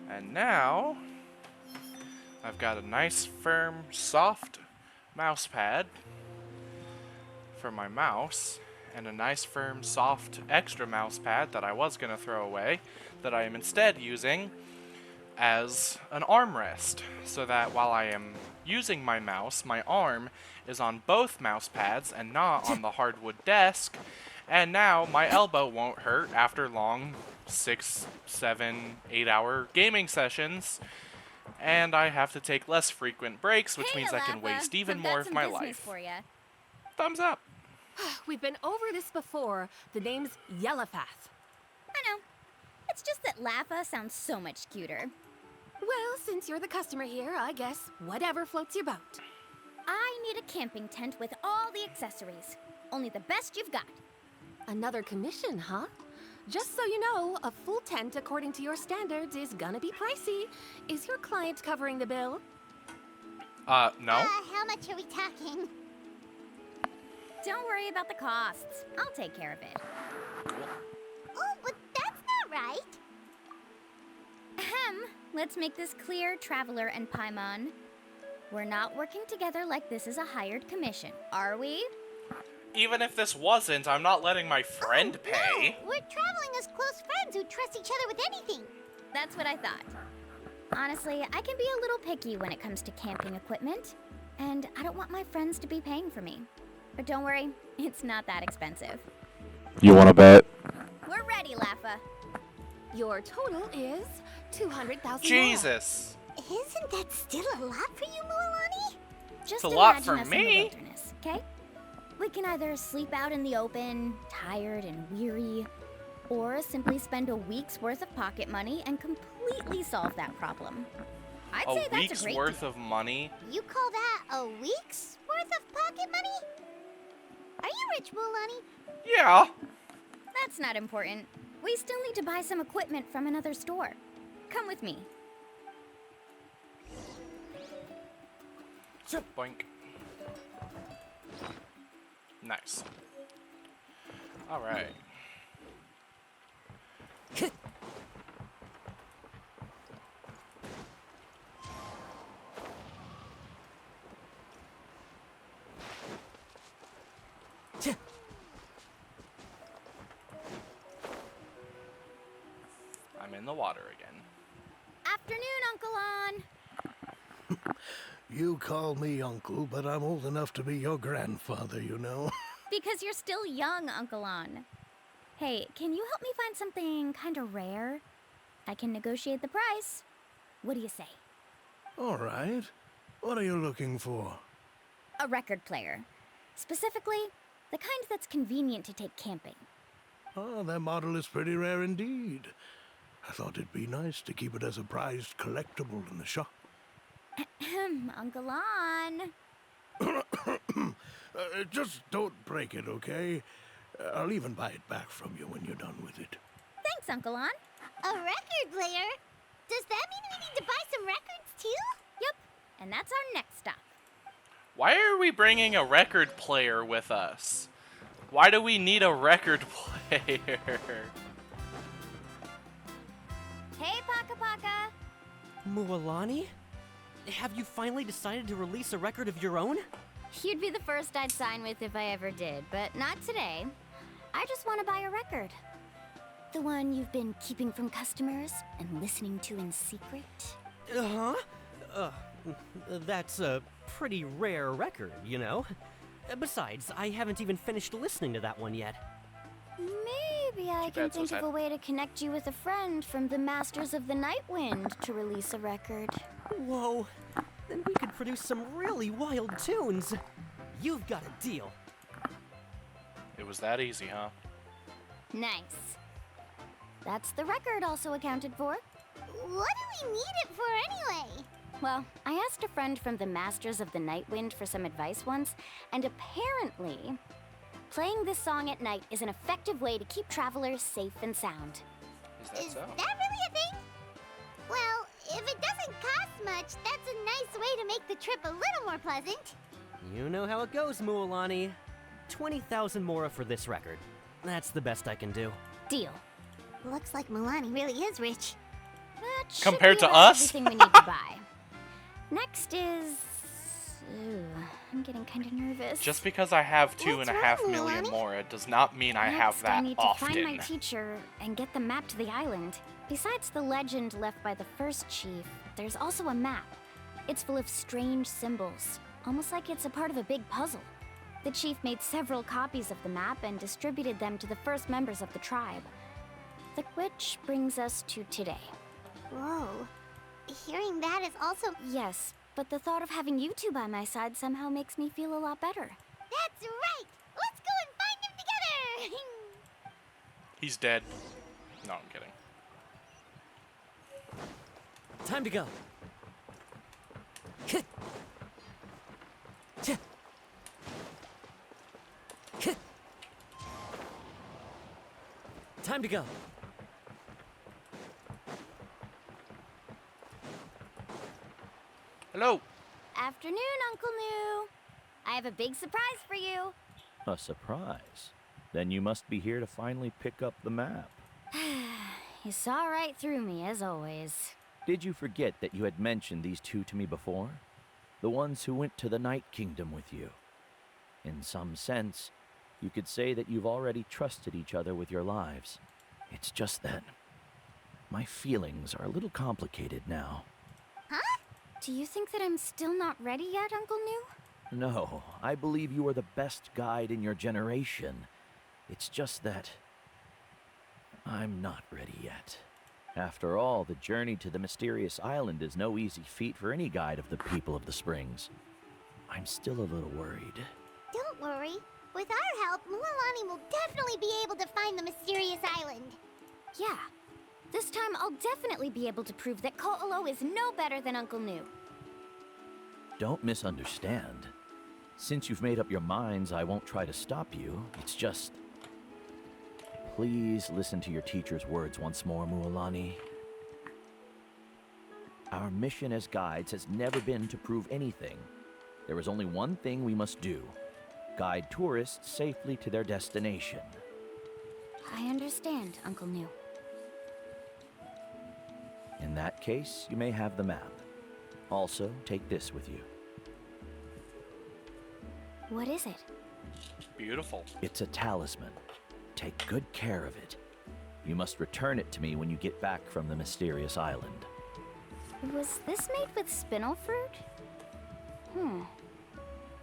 And now, I've got a nice, firm, soft mouse pad for my mouse, and a nice firm, soft, extra mouse pad that I was going to throw away, that I am instead using as an armrest, so that while I am using my mouse, my arm is on both mouse pads and not on the hardwood desk, and now my elbow won't hurt after long 6, 7, 8 hour gaming sessions, and I have to take less frequent breaks, which means I can waste even more of my life. For ya. Thumbs up. We've been over this before. The name's Yellowfath. I know. It's just that Laffa sounds so much cuter. Well, since you're the customer here, I guess whatever floats your boat. I need a camping tent with all the accessories. Only the best you've got. Another commission, huh? Just so you know, a full tent according to your standards is gonna be pricey. Is your client covering the bill? No. How much are we talking? Don't worry about the costs. I'll take care of it. Oh, but that's not right. Ahem. Let's make this clear, Traveler and Paimon. We're not working together like this is a hired commission, are we? Even if this wasn't, I'm not letting my friend pay. No, we're traveling as close friends who trust each other with anything. That's what I thought. Honestly, I can be a little picky when it comes to camping equipment, and I don't want my friends to be paying for me. But don't worry, it's not that expensive. You wanna bet? We're ready, Laffa. Your total is 200,000. Jesus. Isn't that still a lot for you, Mualani? Just a lot imagine for us in the me. wilderness, okay? We can either sleep out in the open, tired and weary, or simply spend a week's worth of pocket money and completely solve that problem. I'd say A that's week's a great worth deal. of money? You call that a week's worth of pocket money? Are you rich, Mualani? Yeah. That's not important. We still need to buy some equipment from another store. Come with me. Boink. Nice. All right. I'm in the water again. Afternoon, Uncle On. You call me uncle, but I'm old enough to be your grandfather, you know. Because you're still young, Uncle On. Hey, can you help me find something kind of rare? I can negotiate the price. What do you say? All right. What are you looking for? A record player. Specifically, the kind that's convenient to take camping. Oh, that model is pretty rare indeed. I thought it'd be nice to keep it as a prized collectible in the shop. Uncle On. Just don't break it, okay? I'll even buy it back from you when you're done with it. Thanks, Uncle On. A record player? Does that mean we need to buy some records too? Yep, and that's our next stop. Why are we bringing a record player with us? Why do we need a record player? Hey, Paka Paka. Mualani? Have you finally decided to release a record of your own? You'd be the first I'd sign with if I ever did, but not today. I just want to buy a record. The one you've been keeping from customers and listening to in secret. Uh-huh. That's a pretty rare record, you know? Besides, I haven't even finished listening to that one yet. Maybe I can think of a way to connect you with a friend from the Masters of the Night Wind to release a record. Whoa. Then we could produce some really wild tunes. You've got a deal. It was that easy, huh? Nice. That's the record also accounted for. What do we need it for anyway? Well, I asked a friend from the Masters of the Night Wind for some advice once, and apparently, playing this song at night is an effective way to keep travelers safe and sound. Is that really a thing? Well, if it doesn't cost much, that's a nice way to make the trip a little more pleasant. You know how it goes, Mualani. 20,000 mora for this record. That's the best I can do. Deal. Looks like Milani really is rich. That should Compared be to about us? everything we need to buy. Next is... I'm getting kind of nervous. Just because I have two and a half wrong, million Milani? more, it does not mean I have Next, that I need to often. find my teacher and get the map to the island. Besides the legend left by the first chief, there's also a map. It's full of strange symbols, almost like it's a part of a big puzzle. The chief made several copies of the map and distributed them to the first members of the tribe. Which brings us to today. Whoa. Hearing that is also... Yes, but the thought of having you two by my side somehow makes me feel a lot better. That's right! Let's go and find them together! He's dead. No, I'm kidding. Time to go. Time to go. Hello. Afternoon, Uncle New. I have a big surprise for you. A surprise? Then you must be here to finally pick up the map. You saw right through me, as always. Did you forget that you had mentioned these two to me before? The ones who went to the Night Kingdom with you. In some sense, you could say that you've already trusted each other with your lives. It's just that my feelings are a little complicated now. Huh? Do you think that I'm still not ready yet, Uncle New? No, I believe you are the best guide in your generation. It's just that I'm not ready yet. After all, the journey to the mysterious island is no easy feat for any guide of the people of the Springs. I'm still a little worried. Don't worry. With our help, Mualani will definitely be able to find the mysterious island. Yeah. This time, I'll definitely be able to prove that Ko'olo is no better than Uncle New. Don't misunderstand. Since you've made up your minds, I won't try to stop you. It's just... Please listen to your teacher's words once more, Mualani. Our mission as guides has never been to prove anything. There is only one thing we must do. Guide tourists safely to their destination. I understand, Uncle New. In that case, you may have the map. Also, take this with you. What is it? Beautiful. It's a talisman. Take good care of it. You must return it to me when you get back from the mysterious island. Was this made with spinel fruit?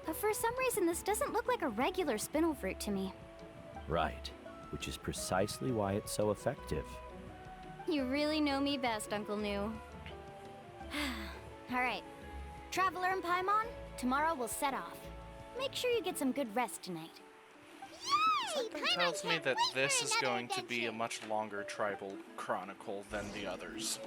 But for some reason, this doesn't look like a regular spinel fruit to me. Right, which is precisely why it's so effective. You really know me best, Uncle New. All right. Traveler and Paimon, tomorrow we'll set off. Make sure you get some good rest tonight. Something tells me that this is going to be a much longer tribal chronicle than the others.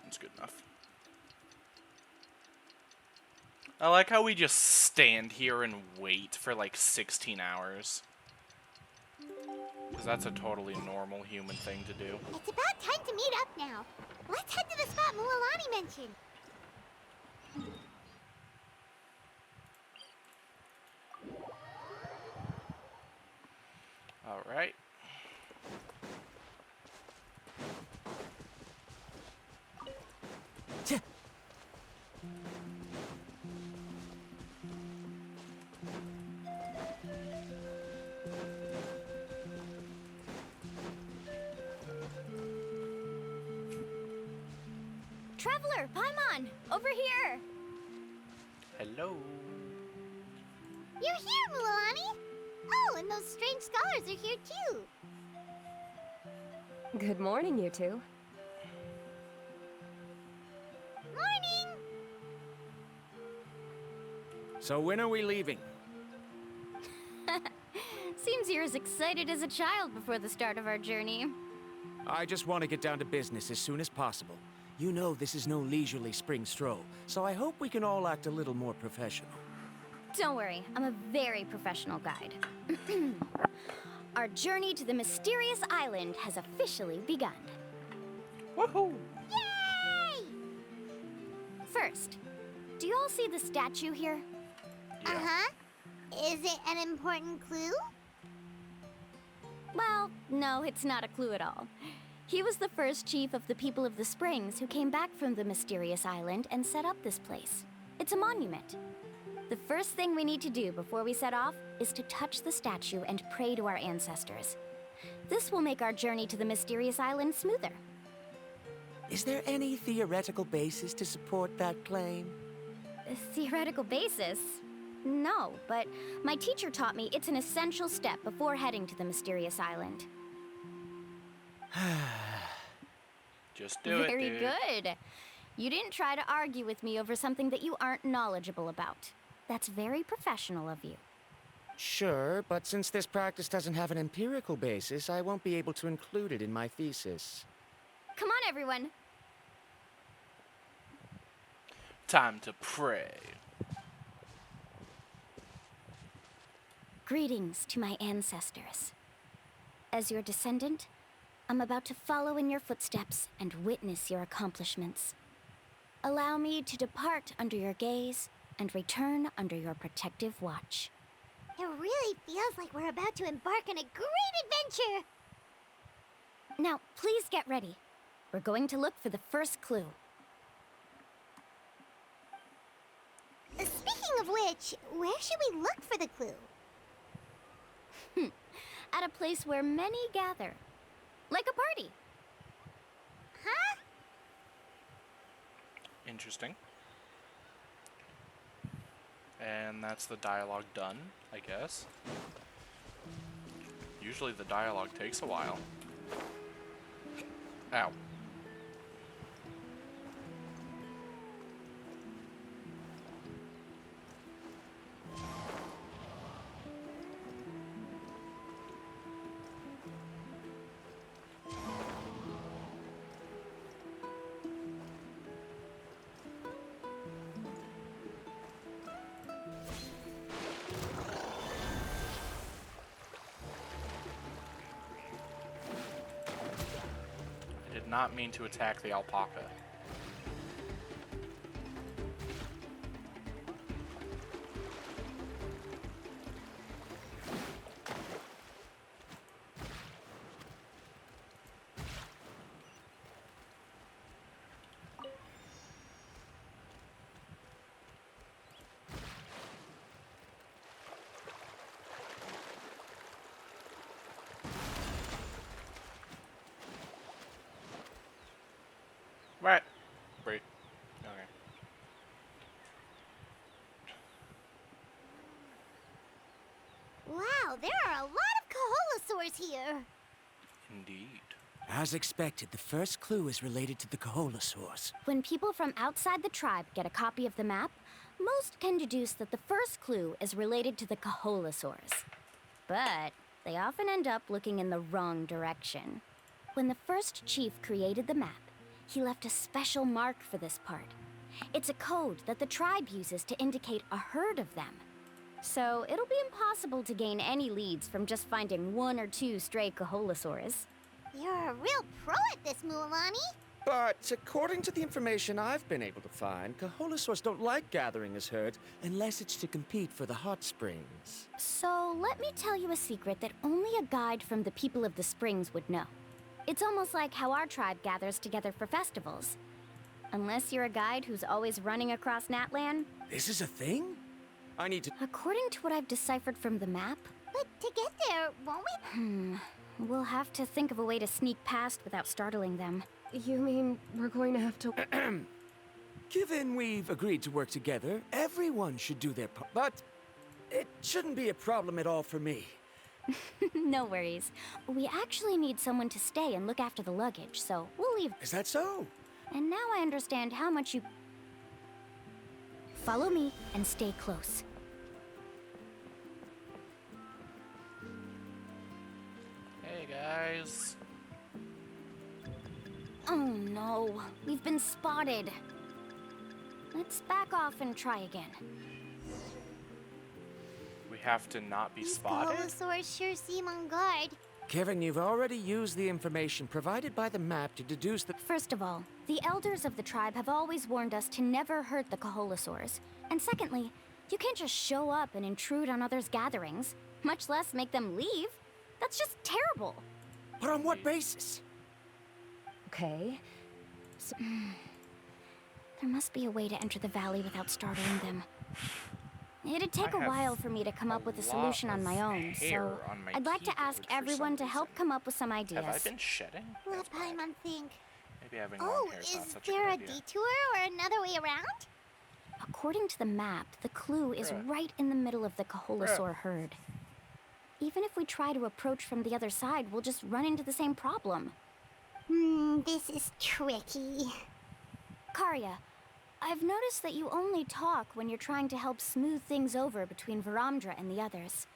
That's good enough. I like how we just stand here and wait for like 16 hours. Because that's a totally normal human thing to do. It's about time to meet up now. Let's head to the spot Mualani mentioned. Alright. Traveler, Paimon, over here. Hello. You're here, Mualani. Oh, and those strange scholars are here too. Good morning, you two. Morning. So when are we leaving? Seems you're as excited as a child before the start of our journey. I just want to get down to business as soon as possible. You know this is no leisurely spring stroll, so I hope we can all act a little more professional. Don't worry, I'm a very professional guide. Our journey to the mysterious island has officially begun. Woohoo! Yay! First, do you all see the statue here? Uh-huh. Is it an important clue? Well, no, it's not a clue at all. He was the first chief of the people of the Springs who came back from the mysterious island and set up this place. It's a monument. The first thing we need to do before we set off is to touch the statue and pray to our ancestors. This will make our journey to the mysterious island smoother. Is there any theoretical basis to support that claim? A theoretical basis? No, but my teacher taught me it's an essential step before heading to the mysterious island. Just do it, Very dude. good. You didn't try to argue with me over something that you aren't knowledgeable about. That's very professional of you. Sure, but since this practice doesn't have an empirical basis, I won't be able to include it in my thesis. Come on, everyone. Time to pray. Greetings to my ancestors. As your descendant, I'm about to follow in your footsteps and witness your accomplishments. Allow me to depart under your gaze and return under your protective watch. It really feels like we're about to embark on a great adventure! Now, please get ready. We're going to look for the first clue. Speaking of which, where should we look for the clue? At a place where many gather. Like a party. Huh? Interesting. And that's the dialogue done, I guess. Usually the dialogue takes a while. Ow. Not mean to attack the alpaca. Right. Wait. Okay. Wow, there are a lot of Kaholasaurs here! Indeed. As expected, the first clue is related to the Kaholasaurs. When people from outside the tribe get a copy of the map, most can deduce that the first clue is related to the Kaholasaurs. But they often end up looking in the wrong direction. When the first chief created the map, he left a special mark for this part. It's a code that the tribe uses to indicate a herd of them. So it'll be impossible to gain any leads from just finding one or two stray Kaholasaurs. You're a real pro at this, Mualani. But according to the information I've been able to find, Kaholasaurs don't like gathering as herds unless it's to compete for the hot springs. So let me tell you a secret that only a guide from the people of the springs would know. It's almost like how our tribe gathers together for festivals. Unless you're a guide who's always running across Natlan. This is a thing? I need to... According to what I've deciphered from the map... But to get there, won't we? We'll have to think of a way to sneak past without startling them. You mean we're going to have to... Given we've agreed to work together, everyone should do their part. But it shouldn't be a problem at all for me. No worries. We actually need someone to stay and look after the luggage, so we'll leave. Is that so? And now I understand how much you... Follow me and stay close. Hey guys. Oh no, we've been spotted. Let's back off and try again. We have to not be spotted? Kaholasaurs sure seem on guard. Kevin, you've already used the information provided by the map to deduce that... First of all, the elders of the tribe have always warned us to never hurt the Kaholasaurs. And secondly, you can't just show up and intrude on others' gatherings, much less make them leave. That's just terrible. But on what basis? Okay. So There must be a way to enter the valley without startling them. It'd take a while for me to come up with a solution on my own, so I'd like to ask everyone to help come up with some ideas. Have I been shedding? Let Paimon think. Maybe having long hair is not is such a there good a idea. detour or another way around? According to the map, the clue is Bruh. right in the middle of the Kaholasaur herd. Even if we try to approach from the other side, we'll just run into the same problem. This is tricky. Karya, I've noticed that you only talk when you're trying to help smooth things over between Varamdra and the others.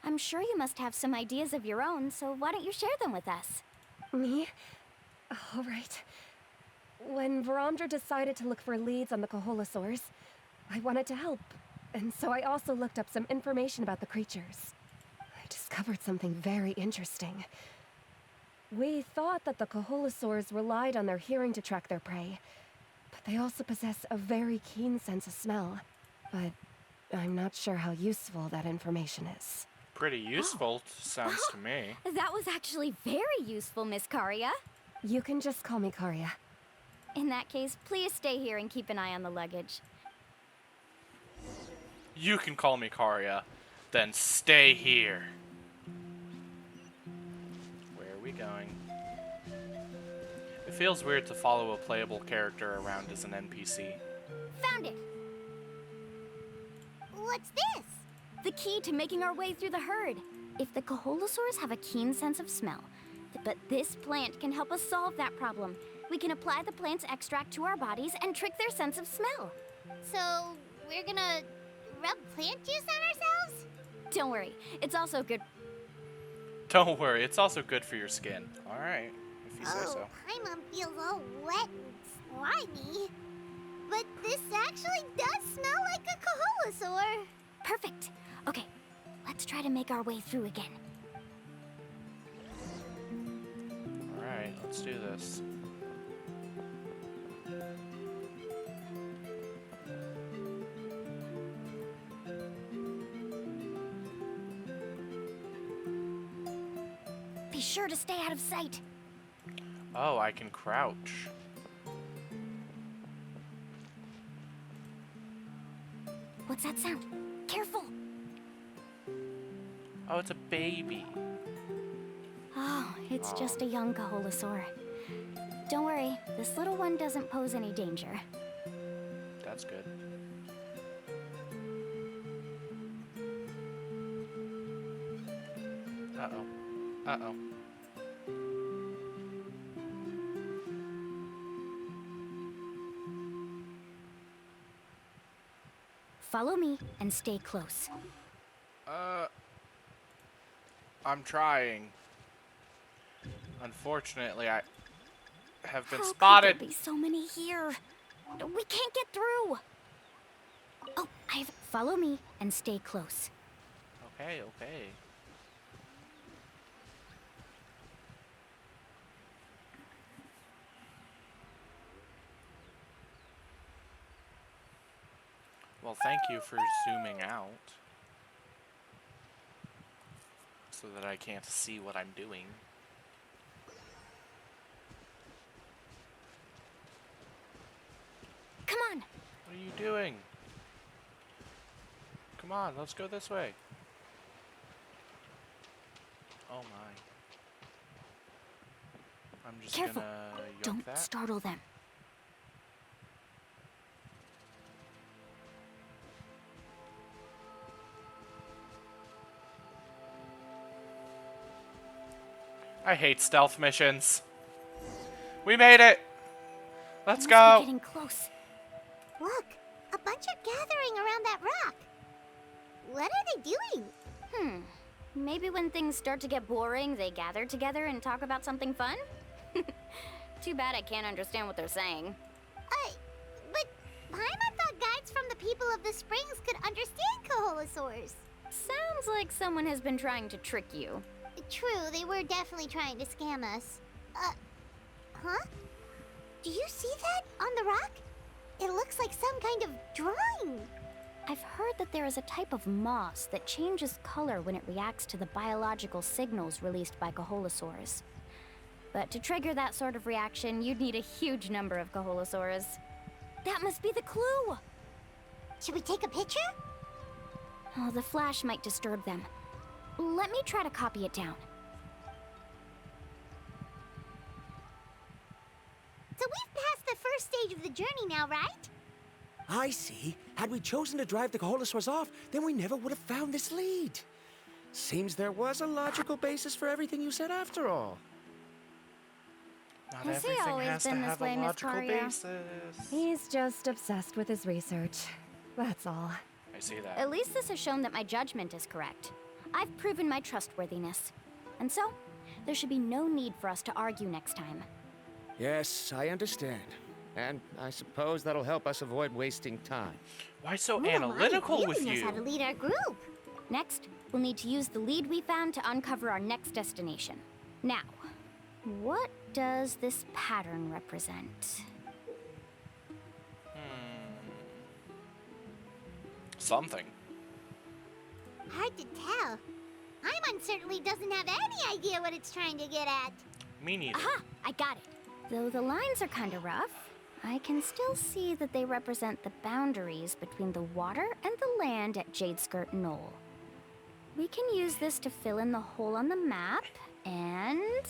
I'm sure you must have some ideas of your own, so why don't you share them with us? Me? All right. When Varamdra decided to look for leads on the Kaholasaurs, I wanted to help, and so I also looked up some information about the creatures. I discovered something very interesting. We thought that the Kaholasaurs relied on their hearing to track their prey, but they also possess a very keen sense of smell. But I'm not sure how useful that information is. Pretty useful, sounds to me. That was actually very useful, Miss Karya. You can just call me Karya. In that case, please stay here and keep an eye on the luggage. You can call me Karya, then stay here. Where are we going? It feels weird to follow a playable character around as an NPC. Found it! What's this? The key to making our way through the herd. If the Kaholasaurs have a keen sense of smell, but this plant can help us solve that problem. We can apply the plant's extract to our bodies and trick their sense of smell. So, we're gonna rub plant juice on ourselves? Don't worry, it's also good. Don't worry, it's also good for your skin. Alright, if you say so. Paimon feels all wet and slimy. But this actually does smell like a Kaholasaur. Perfect. Okay, let's try to make our way through again. Alright, let's do this. Be sure to stay out of sight. Oh, I can crouch. What's that sound? Careful! Oh, it's a baby. Oh, it's just a young Kaholasaur. Don't worry, this little one doesn't pose any danger. That's good. Uh-oh. Uh-oh. Follow me and stay close. I'm trying. Unfortunately, I have been How spotted. could there be so many here? We can't get through. Oh, follow me and stay close. Okay, okay. Well, thank you for zooming out so that I can't see what I'm doing. Come on. What are you doing? Come on, let's go this way. Oh my. I'm just Careful. gonna yoink Don't that. startle them. I hate stealth missions. We made it! Let's They must go! be getting close. Look, a bunch are gathering around that rock. What are they doing? Maybe when things start to get boring, they gather together and talk about something fun? Too bad I can't understand what they're saying. But Paimon thought guides from the people of the springs could understand Kaholasaurs. Sounds like someone has been trying to trick you. True, they were definitely trying to scam us. Huh? Do you see that on the rock? It looks like some kind of drawing. I've heard that there is a type of moss that changes color when it reacts to the biological signals released by Coholosaurs. But to trigger that sort of reaction, you'd need a huge number of Coholosaurs. That must be the clue! Should we take a picture? Oh, the flash might disturb them. Let me try to copy it down. So we've passed the first stage of the journey now, right? I see. Had we chosen to drive the Coholosaurs off, then we never would have found this lead. Seems there was a logical basis for everything you said after all. Not Has he everything always has to been this have way, a Miss logical Karia? basis. He's just obsessed with his research. That's all. I see that. At least this has shown that my judgment is correct. I've proven my trustworthiness. And so, there should be no need for us to argue next time. Yes, I understand. And I suppose that'll help us avoid wasting time. Why so Mulan analytical with really knows how to you? lead our group. Next, we'll need to use the lead we found to uncover our next destination. Now, what does this pattern represent? Something. Hard to tell. Paimon certainly doesn't have any idea what it's trying to get at. Me neither. Aha! I got it. Though the lines are kind of rough, I can still see that they represent the boundaries between the water and the land at Jade Skirt Knoll. We can use this to fill in the hole on the map and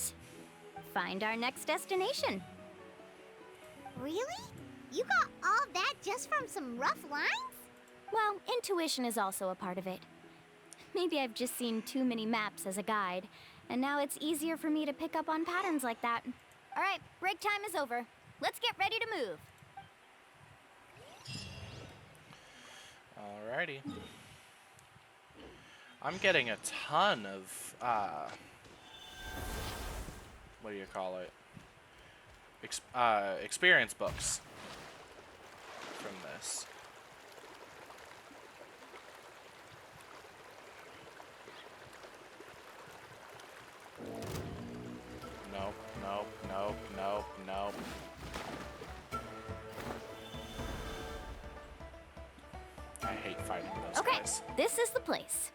find our next destination. Really? You got all that just from some rough lines? Well, intuition is also a part of it. Maybe I've just seen too many maps as a guide, and now it's easier for me to pick up on patterns like that. All right, break time is over. Let's get ready to move. Alrighty. I'm getting a ton of, what do you call it? Experience books from this. Nope, nope, nope, nope, nope. I hate fighting those Okay, guys. this is the place.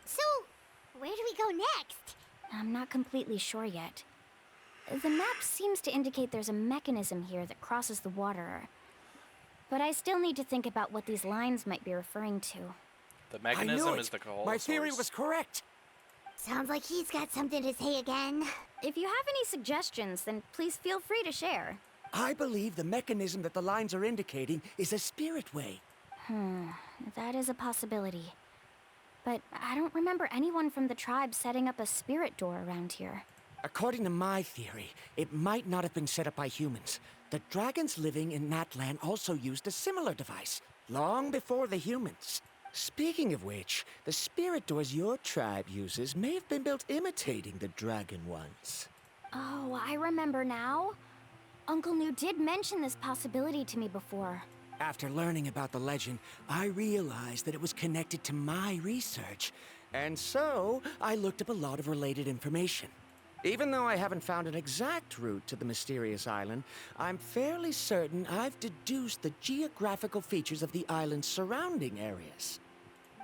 So, where do we go next? I'm not completely sure yet. The map seems to indicate there's a mechanism here that crosses the water. But I still need to think about what these lines might be referring to. The mechanism I knew is it. the Coholosaurs. My theory was correct. Sounds like he's got something to say again. If you have any suggestions, then please feel free to share. I believe the mechanism that the lines are indicating is a spirit way. That is a possibility. But I don't remember anyone from the tribe setting up a spirit door around here. According to my theory, it might not have been set up by humans. The dragons living in that land also used a similar device, long before the humans. Speaking of which, the spirit doors your tribe uses may have been built imitating the dragon ones. Oh, I remember now. Uncle New did mention this possibility to me before. After learning about the legend, I realized that it was connected to my research, and so I looked up a lot of related information. Even though I haven't found an exact route to the mysterious island, I'm fairly certain I've deduced the geographical features of the island's surrounding areas.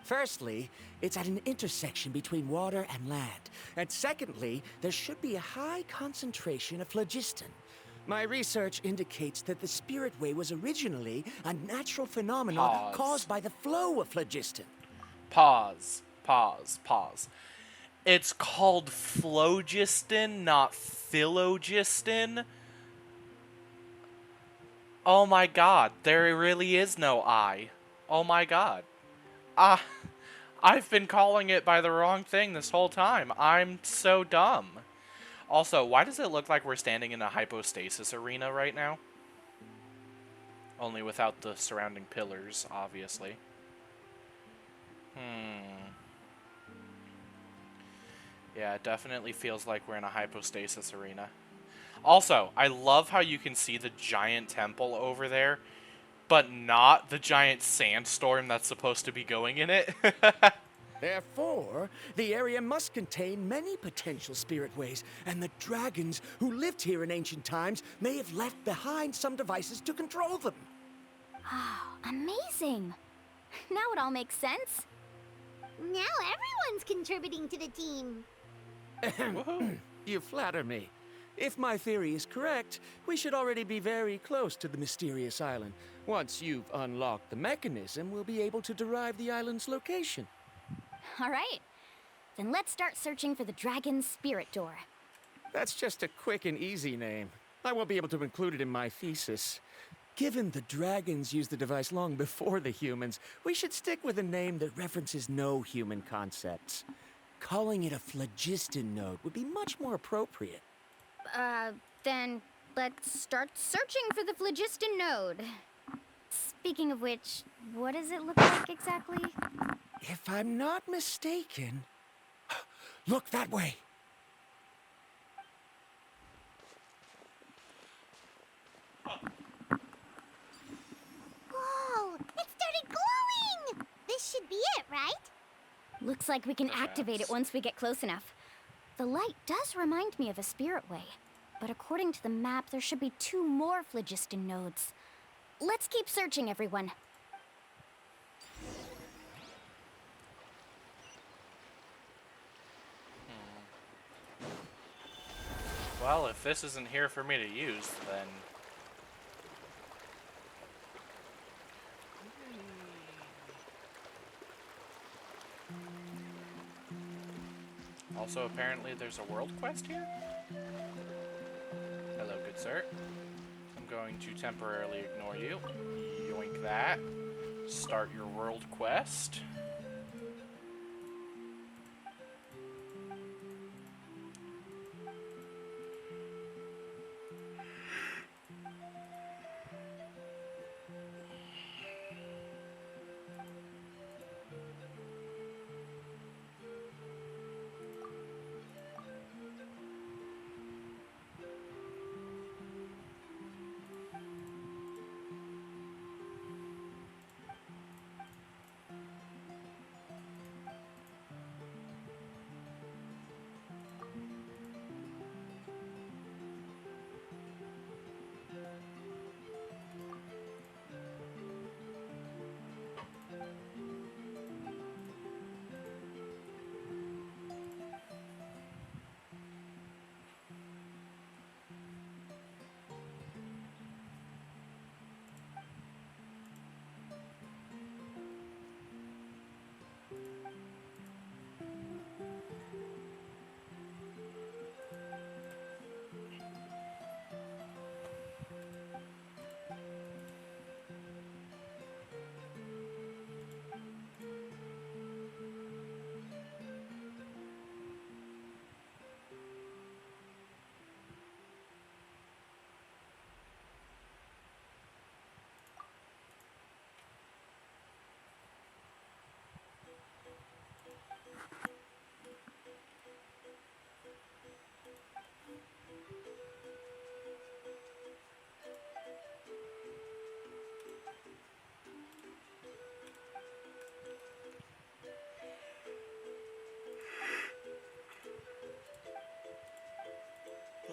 Firstly, it's at an intersection between water and land. And secondly, there should be a high concentration of phlogiston. My research indicates that the Spirit Way was originally a natural phenomenon caused by the flow of phlogiston. Pause. Pause. Pause. It's called phlogiston, not phlogiston. Oh my god, there really is no I. Oh my god. I've been calling it by the wrong thing this whole time. I'm so dumb. Also, why does it look like we're standing in a hypostasis arena right now? Only without the surrounding pillars, obviously. Yeah, it definitely feels like we're in a hypostasis arena. Also, I love how you can see the giant temple over there, but not the giant sandstorm that's supposed to be going in it. Therefore, the area must contain many potential spirit ways, and the dragons who lived here in ancient times may have left behind some devices to control them. Oh, amazing. Now it all makes sense. Now everyone's contributing to the team. You flatter me. If my theory is correct, we should already be very close to the mysterious island. Once you've unlocked the mechanism, we'll be able to derive the island's location. All right. Then let's start searching for the dragon's spirit door. That's just a quick and easy name. I won't be able to include it in my thesis. Given the dragons used the device long before the humans, we should stick with a name that references no human concepts. Calling it a phlogiston node would be much more appropriate. Then let's start searching for the phlogiston node. Speaking of which, what does it look like exactly? If I'm not mistaken... Look that way! Whoa! It started glowing! This should be it, right? Looks like we can activate it once we get close enough. The light does remind me of a spirit way, but according to the map, there should be 2 more phlogiston nodes. Let's keep searching, everyone. Well, if this isn't here for me to use, then... Also, apparently there's a world quest here? Hello, good sir. I'm going to temporarily ignore you. Yoink that. Start your world quest.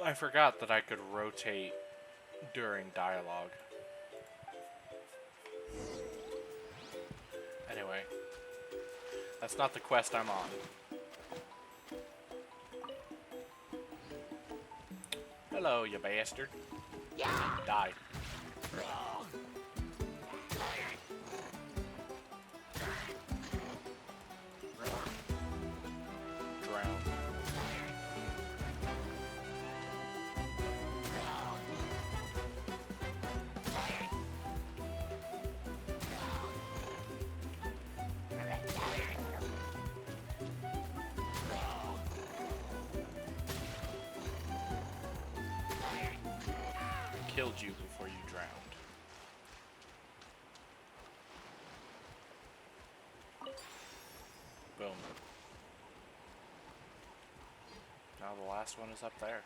I forgot that I could rotate during dialogue. Anyway, that's not the quest I'm on. Hello, you bastard. Die. Drown. Killed you before you drowned. Boom. Now the last one is up there.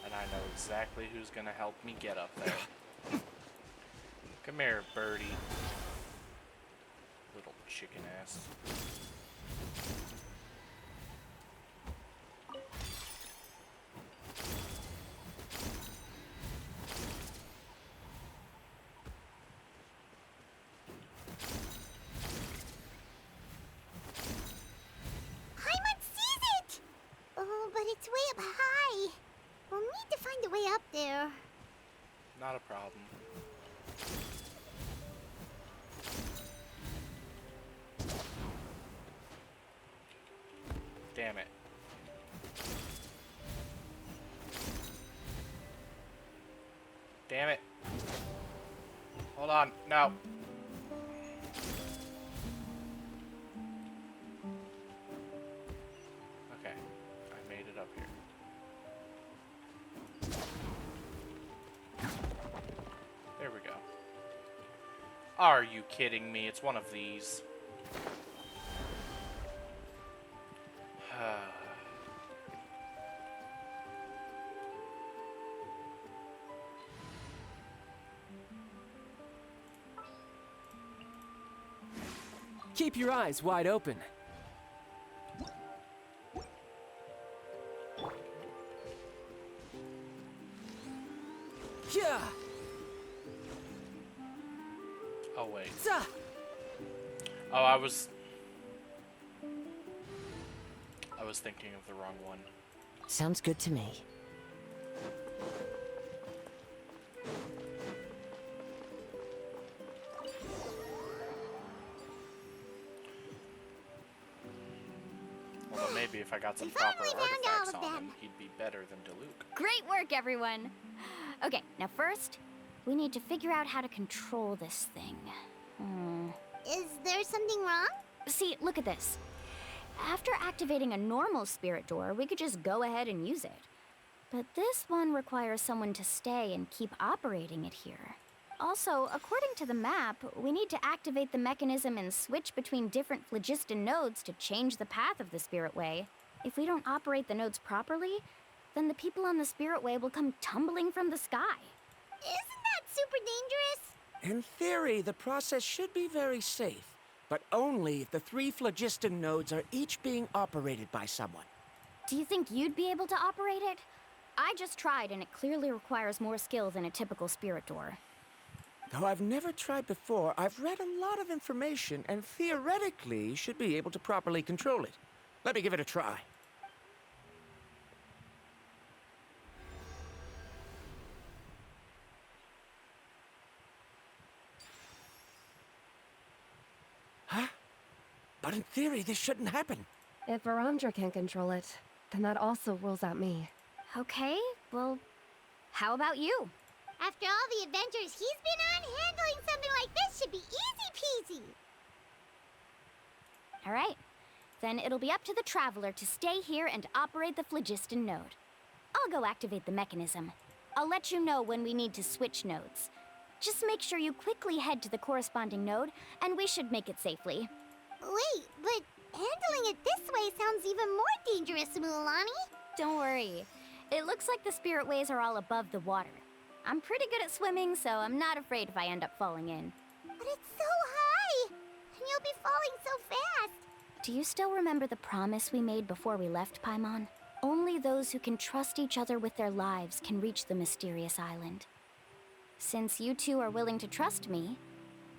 And I know exactly who's gonna help me get up there. Come here, birdie. Little chicken ass. It's way up high. We'll need to find a way up there. Not a problem. Damn it. Damn it. Hold on. No. Okay. I made it up here. There we go. Are you kidding me? It's one of these. Keep your eyes wide open. Yeah. Oh wait. Zah. Oh, I was thinking of the wrong one. Sounds good to me. Although maybe if I got some proper artifacts on him, he'd be better than Diluc. Great work, everyone! Okay, now first, we need to figure out how to control this thing. Is there something wrong? See, look at this. After activating a normal spirit door, we could just go ahead and use it. But this one requires someone to stay and keep operating it here. Also, according to the map, we need to activate the mechanism and switch between different phlogiston nodes to change the path of the Spirit Way. If we don't operate the nodes properly, then the people on the Spirit Way will come tumbling from the sky. Isn't that super dangerous? In theory, the process should be very safe, but only if the 3 phlogiston nodes are each being operated by someone. Do you think you'd be able to operate it? I just tried, and it clearly requires more skill than a typical spirit door. Though I've never tried before, I've read a lot of information and theoretically should be able to properly control it. Let me give it a try. Huh? But in theory, this shouldn't happen. If Verandra can control it, then that also rules out me. Okay, well, how about you? After all the adventures he's been on, handling something like this should be easy peasy. All right, then it'll be up to the Traveler to stay here and operate the phlogiston node. I'll go activate the mechanism. I'll let you know when we need to switch nodes. Just make sure you quickly head to the corresponding node, and we should make it safely. Wait, but handling it this way sounds even more dangerous, Mualani. Don't worry. It looks like the spirit ways are all above the water. I'm pretty good at swimming, so I'm not afraid if I end up falling in. But it's so high, and you'll be falling so fast. Do you still remember the promise we made before we left Paimon? Only those who can trust each other with their lives can reach the mysterious island. Since you two are willing to trust me,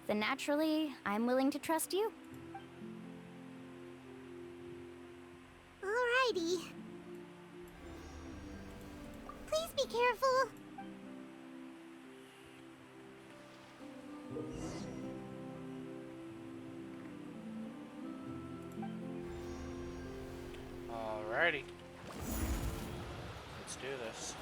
then naturally, I'm willing to trust you. Alrighty. Please be careful. Alrighty. Let's do this.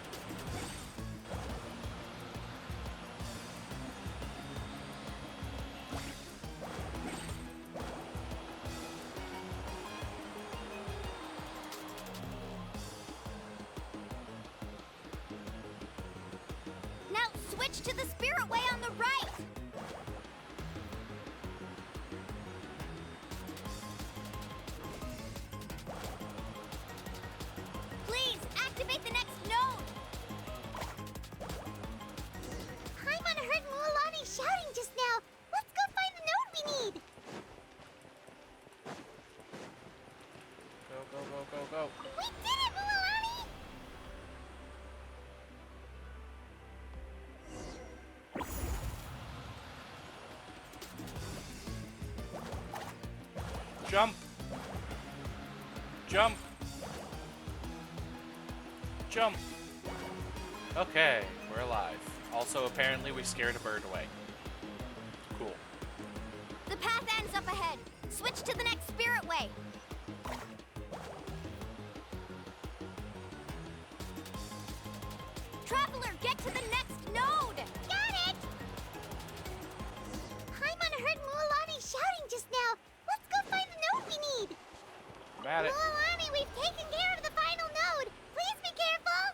Now switch to the spirit way on the right! Please, activate the next node! Paimon heard Mualani shouting just now. Let's go find the node we need. Go, go, go, go, go. We did it, Mualani! Jump! Jump! Jump! Okay, we're alive. Also, apparently we scared a bird away. Cool. The path ends up ahead. Switch to the next spirit way. Traveler, get to the next node! Got it! Paimon heard Mualani shouting just now. Let's go find the node we need. I'm at it. Mualani, we've taken care of the final node. Please be careful.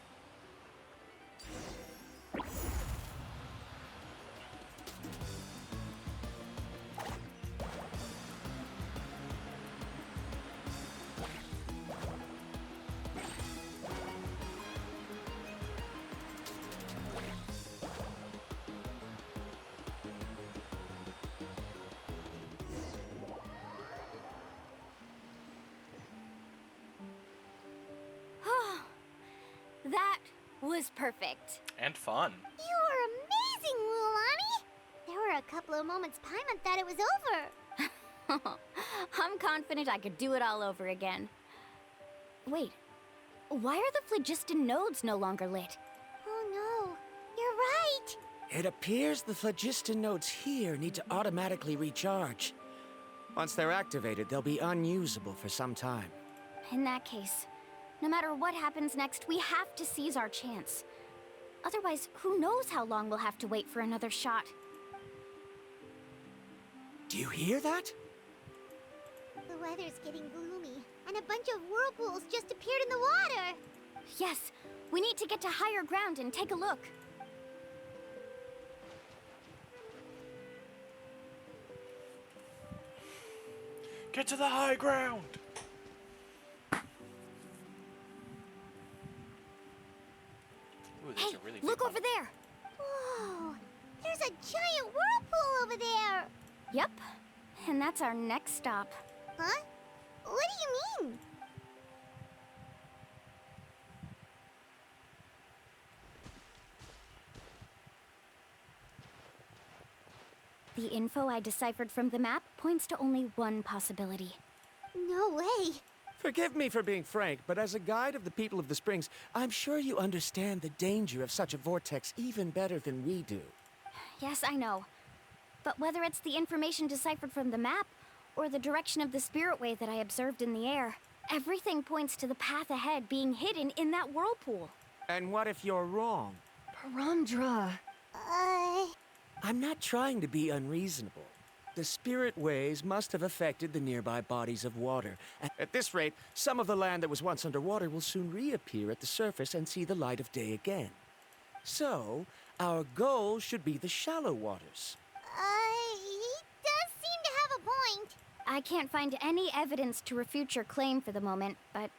That was perfect. And fun. You were amazing, Mualani. There were a couple of moments Paimon thought it was over. I'm confident I could do it all over again. Wait, why are the phlogiston nodes no longer lit? Oh no, you're right. It appears the phlogiston nodes here need to automatically recharge. Once they're activated, they'll be unusable for some time. In that case, no matter what happens next, we have to seize our chance. Otherwise, who knows how long we'll have to wait for another shot. Do you hear that? The weather's getting gloomy, and a bunch of whirlpools just appeared in the water. Yes, we need to get to higher ground and take a look. Get to the high ground! Ooh, Hey, a really look big over there! Whoa, there's a giant whirlpool over there. Yep, and that's our next stop. Huh? What do you mean? The info I deciphered from the map points to only one possibility. No way. Forgive me for being frank, but as a guide of the people of the Springs, I'm sure you understand the danger of such a vortex even better than we do. Yes, I know. But whether it's the information deciphered from the map, or the direction of the spirit way that I observed in the air, everything points to the path ahead being hidden in that whirlpool. And what if you're wrong? Parandra. I'm not trying to be unreasonable. The spirit ways must have affected the nearby bodies of water. At this rate, some of the land that was once underwater will soon reappear at the surface and see the light of day again. So, our goal should be the shallow waters. He does seem to have a point. I can't find any evidence to refute your claim for the moment, but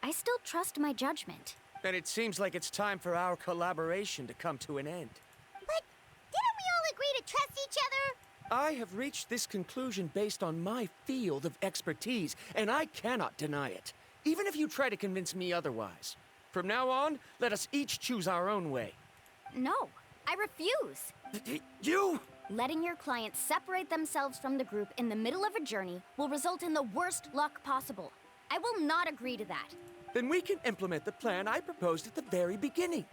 I still trust my judgment. And it seems like it's time for our collaboration to come to an end. But didn't we all agree to trust each other? I have reached this conclusion based on my field of expertise, and I cannot deny it, even if you try to convince me otherwise. From now on, let us each choose our own way. No, I refuse. You? Letting your clients separate themselves from the group in the middle of a journey will result in the worst luck possible. I will not agree to that. Then we can implement the plan I proposed at the very beginning.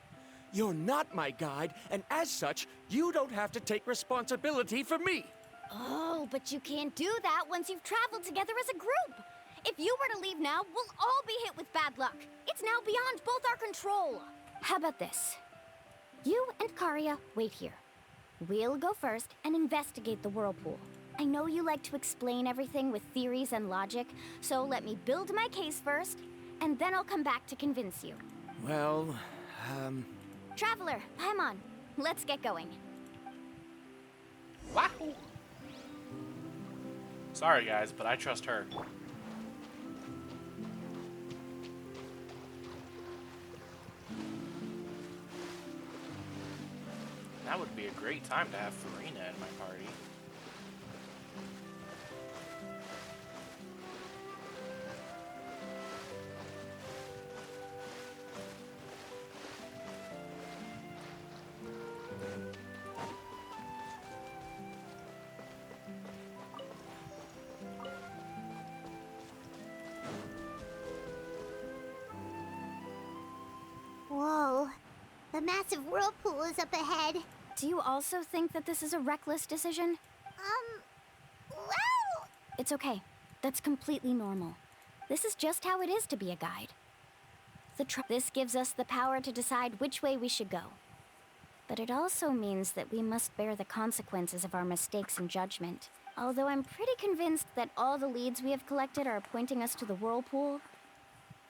You're not my guide, and as such, you don't have to take responsibility for me. Oh, but you can't do that once you've traveled together as a group. If you were to leave now, we'll all be hit with bad luck. It's now beyond both our control. How about this? You and Karia wait here. We'll go first and investigate the whirlpool. I know you like to explain everything with theories and logic, so let me build my case first, and then I'll come back to convince you. Well, Traveler, Paimon, let's get going. Wahoo! Sorry, guys, but I trust her. That would be a great time to have Farina in my party. A massive whirlpool is up ahead. Do you also think that this is a reckless decision? Well... It's okay. That's completely normal. This is just how it is to be a guide. This gives us the power to decide which way we should go. But it also means that we must bear the consequences of our mistakes and judgment. Although I'm pretty convinced that all the leads we have collected are pointing us to the whirlpool,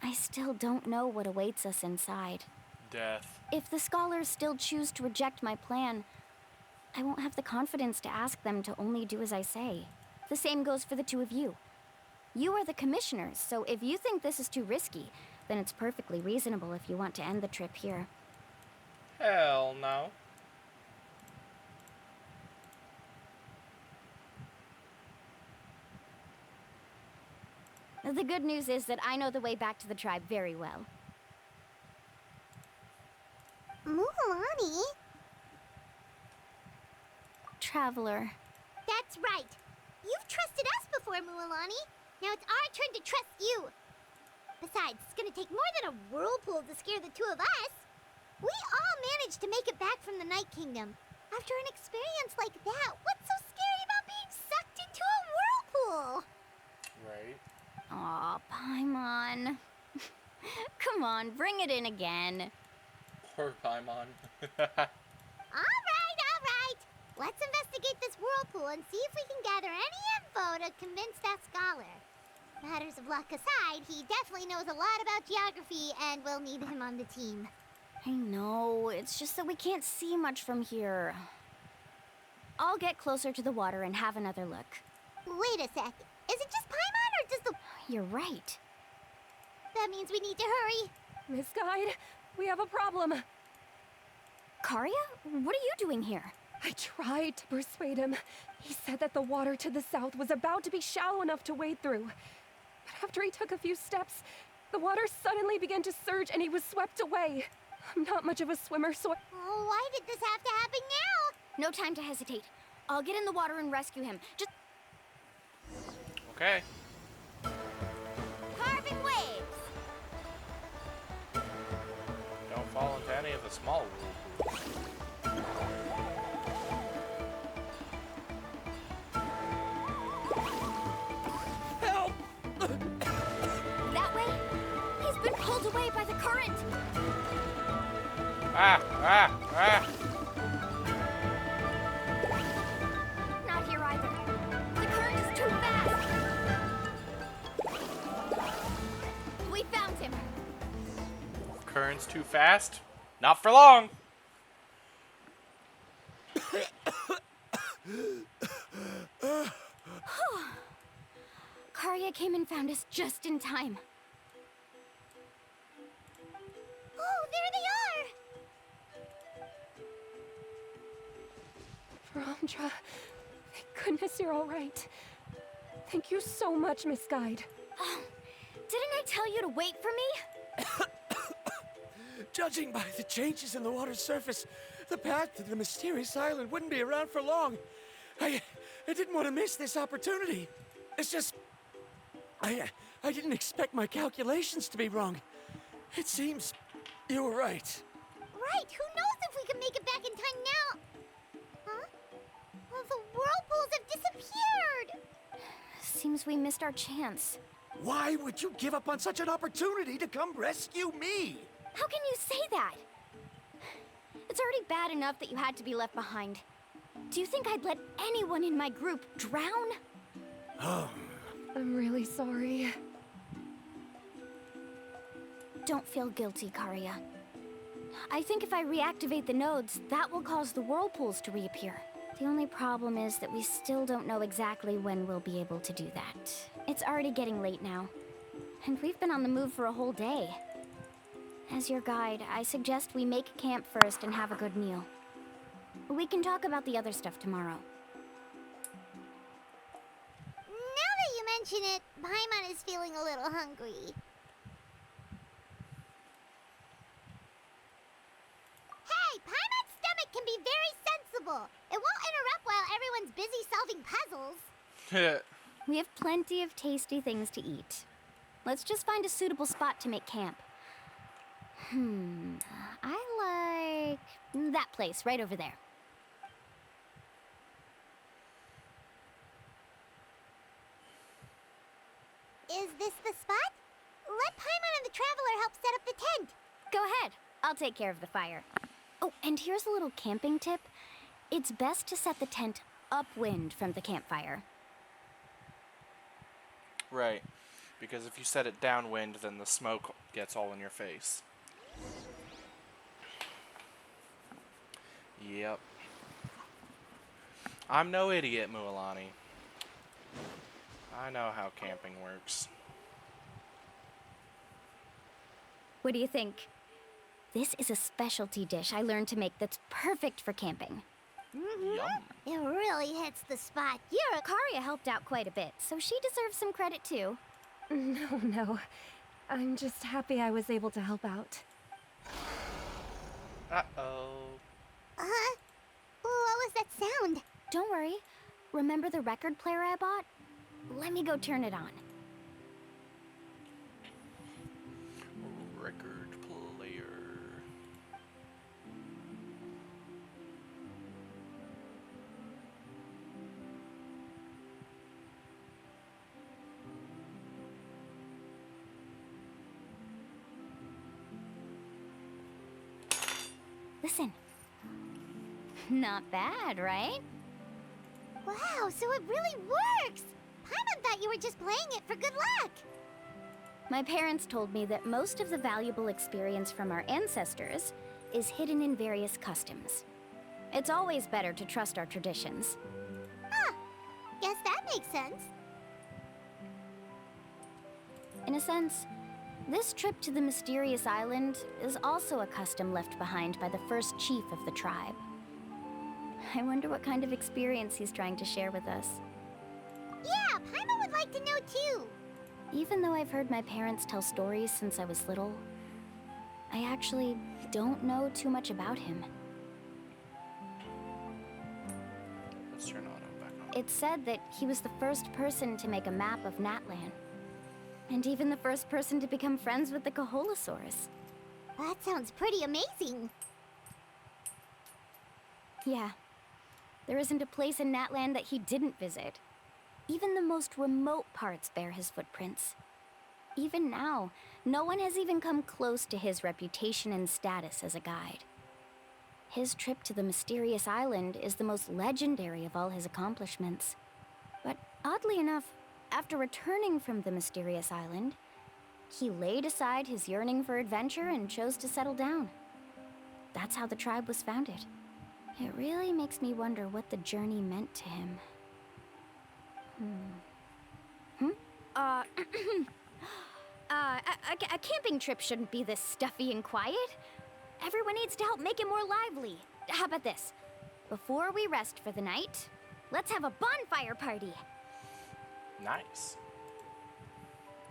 I still don't know what awaits us inside. Death. If the scholars still choose to reject my plan, I won't have the confidence to ask them to only do as I say. The same goes for the two of you. You are the commissioners, so if you think this is too risky, then it's perfectly reasonable if you want to end the trip here. Hell no. The good news is that I know the way back to the tribe very well. Mualani? Traveler. That's right. You've trusted us before, Mualani. Now it's our turn to trust you. Besides, it's gonna take more than a whirlpool to scare the two of us. We all managed to make it back from the Night Kingdom. After an experience like that, what's so scary about being sucked into a whirlpool? Right. Aw, Paimon. Come on, bring it in again. Poor Paimon. All right. Let's investigate this whirlpool and see if we can gather any info to convince that scholar. Matters of luck aside, he definitely knows a lot about geography, and we'll need him on the team. I know, it's just that we can't see much from here. I'll get closer to the water and have another look. Wait a sec. Is it just Paimon, or does the... You're right. That means we need to hurry. Miss Guide, we have a problem. Karya? What are you doing here? I tried to persuade him. He said that the water to the south was about to be shallow enough to wade through. But after he took a few steps, the water suddenly began to surge and he was swept away. I'm not much of a swimmer, so... Oh, why did this have to happen now? No time to hesitate. I'll get in the water and rescue him. Just... Okay. Carving waves! Don't fall into any of the small whirlpools. Help! That way? He's been pulled away by the current! Ah! Not here either. The current is too fast! We found him! Current's too fast? Not for long! Karya came and found us just in time. Oh, there they are! Verandra, thank goodness you're all right. Thank you so much, Miss Guide. Oh, didn't I tell you to wait for me? Judging by the changes in the water's surface, the path to the mysterious island wouldn't be around for long. I didn't want to miss this opportunity. It's just... I didn't expect my calculations to be wrong. It seems you were right. Right, who knows if we can make it back in time now? Huh? Well, the whirlpools have disappeared! Seems we missed our chance. Why would you give up on such an opportunity to come rescue me? How can you say that? It's already bad enough that you had to be left behind. Do you think I'd let anyone in my group drown? I'm really sorry. Don't feel guilty, Karya. I think if I reactivate the nodes, that will cause the whirlpools to reappear. The only problem is that we still don't know exactly when we'll be able to do that. It's already getting late now, and we've been on the move for a whole day. As your guide, I suggest we make camp first and have a good meal. We can talk about the other stuff tomorrow. Now that you mention it, Paimon is feeling a little hungry. Hey, Paimon's stomach can be very sensible. It won't interrupt while everyone's busy solving puzzles. We have plenty of tasty things to eat. Let's just find a suitable spot to make camp. I like that place right over there. Is this the spot? Let Paimon and the Traveler help set up the tent. Go ahead. I'll take care of the fire. Oh, and here's a little camping tip. It's best to set the tent upwind from the campfire. Right. Because if you set it downwind, then the smoke gets all in your face. Yep. I'm no idiot, Mualani. I know how camping works. What do you think? This is a specialty dish I learned to make that's perfect for camping. Yum. It really hits the spot. Karia helped out quite a bit, so she deserves some credit too. No. I'm just happy I was able to help out. Uh-oh. What was that sound? Don't worry. Remember the record player I bought? Let me go turn it on. Record player. Listen. Not bad, right? Wow, so it really works! Paimon thought you were just playing it for good luck. My parents told me that most of the valuable experience from our ancestors is hidden in various customs. It's always better to trust our traditions. Huh. Guess that makes sense. In a sense, this trip to the mysterious island is also a custom left behind by the first chief of the tribe. I wonder what kind of experience he's trying to share with us. Yeah, Paimon would like to know too. Even though I've heard my parents tell stories since I was little, I actually don't know too much about him. Let's turn auto back on. It's said that he was the first person to make a map of Natlan, and even the first person to become friends with the Kaholosaurus. That sounds pretty amazing. Yeah. There isn't a place in Natlan that he didn't visit. Even the most remote parts bear his footprints. Even now, no one has even come close to his reputation and status as a guide. His trip to the mysterious island is the most legendary of all his accomplishments. But oddly enough, after returning from the mysterious island, he laid aside his yearning for adventure and chose to settle down. That's how the tribe was founded. It really makes me wonder what the journey meant to him. A camping trip shouldn't be this stuffy and quiet. Everyone needs to help make it more lively. How about this? Before we rest for the night, let's have a bonfire party. Nice.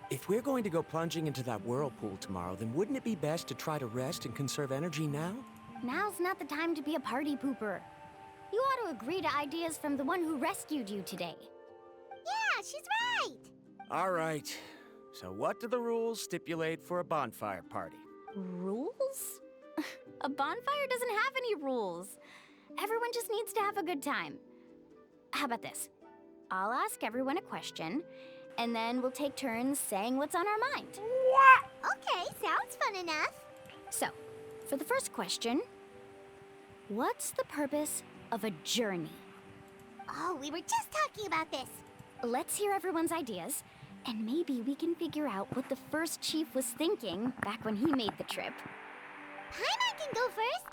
If we're going to go plunging into that whirlpool tomorrow, then wouldn't it be best to try to rest and conserve energy now? Now's not the time to be a party pooper. You ought to agree to ideas from the one who rescued you today. Yeah, she's right! All right. So what do the rules stipulate for a bonfire party? Rules? A bonfire doesn't have any rules. Everyone just needs to have a good time. How about this? I'll ask everyone a question, and then we'll take turns saying what's on our mind. What? Okay, sounds fun enough. So, for the first question, what's the purpose of a journey? Oh, we were just talking about this. Let's hear everyone's ideas, and maybe we can figure out what the first chief was thinking back when he made the trip. Paimon can go first.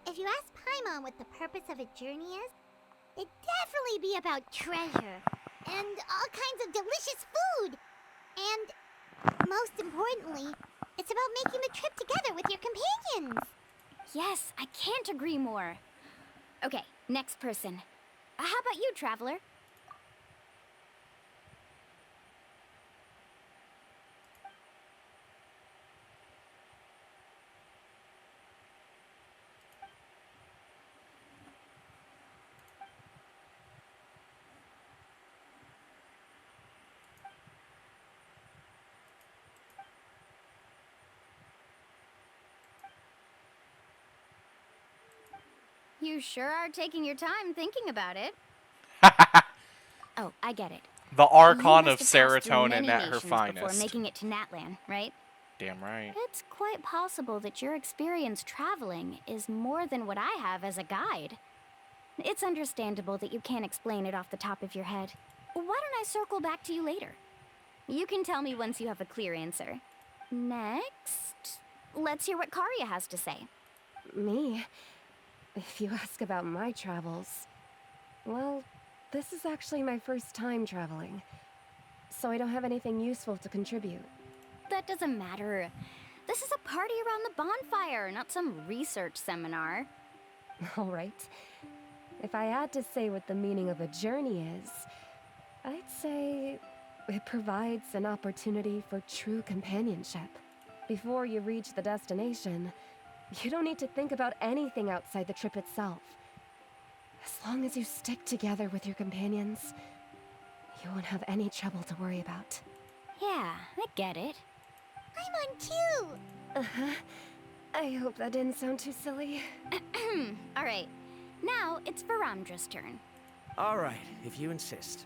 If you ask Paimon what the purpose of a journey is, it'd definitely be about treasure and all kinds of delicious food. And most importantly, it's about making the trip together with your companions. Yes, I can't agree more. Okay, next person. How about you, Traveler? You sure are taking your time thinking about it. Oh, I get it. The Archon You of must have passed through serotonin many at her nations before finest. making it to Natlan, right? Damn right. It's quite possible that your experience traveling is more than what I have as a guide. It's understandable that you can't explain it off the top of your head. Why don't I circle back to you later? You can tell me once you have a clear answer. Next, let's hear what Karya has to say. Me? If you ask about my travels, well, this is actually my first time traveling, so I don't have anything useful to contribute. That doesn't matter. This is a party around the bonfire, not some research seminar. All right. If I had to say what the meaning of a journey is, I'd say it provides an opportunity for true companionship. Before you reach the destination, you don't need to think about anything outside the trip itself. As long as you stick together with your companions, you won't have any trouble to worry about. Yeah, I get it. I'm on too! Uh-huh. I hope that didn't sound too silly. Alright, now it's Varandra's turn. Alright, if you insist.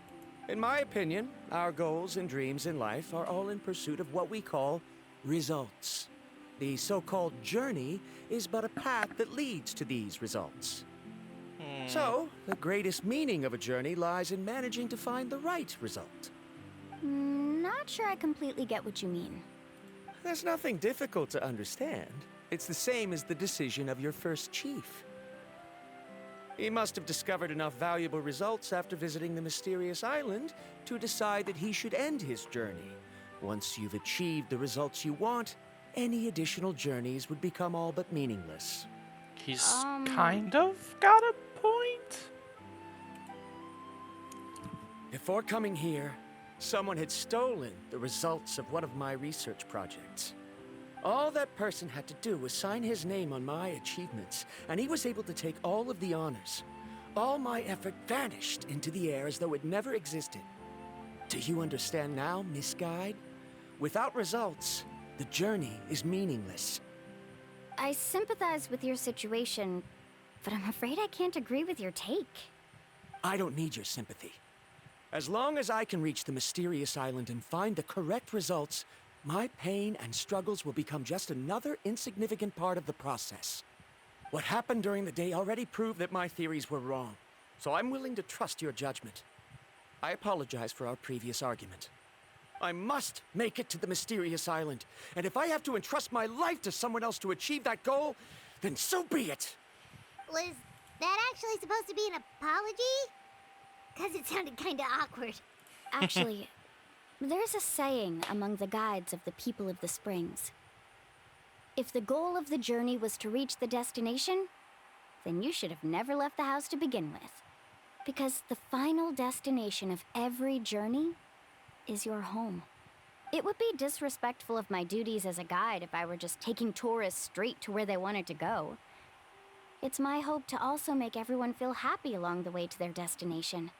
In my opinion, our goals and dreams in life are all in pursuit of what we call results. The so-called journey is but a path that leads to these results. So, the greatest meaning of a journey lies in managing to find the right result. Not sure I completely get what you mean. There's nothing difficult to understand. It's the same as the decision of your first chief. He must have discovered enough valuable results after visiting the mysterious island to decide that he should end his journey. Once you've achieved the results you want, any additional journeys would become all but meaningless. He's kind of got a point. Before coming here, someone had stolen the results of one of my research projects. All that person had to do was sign his name on my achievements, and he was able to take all of the honors. All my effort vanished into the air as though it never existed. Do you understand now, Miss Guide? Without results, the journey is meaningless. I sympathize with your situation, but I'm afraid I can't agree with your take. I don't need your sympathy. As long as I can reach the mysterious island and find the correct results, my pain and struggles will become just another insignificant part of the process. What happened during the day already proved that my theories were wrong, so I'm willing to trust your judgment. I apologize for our previous argument. I must make it to the mysterious island, and if I have to entrust my life to someone else to achieve that goal, then so be it! Was that actually supposed to be an apology? Because it sounded kinda awkward. Actually, there's a saying among the guides of the people of the springs. If the goal of the journey was to reach the destination, then you should have never left the house to begin with. Because the final destination of every journey is your home. It would be disrespectful of my duties as a guide if I were just taking tourists straight to where they wanted to go. It's my hope to also make everyone feel happy along the way to their destination.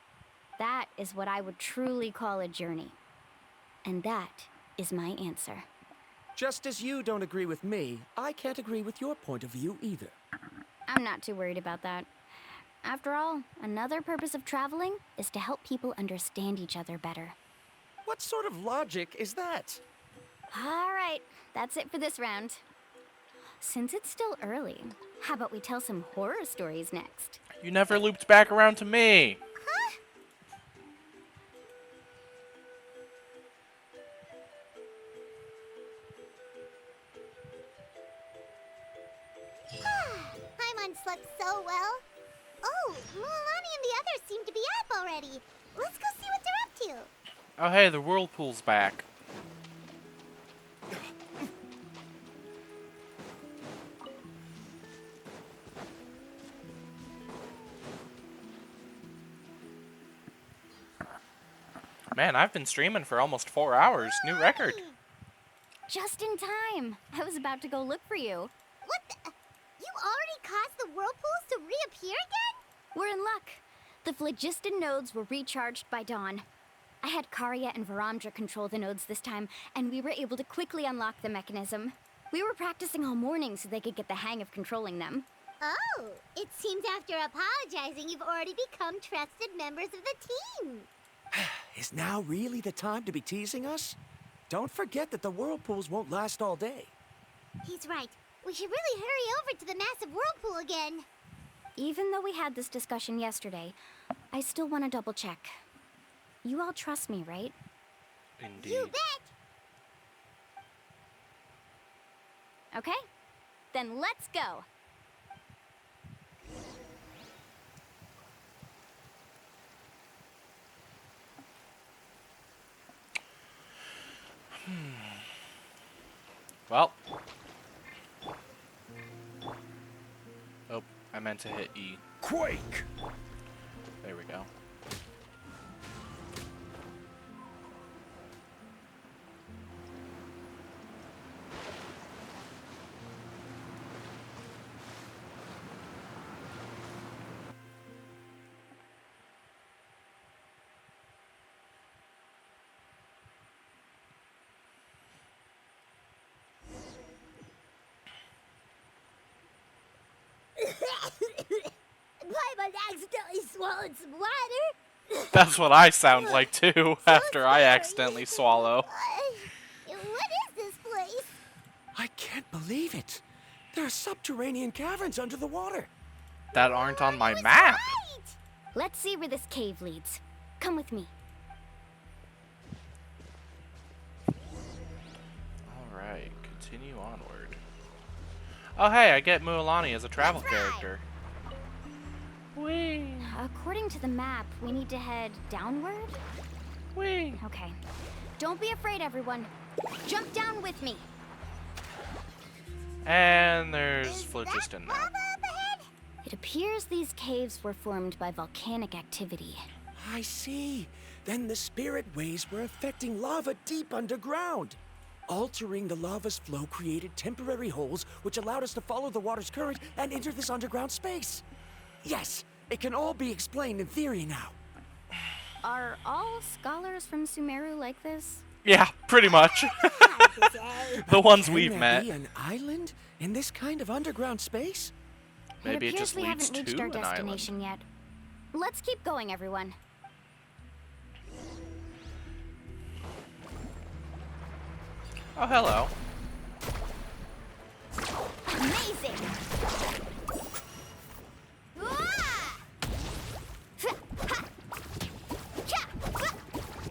That is what I would truly call a journey. And that is my answer. Just as you don't agree with me, I can't agree with your point of view either. I'm not too worried about that. After all, another purpose of traveling is to help people understand each other better. What sort of logic is that? All right, that's it for this round. Since it's still early, how about we tell some horror stories next? You never looped back around to me. Paimon slept so well. Oh, Mualani and the others seem to be up already. Let's go see what they're up to. Oh hey, the whirlpool's back. Man, I've been streaming for almost 4 hours. New record. Just in time. I was about to go look for you. What the? You already caused the whirlpools to reappear again? We're in luck. The phlogiston nodes were recharged by dawn. I had Karya and Varandra control the nodes this time, and we were able to quickly unlock the mechanism. We were practicing all morning so they could get the hang of controlling them. Oh, it seems after apologizing, you've already become trusted members of the team. Is now really the time to be teasing us? Don't forget that the whirlpools won't last all day. He's right. We should really hurry over to the massive whirlpool again. Even though we had this discussion yesterday, I still want to double check. You all trust me, right? Indeed. You bet! Okay, then let's go. Well. Oh, I meant to hit E. Quake! There we go. Paimon accidentally swallowed some water. That's what I sound like too after I accidentally swallow. What is this place? I can't believe it. There are subterranean caverns under the water. That aren't on my map. Let's see where this cave leads. Come with me. Alright, continue onward. Oh hey, I get Mualani as a travel character. Whee! According to the map, we need to head downward? Whee! Okay. Don't be afraid, everyone. Jump down with me. And there's phlogiston now. It appears these caves were formed by volcanic activity. I see. Then the spirit waves were affecting lava deep underground. Altering the lava's flow created temporary holes which allowed us to follow the water's current and enter this underground space. Yes, it can all be explained in theory now. Are all scholars from Sumeru like this? Yeah, pretty much. The ones Can we've there met. be an island in this kind of underground space? Maybe it just we leads haven't reached to our an destination yet. Let's keep going, everyone. Oh, hello. Amazing!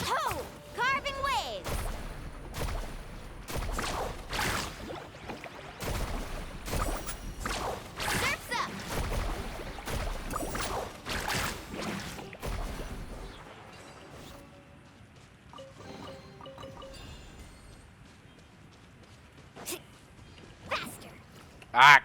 Ho! Carving waves! Surf's up! Faster! Ah!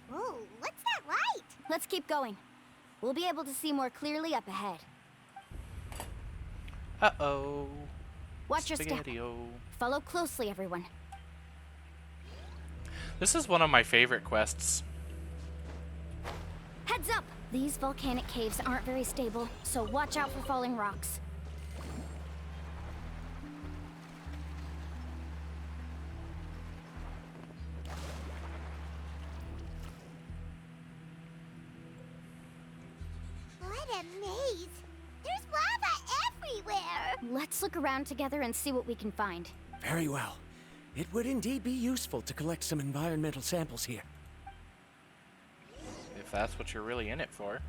Whoa, what's that light? Let's keep going. We'll be able to see more clearly up ahead. Uh-oh. Watch your step. Spaghetti-o. Follow closely, everyone. This is one of my favorite quests. Heads up! These volcanic caves aren't very stable, so watch out for falling rocks. What a maze! There's lava everywhere! Let's look around together and see what we can find. Very well. It would indeed be useful to collect some environmental samples here. If that's what you're really in it for.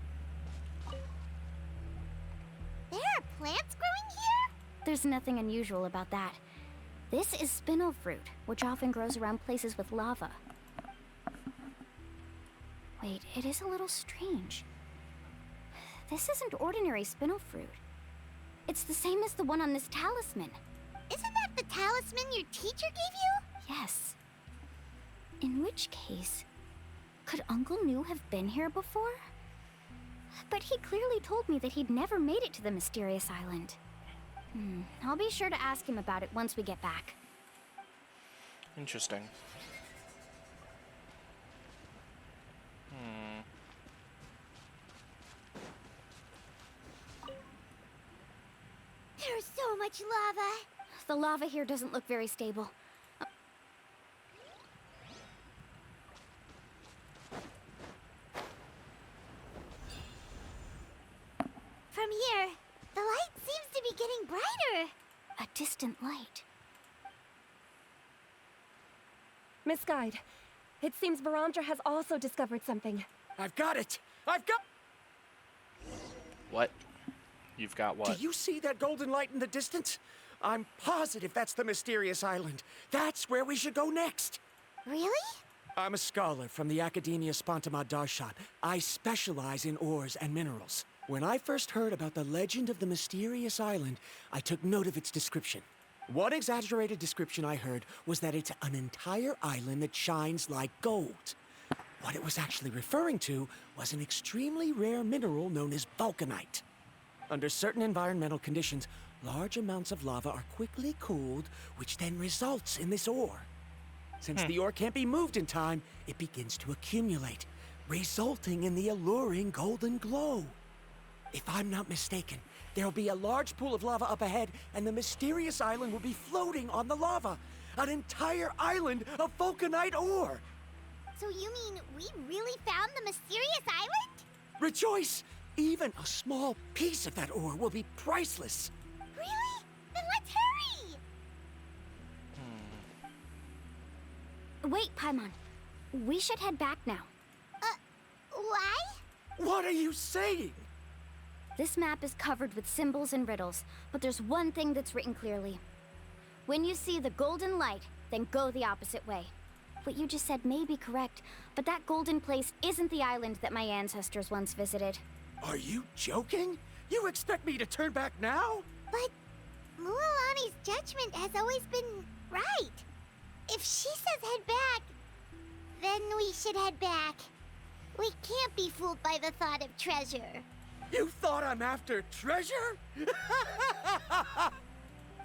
There are plants growing here? There's nothing unusual about that. This is spinel fruit, which often grows around places with lava. Wait, it is a little strange. This isn't ordinary spinel fruit. It's the same as the one on this talisman. Isn't that the talisman your teacher gave you? Yes. In which case, could Uncle New have been here before? But he clearly told me that he'd never made it to the mysterious island. I'll be sure to ask him about it once we get back. Interesting. so much lava. The lava here doesn't look very stable. From here, the light seems to be getting brighter. A distant light. Miss Guide, it seems Verandra has also discovered something. I've got it! I've got... What? You've got what? Do you see that golden light in the distance? I'm positive that's the mysterious island. That's where we should go next. Really? I'm a scholar from the Academia Spantamad Darshan. I specialize in ores and minerals. When I first heard about the legend of the mysterious island, I took note of its description. One exaggerated description I heard was that it's an entire island that shines like gold. What it was actually referring to was an extremely rare mineral known as vulcanite. Under certain environmental conditions, large amounts of lava are quickly cooled, which then results in this ore. Since the ore can't be moved in time, it begins to accumulate, resulting in the alluring golden glow. If I'm not mistaken, there'll be a large pool of lava up ahead, and the mysterious island will be floating on the lava. An entire island of vulcanite ore! So you mean we really found the mysterious island? Rejoice! Even a small piece of that ore will be priceless. Really? Then let's hurry! Wait, Paimon. We should head back now. Why? What are you saying? This map is covered with symbols and riddles, but there's one thing that's written clearly. When you see the golden light, then go the opposite way. What you just said may be correct, but that golden place isn't the island that my ancestors once visited. Are you joking? You expect me to turn back now? But Mualani's judgment has always been right. If she says head back, then we should head back. We can't be fooled by the thought of treasure. You thought I'm after treasure?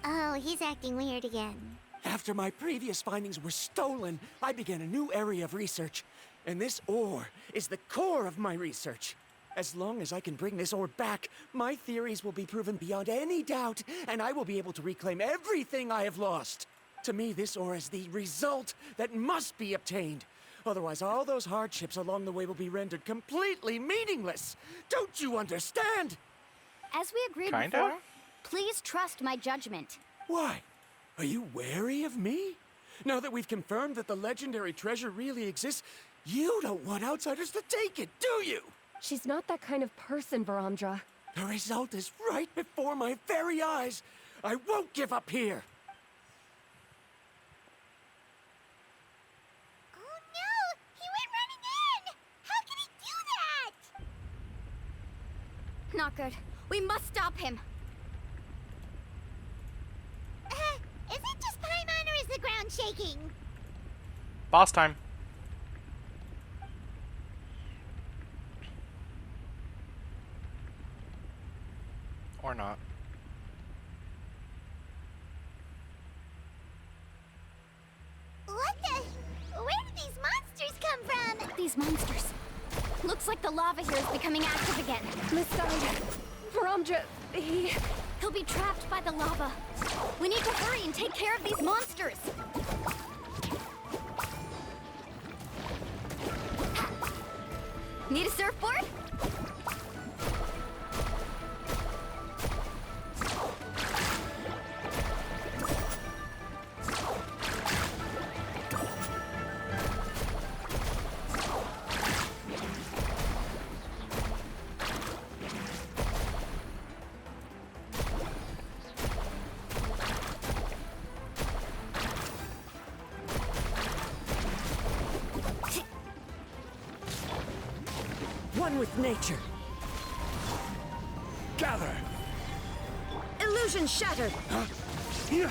Oh, he's acting weird again. After my previous findings were stolen, I began a new area of research. And this ore is the core of my research. As long as I can bring this ore back, my theories will be proven beyond any doubt, and I will be able to reclaim everything I have lost. To me, this ore is the result that must be obtained. Otherwise, all those hardships along the way will be rendered completely meaningless. Don't you understand? As we agreed before, please trust my judgment. Why? Are you wary of me? Now that we've confirmed that the legendary treasure really exists, you don't want outsiders to take it, do you? She's not that kind of person, Verandra. The result is right before my very eyes. I won't give up here. Oh no! He went running in! How can he do that? Not good. We must stop him. Is it just Paimon or is the ground shaking? Boss time. Or not. What the? Where did these monsters come from? These monsters. Looks like the lava here is becoming active again. Miss Guide, Verandra, He'll be trapped by the lava. We need to hurry and take care of these monsters. Need a surfboard? One with nature. Gather. Illusion shattered. Here.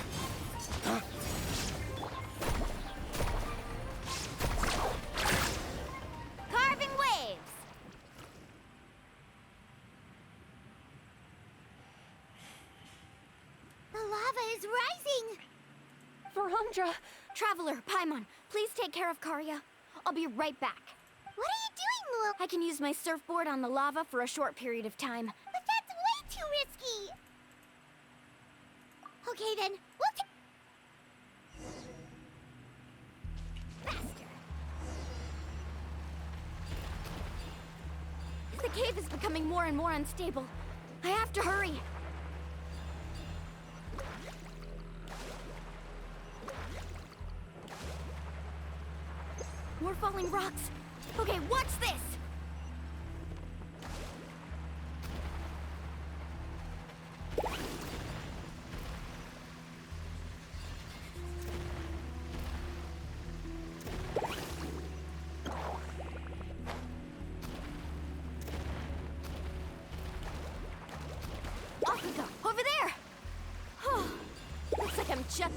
Carving waves. The lava is rising. Verandra. Traveler, Paimon, please take care of Karya. I'll be right back. What are you doing, Mual? I can use my surfboard on the lava for a short period of time. But that's way too risky. Okay then, we'll faster. The cave is becoming more and more unstable. I have to hurry. More falling rocks. Okay, watch this! Off we go! Over there! Oh, looks like I'm just...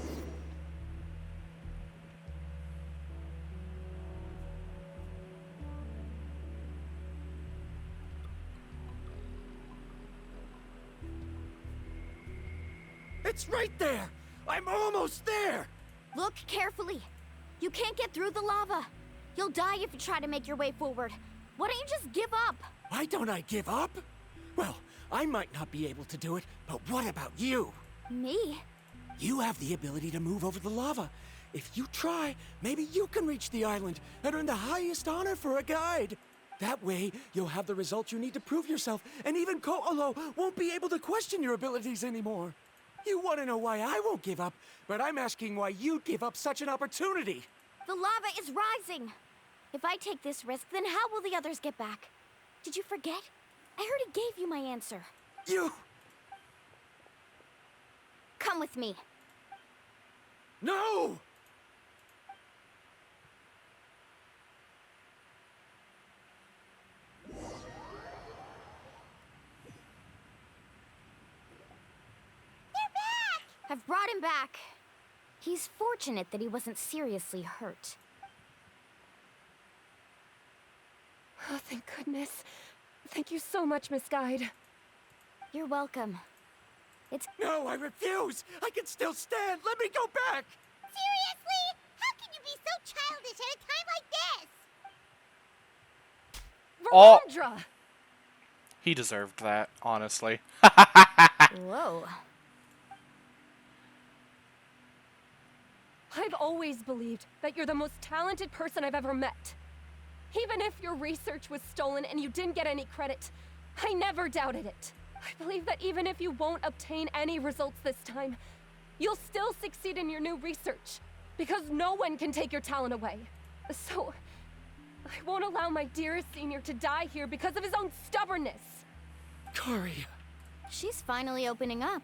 It's right there! I'm almost there! Look carefully. You can't get through the lava. You'll die if you try to make your way forward. Why don't you just give up? Why don't I give up? Well, I might not be able to do it, but what about you? Me? You have the ability to move over the lava. If you try, maybe you can reach the island and earn the highest honor for a guide. That way, you'll have the results you need to prove yourself, and even Ko'olo won't be able to question your abilities anymore. You want to know why I won't give up, but I'm asking why you'd give up such an opportunity. The lava is rising. If I take this risk, then how will the others get back? Did you forget? I already gave you my answer. You... Come with me. No! I've brought him back. He's fortunate that he wasn't seriously hurt. Oh, thank goodness. Thank you so much, Miss Guide. You're welcome. It's... No, I refuse! I can still stand! Let me go back! Seriously? How can you be so childish at a time like this? Verandra! He deserved that, honestly. Whoa. I've always believed that you're the most talented person I've ever met. Even if your research was stolen and you didn't get any credit, I never doubted it. I believe that even if you won't obtain any results this time, you'll still succeed in your new research, because no one can take your talent away. So, I won't allow my dearest senior to die here because of his own stubbornness. Kari. She's finally opening up.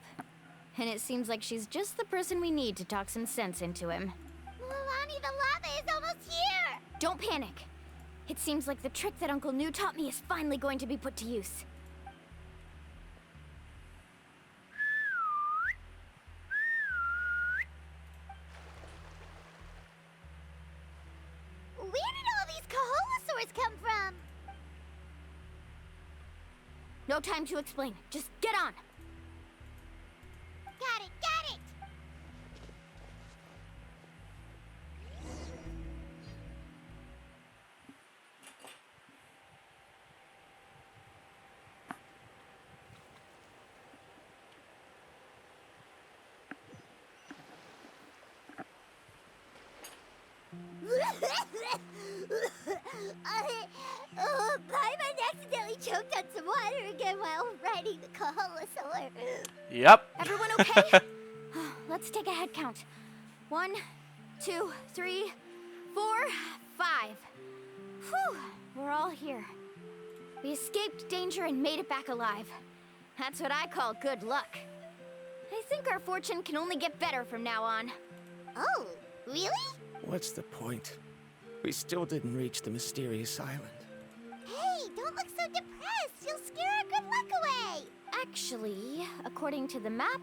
And it seems like she's just the person we need to talk some sense into him. Mualani, the lava is almost here! Don't panic. It seems like the trick that Uncle New taught me is finally going to be put to use. Where did all these Koholosaurs come from? No time to explain. Just get on. Got it, got it! Paimon accidentally choked on some water again while riding the Koholosaur. Yep. Everyone okay? Let's take a head count. 1, 2, 3, 4, 5. Whew, we're all here. We escaped danger and made it back alive. That's what I call good luck. I think our fortune can only get better from now on. Oh, really? What's the point? We still didn't reach the mysterious island. Hey, don't look so depressed. You'll scare our good luck away. Actually, according to the map,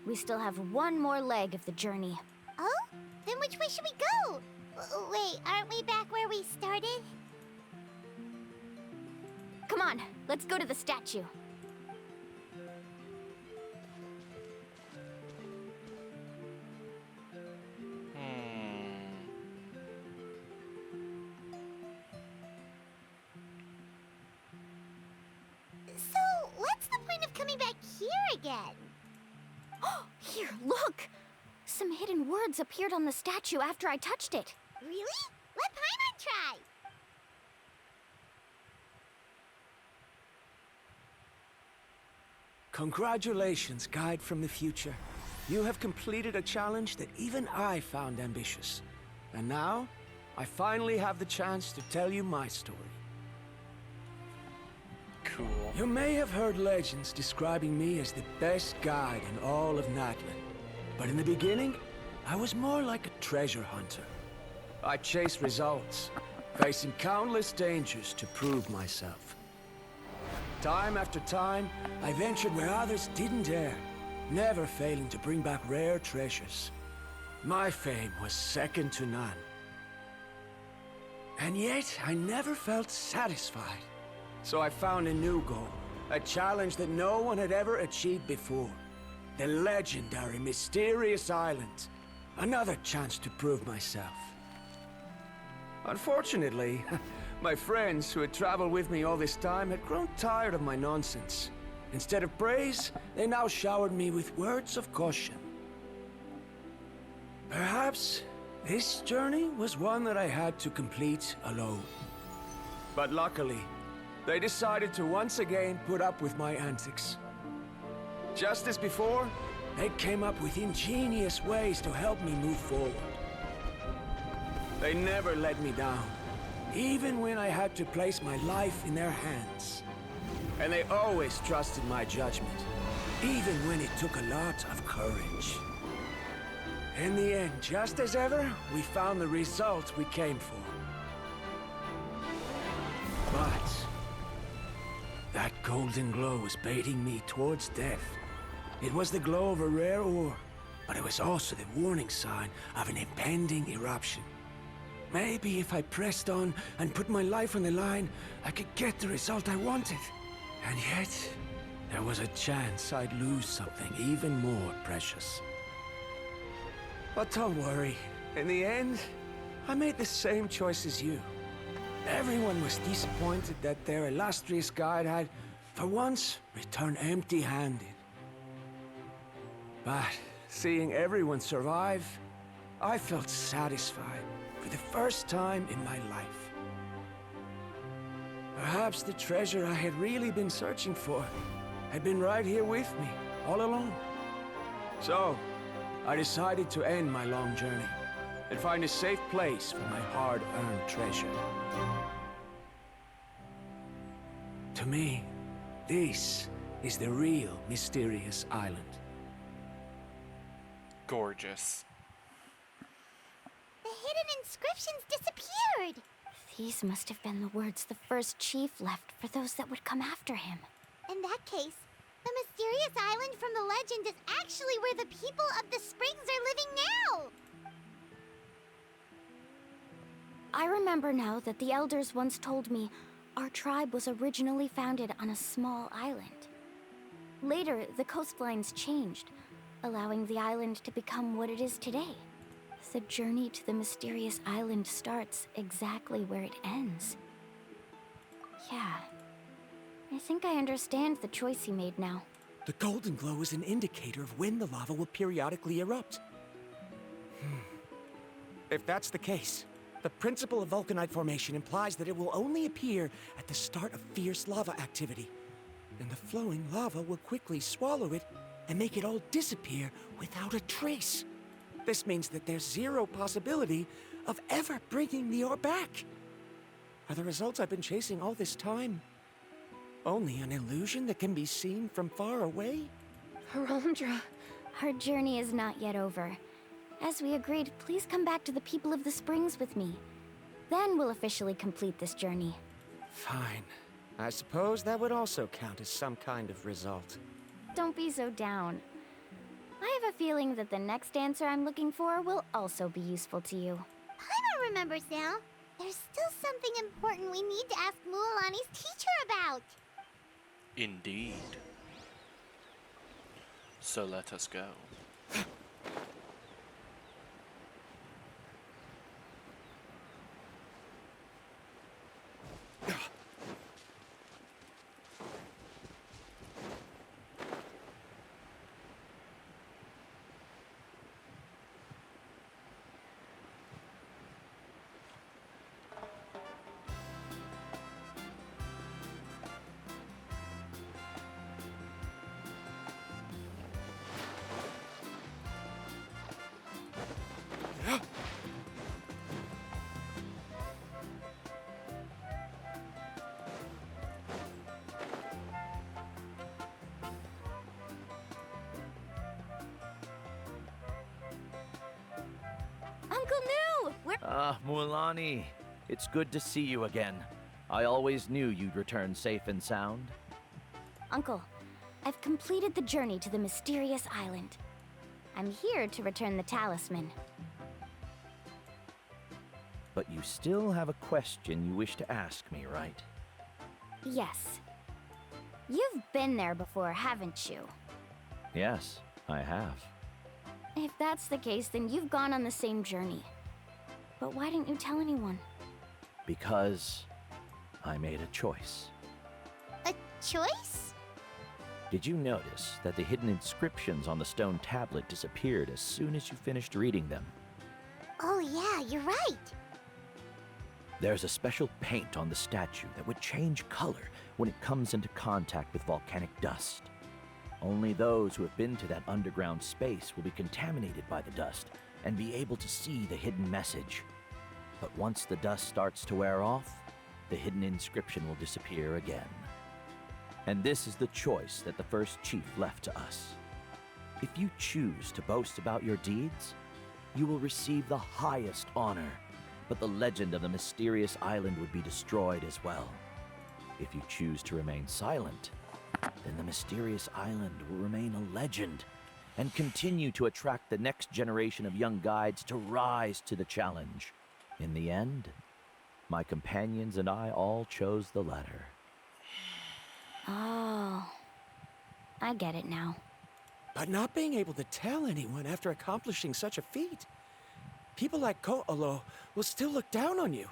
we still have one more leg of the journey. Oh? Then which way should we go? Wait, aren't we back where we started? Come on, let's go to the statue. So, what's the point of coming back here again? Here, look! Some hidden words appeared on the statue after I touched it. Really? Let Paimon try! Congratulations, Guide from the Future. You have completed a challenge that even I found ambitious. And now, I finally have the chance to tell you my story. Cool. You may have heard legends describing me as the best guide in all of Natlan. But in the beginning, I was more like a treasure hunter. I chased results, facing countless dangers to prove myself. Time after time, I ventured where others didn't dare, never failing to bring back rare treasures. My fame was second to none. And yet, I never felt satisfied. So I found a new goal, a challenge that no one had ever achieved before. The legendary Mysterious Island. Another chance to prove myself. Unfortunately, my friends who had traveled with me all this time had grown tired of my nonsense. Instead of praise, they now showered me with words of caution. Perhaps this journey was one that I had to complete alone. But luckily, they decided to once again put up with my antics. Just as before, they came up with ingenious ways to help me move forward. They never let me down, even when I had to place my life in their hands. And they always trusted my judgment, even when it took a lot of courage. In the end, just as ever, we found the result we came for. But that golden glow was baiting me towards death. It was the glow of a rare ore, but it was also the warning sign of an impending eruption. Maybe if I pressed on and put my life on the line, I could get the result I wanted. And yet, there was a chance I'd lose something even more precious. But don't worry. In the end, I made the same choice as you. Everyone was disappointed that their illustrious guide had, for once, returned empty-handed. But seeing everyone survive, I felt satisfied for the first time in my life. Perhaps the treasure I had really been searching for had been right here with me, all along. So, I decided to end my long journey and find a safe place for my hard-earned treasure. To me, this is the real Mysterious Island. Gorgeous. The hidden inscriptions disappeared! These must have been the words the first chief left for those that would come after him. In that case, the mysterious island from the legend is actually where the people of the springs are living now! I remember now that the elders once told me our tribe was originally founded on a small island. Later, the coastlines changed, allowing the island to become what it is today. The journey to the mysterious island starts exactly where it ends. Yeah, I think I understand the choice he made now. The golden glow is an indicator of when the lava will periodically erupt. If that's the case, the principle of vulcanite formation implies that it will only appear at the start of fierce lava activity. And the flowing lava will quickly swallow it and make it all disappear without a trace. This means that there's zero possibility of ever bringing the ore back. Are the results I've been chasing all this time only an illusion that can be seen from far away? Verandra. Our journey is not yet over. As we agreed, please come back to the people of the springs with me. Then we'll officially complete this journey. Fine. I suppose that would also count as some kind of result. Don't be so down. I have a feeling that the next answer I'm looking for will also be useful to you. Paimon remembers now. There's still something important we need to ask Mualani's teacher about. Indeed. So let us go. Ah, Mualani, it's good to see you again. I always knew you'd return safe and sound. Uncle, I've completed the journey to the mysterious island. I'm here to return the talisman. But you still have a question you wish to ask me, right? Yes. You've been there before, haven't you? Yes, I have. If that's the case, then you've gone on the same journey. But why didn't you tell anyone? Because I made a choice. A choice? Did you notice that the hidden inscriptions on the stone tablet disappeared as soon as you finished reading them? Oh yeah, you're right. There's a special paint on the statue that would change color when it comes into contact with volcanic dust. Only those who have been to that underground space will be contaminated by the dust and be able to see the hidden message. But once the dust starts to wear off, the hidden inscription will disappear again. And this is the choice that the first chief left to us. If you choose to boast about your deeds, you will receive the highest honor, but the legend of the mysterious island would be destroyed as well. If you choose to remain silent, then the mysterious island will remain a legend and continue to attract the next generation of young guides to rise to the challenge. In the end, my companions and I all chose the latter. Oh, I get it now. But not being able to tell anyone after accomplishing such a feat. People like Ko'olo will still look down on you.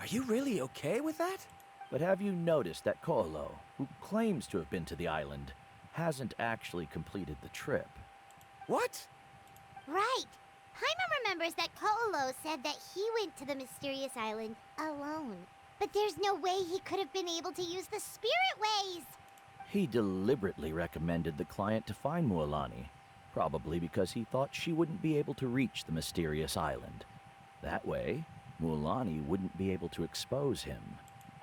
Are you really okay with that? But have you noticed that Ko'olo, who claims to have been to the island, hasn't actually completed the trip? What? Right. Paimon remembers that Ko'olo said that he went to the mysterious island alone. But there's no way he could have been able to use the spirit ways. He deliberately recommended the client to find Mualani, probably because he thought she wouldn't be able to reach the mysterious island. That way, Mualani wouldn't be able to expose him.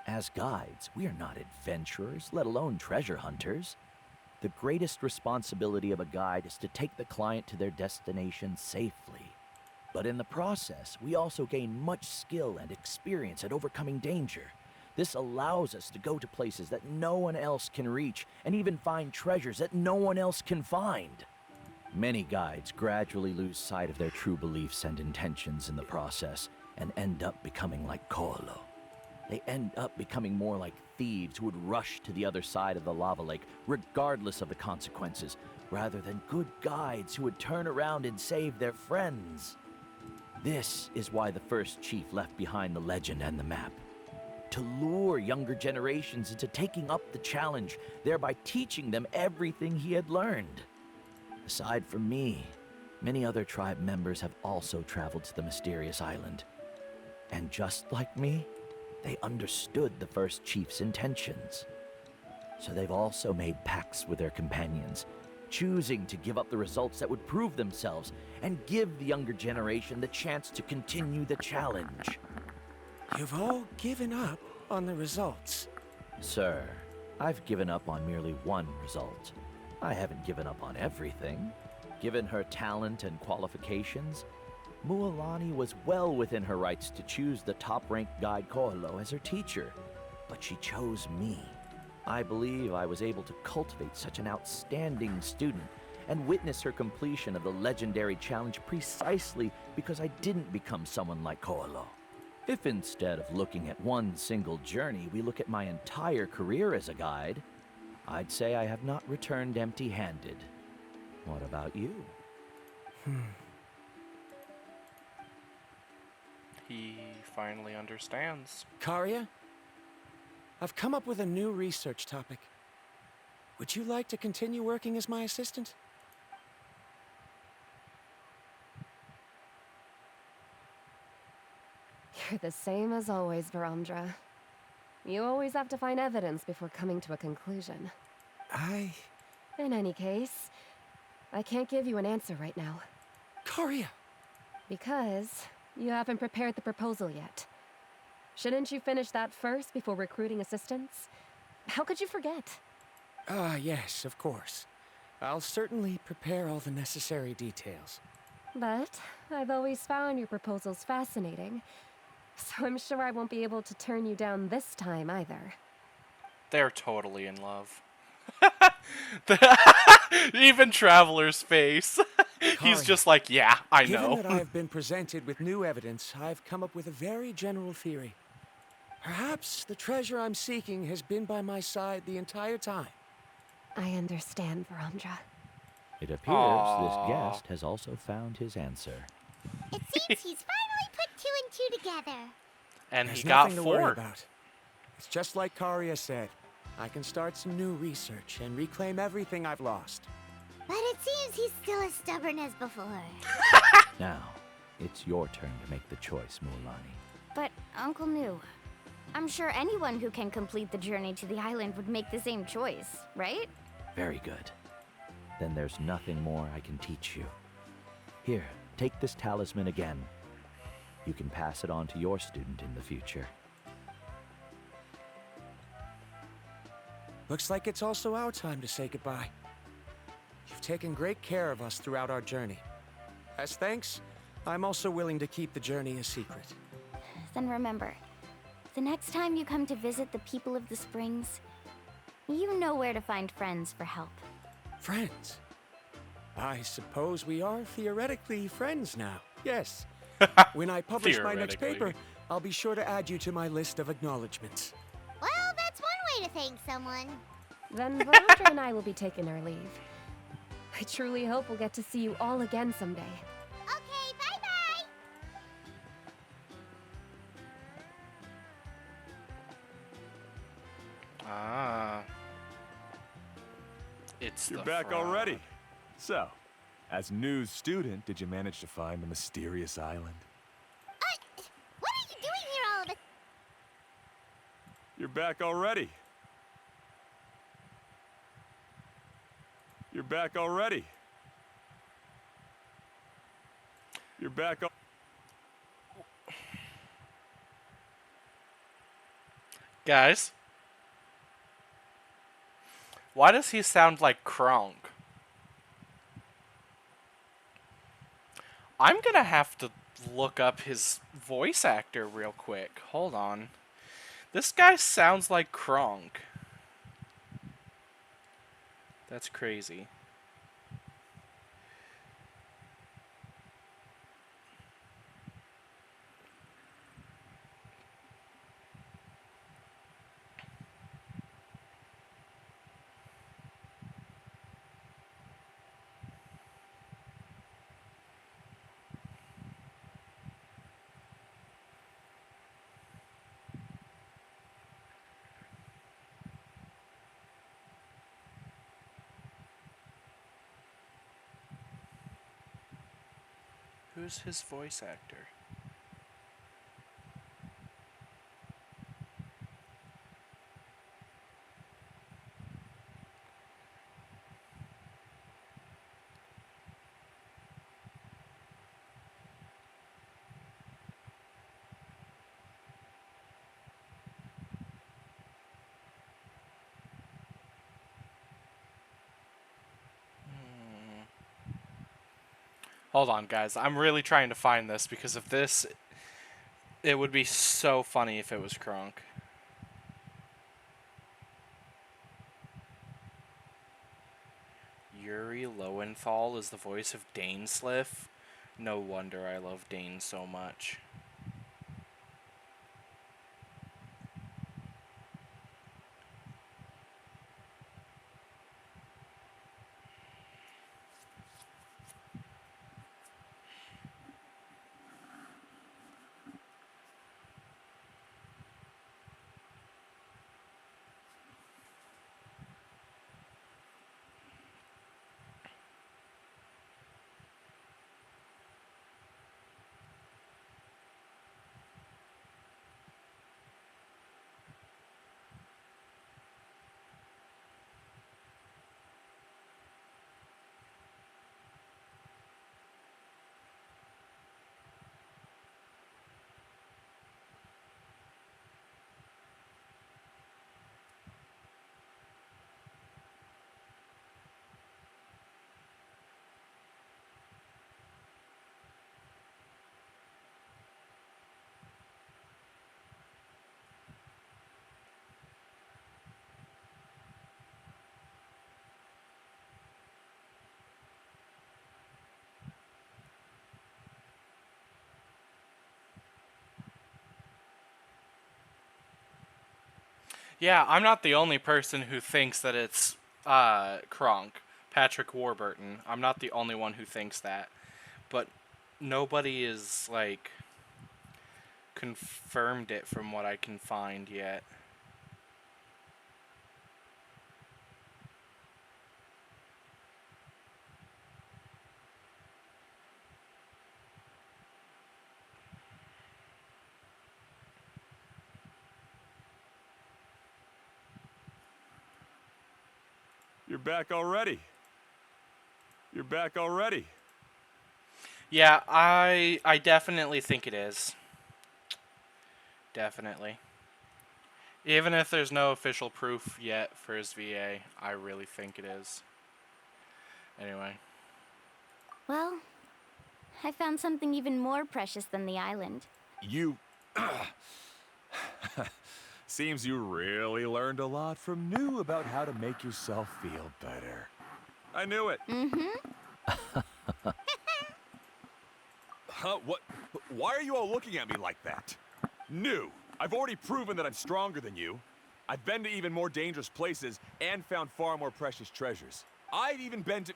As guides, we are not adventurers, let alone treasure hunters. The greatest responsibility of a guide is to take the client to their destination safely. But in the process, we also gain much skill and experience at overcoming danger. This allows us to go to places that no one else can reach, and even find treasures that no one else can find. Many guides gradually lose sight of their true beliefs and intentions in the process, and end up becoming like Ko'olo. They end up becoming more like thieves who would rush to the other side of the lava lake, regardless of the consequences, rather than good guides who would turn around and save their friends. This is why the first chief left behind the legend and the map. To lure younger generations into taking up the challenge, thereby teaching them everything he had learned. Aside from me, many other tribe members have also traveled to the mysterious island. And just like me, they understood the first chief's intentions. So they've also made pacts with their companions, choosing to give up the results that would prove themselves and give the younger generation the chance to continue the challenge. You've all given up on the results. Sir, I've given up on merely one result. I haven't given up on everything. Given her talent and qualifications, Mualani was well within her rights to choose the top-ranked guide Ko'olo as her teacher, but she chose me. I believe I was able to cultivate such an outstanding student and witness her completion of the legendary challenge precisely because I didn't become someone like Ko'olo. If instead of looking at one single journey, we look at my entire career as a guide, I'd say I have not returned empty-handed. What about you? He finally understands. Karya, I've come up with a new research topic. Would you like to continue working as my assistant? You're the same as always, Verandra. You always have to find evidence before coming to a conclusion. In any case, I can't give you an answer right now. Karya! Because you haven't prepared the proposal yet. Shouldn't you finish that first before recruiting assistants? How could you forget? Yes, of course. I'll certainly prepare all the necessary details. But I've always found your proposals fascinating. So I'm sure I won't be able to turn you down this time either. They're totally in love. Even Traveler's face. He's Kari, just like, yeah, I given know. that I have been presented with new evidence, I've come up with a very general theory. Perhaps the treasure I'm seeking has been by my side the entire time. I understand, Verandra. It appears this guest has also found his answer. It seems he's finally put two and two together. And There's he got nothing to worry 4. about. It's just like Karia said. I can start some new research and reclaim everything I've lost. But it seems he's still as stubborn as before. Now, it's your turn to make the choice, Mualani. But, Uncle Nu, I'm sure anyone who can complete the journey to the island would make the same choice, right? Very good. Then there's nothing more I can teach you. Here, take this talisman again. You can pass it on to your student in the future. Looks like it's also our time to say goodbye. You've taken great care of us throughout our journey. As thanks, I'm also willing to keep the journey a secret. Then remember, the next time you come to visit the people of the Springs, you know where to find friends for help. Friends? I suppose we are theoretically friends now, yes. When I publish my next paper, I'll be sure to add you to my list of acknowledgements. Well, that's one way to thank someone. Then Verandra and I will be taking our leave. I truly hope we'll get to see you all again someday. Okay, bye-bye! Ah. It's You're the back frog. already. So, as news student, did you manage to find the mysterious island? What are you doing here all of a... You're back already. You're back already. You're back al- Guys, why does he sound like Kronk? I'm gonna have to look up his voice actor real quick. Hold on. This guy sounds like Kronk. That's crazy. Who's his voice actor? Hold on, guys. I'm really trying to find this because of this. It would be so funny if it was Kronk. Yuri Lowenthal is the voice of Dainsliff. No wonder I love Dane so much. Yeah, I'm not the only person who thinks that it's Kronk, Patrick Warburton. I'm not the only one who thinks that. But nobody is, like, confirmed it from what I can find yet. You're back already. You're back already. Yeah, I definitely think it is. Definitely. Even if there's no official proof yet for his VA, I really think it is. Anyway. Well, I found something even more precious than the island. You... Seems you really learned a lot from New about how to make yourself feel better. I knew it. Mm-hmm. Huh? What? Why are you all looking at me like that? New. I've already proven that I'm stronger than you. I've been to even more dangerous places and found far more precious treasures. I've even been to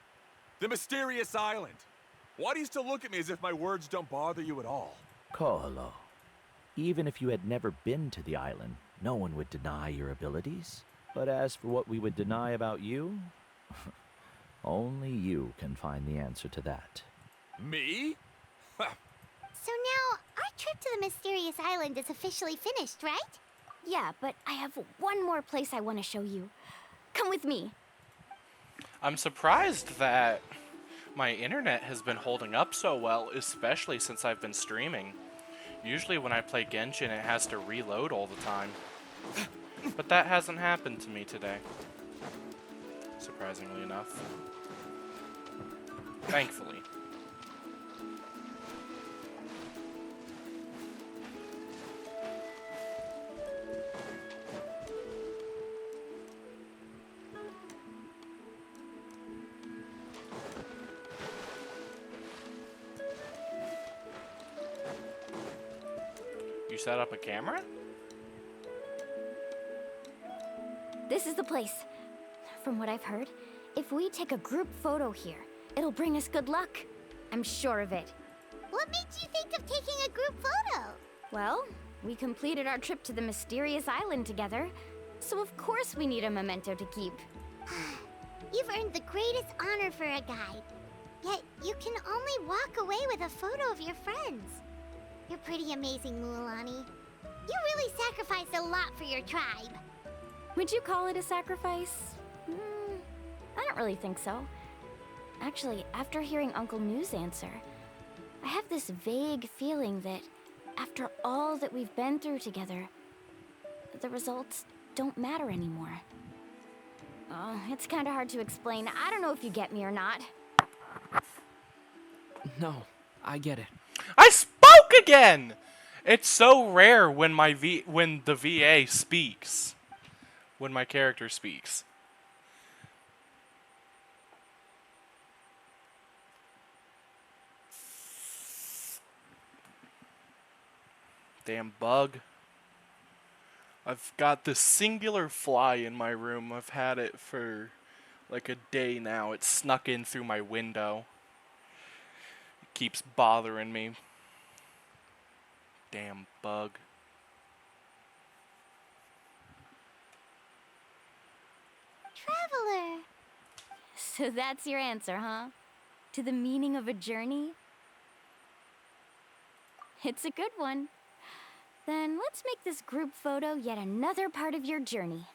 the mysterious island. Why do you still look at me as if my words don't bother you at all? Koholo, even if you had never been to the island, no one would deny your abilities. But as for what we would deny about you, only you can find the answer to that. Me? So now, our trip to the mysterious island is officially finished, right? Yeah, but I have one more place I want to show you. Come with me. I'm surprised that my internet has been holding up so well, especially since I've been streaming. Usually when I play Genshin, it has to reload all the time. But that hasn't happened to me today. Surprisingly enough. Thankfully. You set up a camera? This is the place. From what I've heard, if we take a group photo here, it'll bring us good luck. I'm sure of it. What made you think of taking a group photo? Well, we completed our trip to the mysterious island together, so of course we need a memento to keep. You've earned the greatest honor for a guide. Yet, you can only walk away with a photo of your friends. You're pretty amazing, Mualani. You really sacrificed a lot for your tribe. Would you call it a sacrifice? I don't really think so. Actually, after hearing Uncle New's answer, I have this vague feeling that after all that we've been through together, the results don't matter anymore. Oh, it's kind of hard to explain. I don't know if you get me or not. No, I get it. I spoke again! It's so rare when when the VA speaks. When my character speaks. Damn bug. I've got this singular fly in my room. I've had it for like a day now. It snuck in through my window. It keeps bothering me. Damn bug. Traveler. So that's your answer, huh? To the meaning of a journey? It's a good one. Then let's make this group photo yet another part of your journey.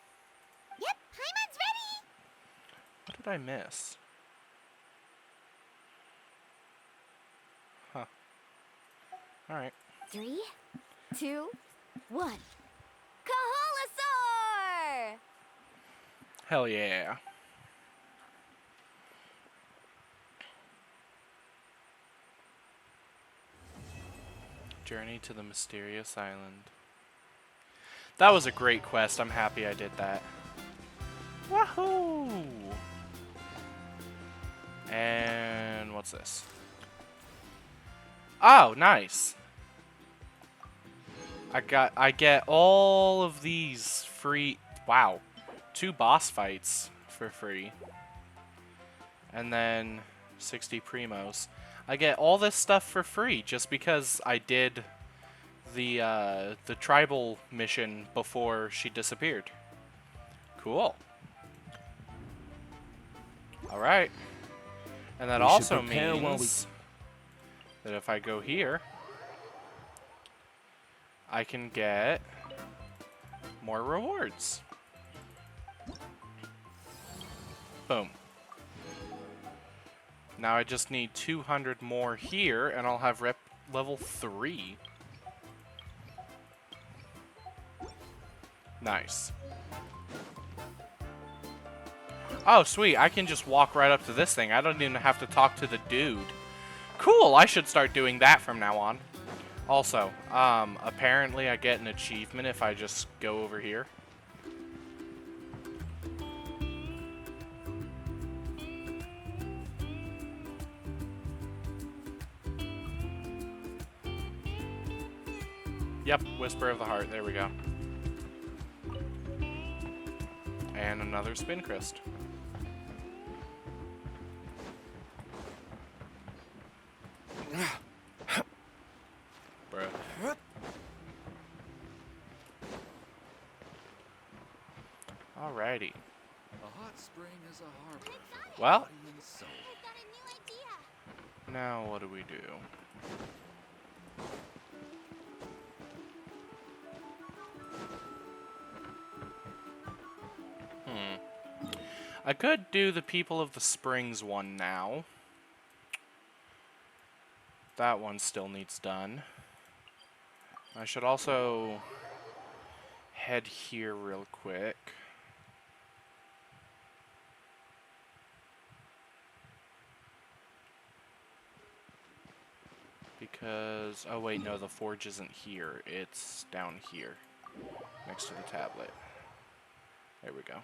Yep, Paimon's ready! What did I miss? Huh. Alright. 3, 2, 1. Kaholasaur! Hell yeah. Journey to the Mysterious Island. That was a great quest. I'm happy I did that. Wahoo! And what's this? Oh, nice. I get all of these free Wow. 2 boss fights for free. And then 60 primos. I get all this stuff for free just because I did the tribal mission before she disappeared. Cool. Alright. And that also means that if I go here, I can get more rewards. Boom. Now I just need 200 more here, and I'll have rep level 3. Nice. Oh, sweet. I can just walk right up to this thing. I don't even have to talk to the dude. Cool. I should start doing that from now on. Also, apparently I get an achievement if I just go over here. Yep, Whisper of the Heart. There we go. And another Spin Crest. Bruh. Alrighty. A hot spring is a harbor. Well, now what do we do? I could do the People of the Springs one now. That one still needs done. I should also head here real quick. Because, oh wait, no, the forge isn't here. It's down here, next to the tablet. There we go.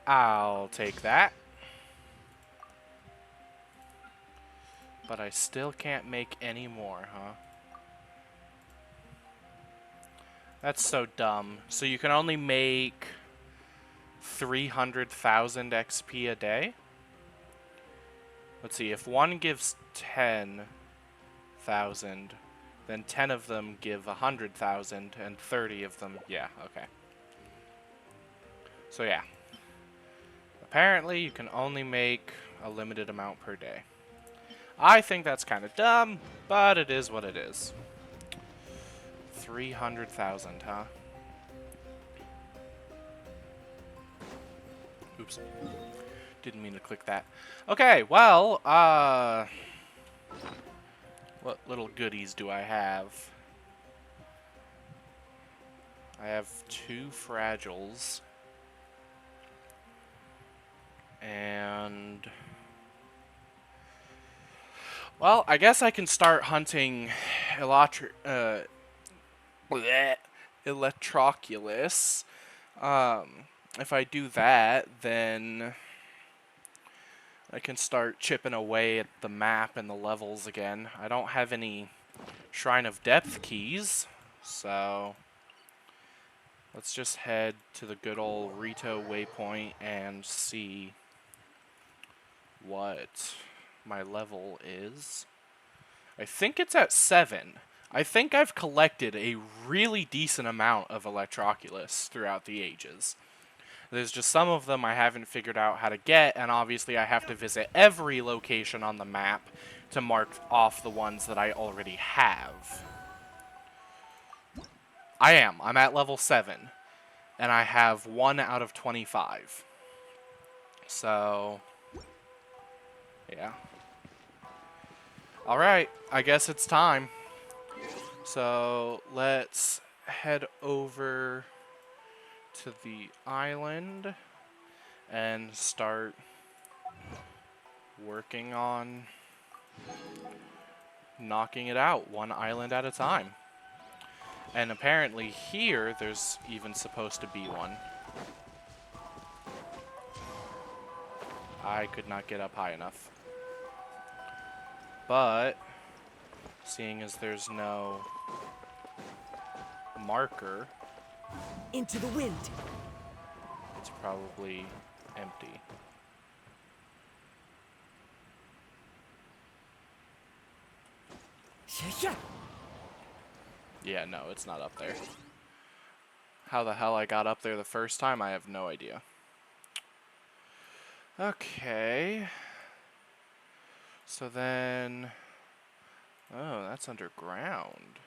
I'll take that. But I still can't make any more, huh? That's so dumb. So you can only make 300,000 XP a day? Let's see, if one gives 10,000, then 10 of them give 100,000, and 30 of them, yeah, okay. So yeah. Apparently, you can only make a limited amount per day. I think that's kind of dumb, but it is what it is. 300,000, huh? Oops. Didn't mean to click that. Okay, well, what little goodies do I have? I have 2 fragiles. And well, I guess I can start hunting Electroculus. If I do that, then I can start chipping away at the map and the levels again. I don't have any Shrine of Depth keys, so let's just head to the good old Rito waypoint and see what my level is. I think it's at 7. I think I've collected a really decent amount of Electroculus throughout the ages. There's just some of them I haven't figured out how to get, and obviously I have to visit every location on the map to mark off the ones that I already have. I'm at level 7, and I have 1 out of 25. So yeah. Alright, I guess it's time. So let's head over to the island and start working on knocking it out, 1 island at a time. And apparently here there's even supposed to be one. I could not get up high enough. But seeing as there's no marker, into the wind. It's probably empty. Yeah, no, it's not up there. How the hell I got up there the first time, I have no idea. Okay. So then... Oh, that's underground.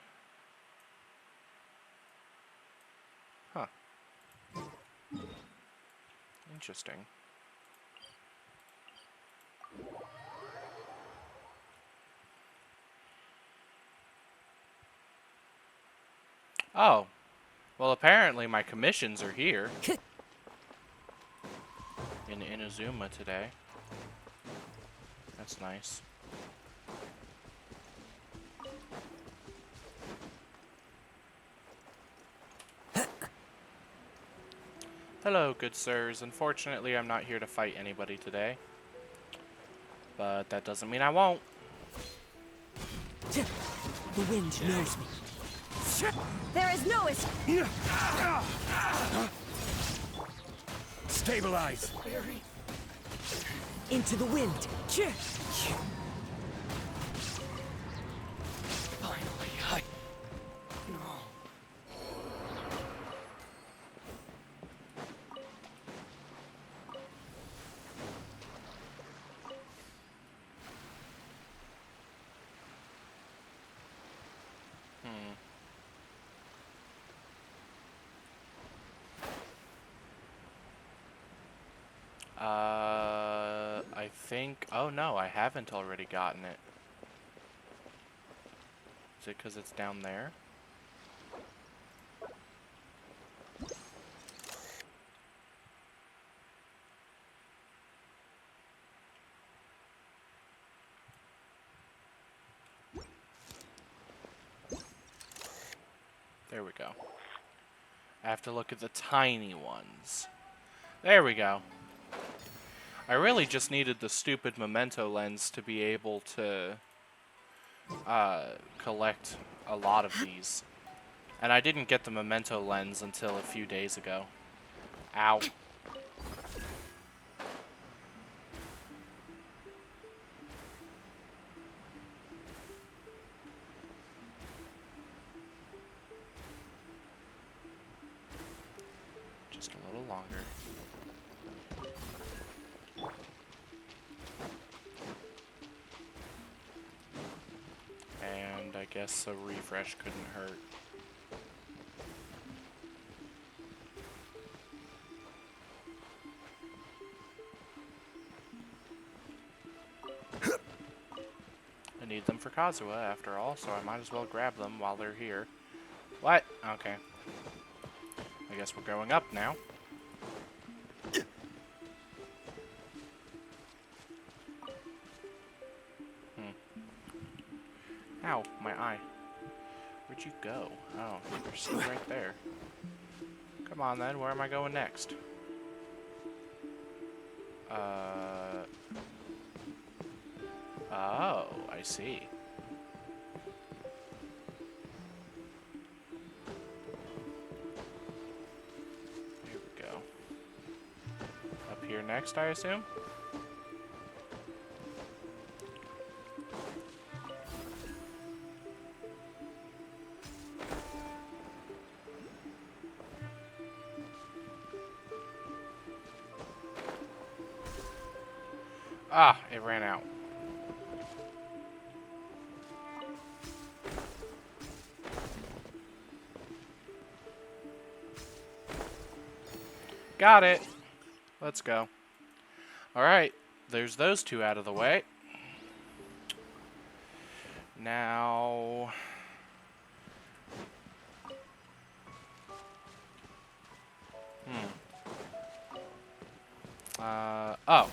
Huh. Interesting. Oh. Well, apparently my commissions are here. In Inazuma today. That's nice. Hello, good sirs. Unfortunately, I'm not here to fight anybody today. But that doesn't mean I won't. The wind knows me. There is no escape. Stabilize. Into the wind. Finally, I think... Oh, no, I haven't already gotten it. Is it because it's down there? There we go. I have to look at the tiny ones. There we go. I really just needed the stupid memento lens to be able to collect a lot of these. And I didn't get the memento lens until a few days ago. Ow. Just a little longer. And I guess a refresh couldn't hurt. I need them for Kazuha after all, so I might as well grab them while they're here. What? Okay. I guess we're going up now. Ow, my eye. Where'd you go? Oh, you're still right there. Come on then, where am I going next? Oh, I see. Here we go. Up here next, I assume? Ah, it ran out. Got it. Let's go. Alright, there's those two out of the way. Now... oh.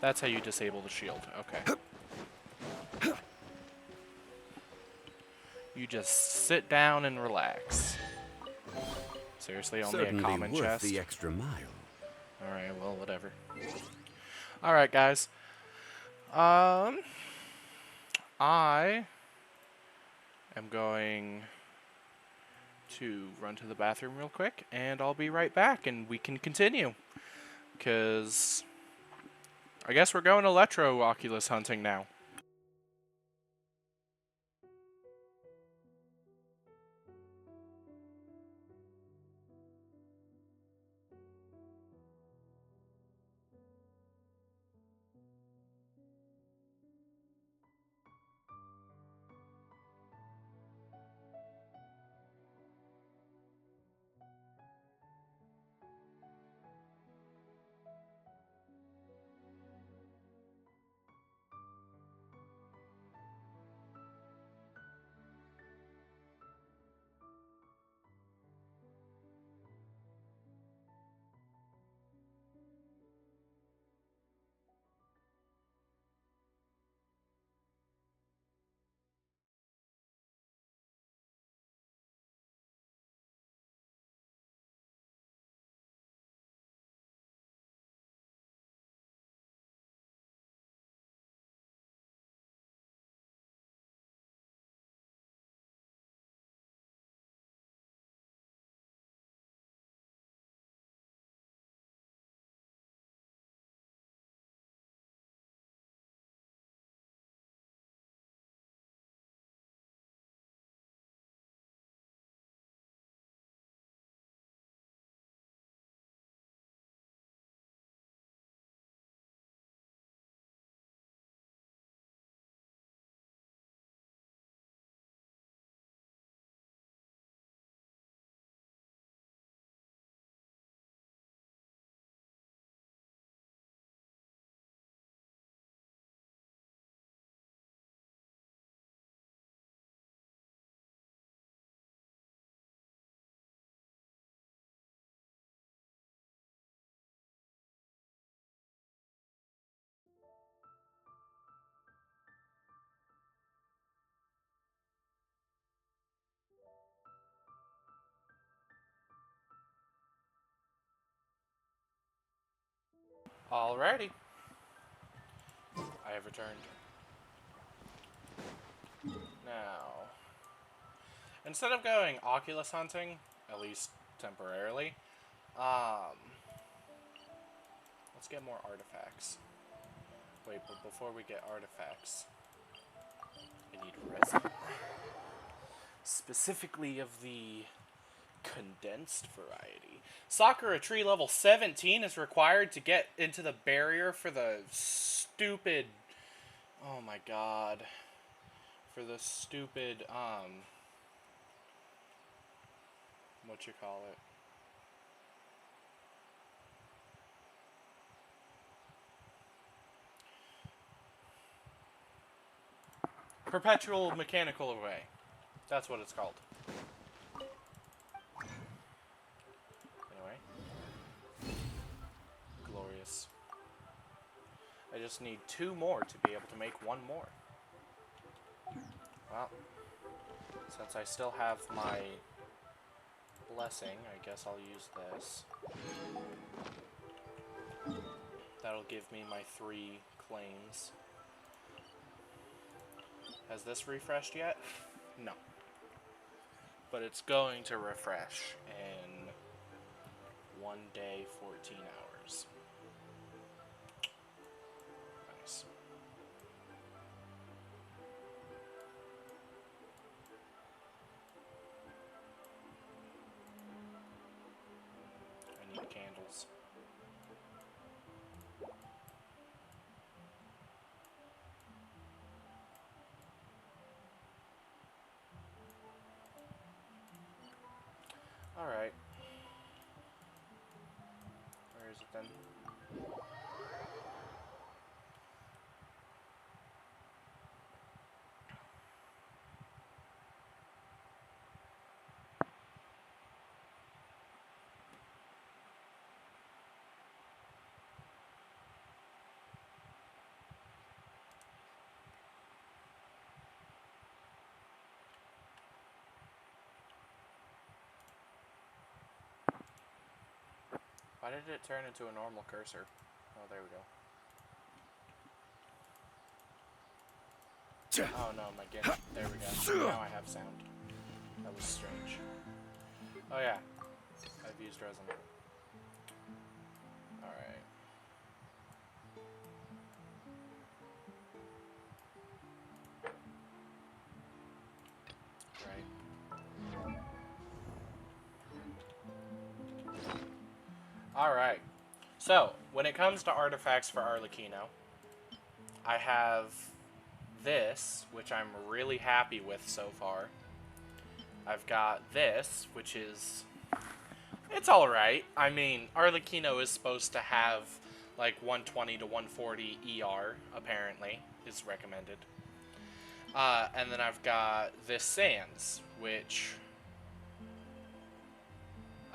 That's how you disable the shield. Okay. You just sit down and relax. Seriously, only a common worth chest? the extra mile. Alright, well, whatever. Alright, guys. I am going to run to the bathroom real quick, and I'll be right back, and we can continue. Because I guess we're going electro Oculus hunting now. Alrighty. I have returned. Now, instead of going Oculus hunting, at least temporarily, let's get more artifacts. Wait, but before we get artifacts, I need resin. Specifically of the condensed variety. Sakura tree level 17 is required to get into the barrier for the stupid... Oh my god. For the stupid, what you call it? Perpetual mechanical array. That's what it's called. Anyway. Glorious. I just need 2 more to be able to make 1 more. Well, since I still have my blessing, I guess I'll use this. That'll give me my 3 claims. Has this refreshed yet? No. But it's going to refresh in 1 day, 14 hours. Nice. I need candles. Alright. Where is it then? Why did it turn into a normal cursor? Oh, there we go. Oh no, my Genshin. There we go. Now I have sound. That was strange. Oh yeah. I've used resonate. Alright. Alright. So, when it comes to artifacts for Arlecchino, I have this, which I'm really happy with so far. I've got this, which is... it's alright. I mean, Arlecchino is supposed to have like 120 to 140 ER, apparently, is recommended. And then I've got this Sans, which...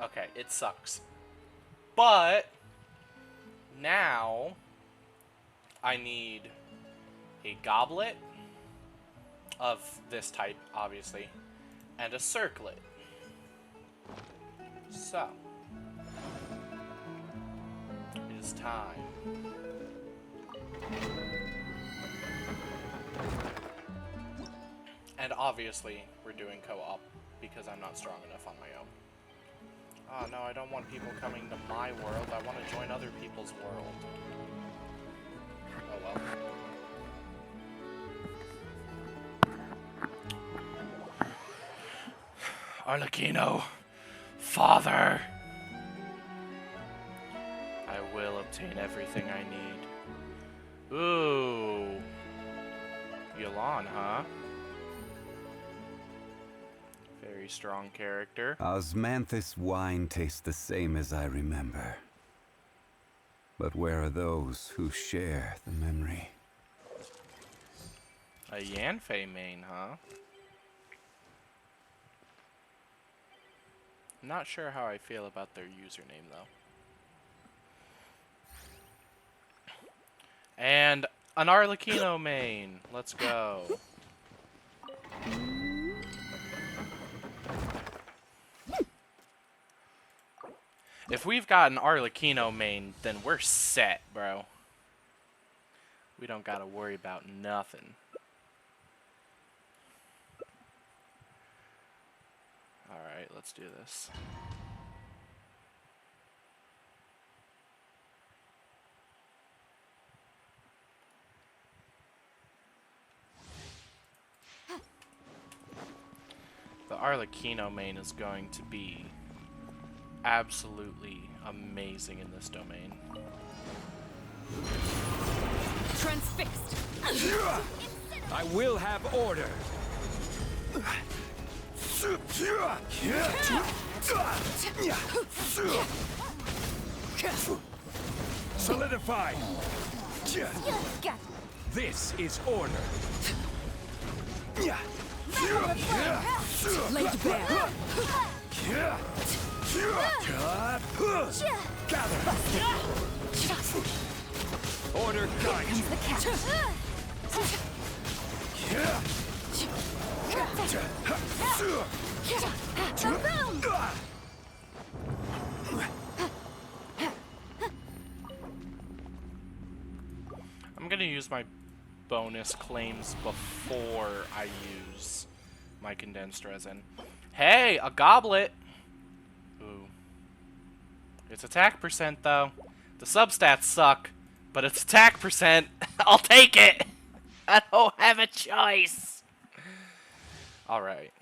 okay, it sucks. But now I need a goblet of this type, obviously, and a circlet. So, it is time. And obviously, we're doing co-op because I'm not strong enough on my own. Oh no, I don't want people coming to my world. I want to join other people's world. Oh well. Arlecchino, Father! I will obtain everything I need. Ooh. Yulan, huh? Very strong character. Osmanthus wine tastes the same as I remember. But where are those who share the memory? A Yanfei main, huh? Not sure how I feel about their username, though. And an Arlecchino main. Let's go. If we've got an Arlecchino main, then we're set, bro. We don't gotta worry about nothing. Alright, let's do this. The Arlecchino main is going to be absolutely amazing in this domain. Transfixed. I will have order. Solidify. This is order. Lay to bear. Gather. Order guide. Comes the cat. I'm gonna use my bonus claims before I use my condensed resin. Hey, a goblet! Ooh. It's attack percent, though. The substats suck, but it's attack percent. I'll take it! I don't have a choice! Alright.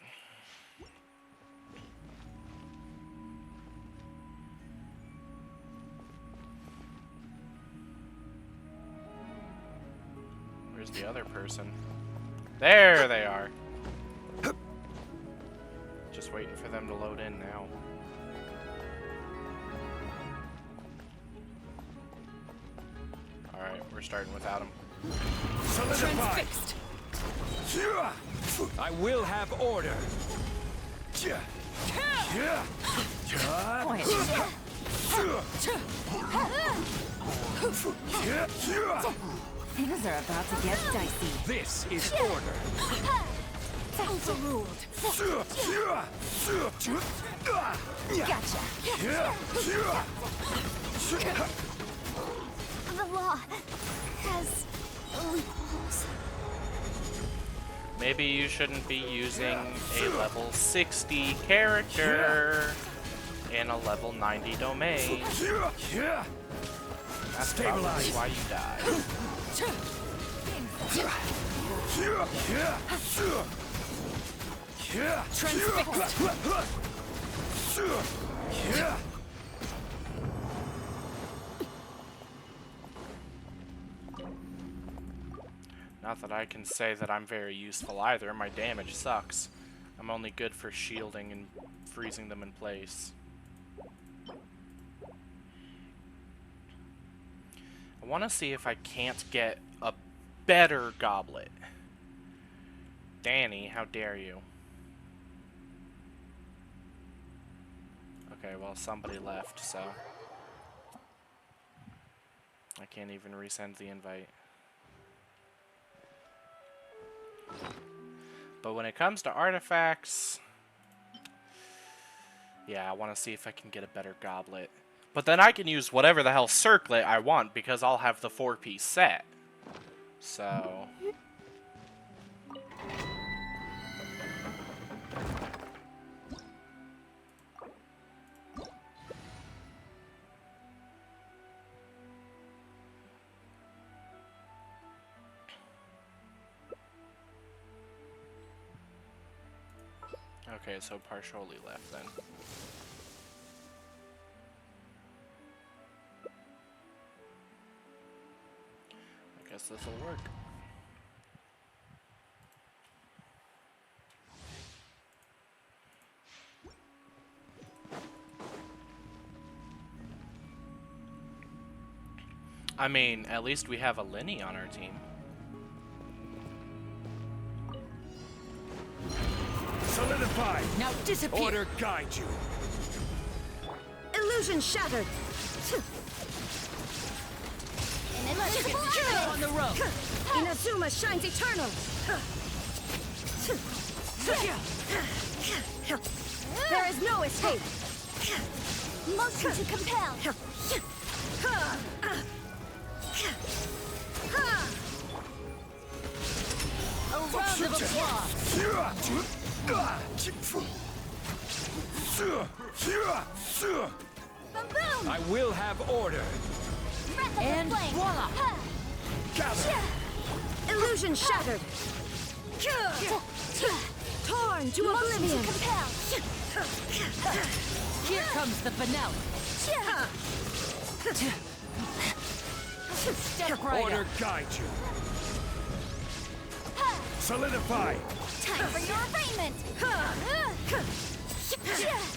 Where's the other person? There they are! Just waiting for them to load in now. Alright, we're starting without him. Transfixed. I will have order. Things are about to get dicey. This is order. Overruled. Gotcha. The law has loopholes. Maybe you shouldn't be using a level 60 character in a level 90 domain. That's probably why you died. Not that I can say that I'm very useful either. My damage sucks. I'm only good for shielding and freezing them in place. I want to see if I can't get a better goblet. Danny, how dare you? Okay, well, somebody left, so I can't even resend the invite. But when it comes to artifacts, yeah, I want to see if I can get a better goblet. But then I can use whatever the hell circlet I want because I'll have the 4-piece set. So okay, so partially left then. I guess this will work. I mean, at least we have a Lenny on our team. Solidify! Now disappear! Order guide you! Illusion shattered! Kill on the road! Inazuma shines eternal! There is no escape! Motion to compel! A round of applause! I will have order! And voila! Gather! Illusion shattered! Torn to oblivion! Here comes the finale! Step right Order up. guide you! Solidify! Time for your arraignment!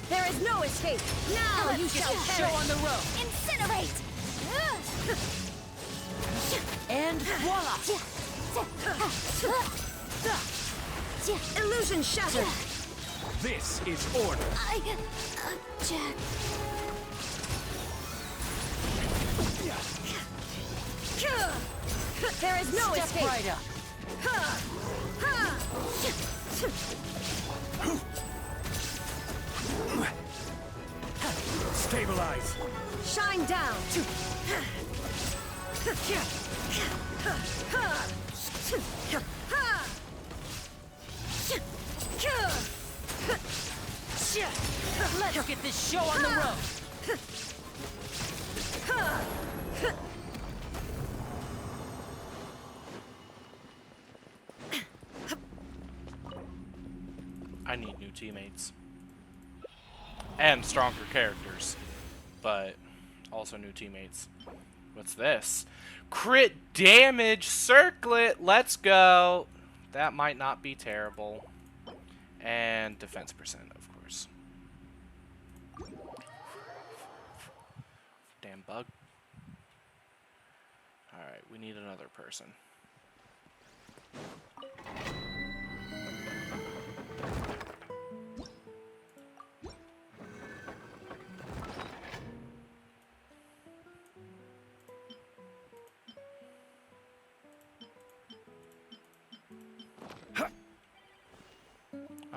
There is no escape! Now you shall show on the road! Incinerate! And voila! Illusion shattered! This is order! Jack. There is no escape! Right up. Stabilize! Shine down! Let's get this show on the road. I need new teammates. And stronger characters. But also new teammates. What's this? Crit damage circlet! Let's go! That might not be terrible. And defense percent, of course. Damn bug. Alright, we need another person.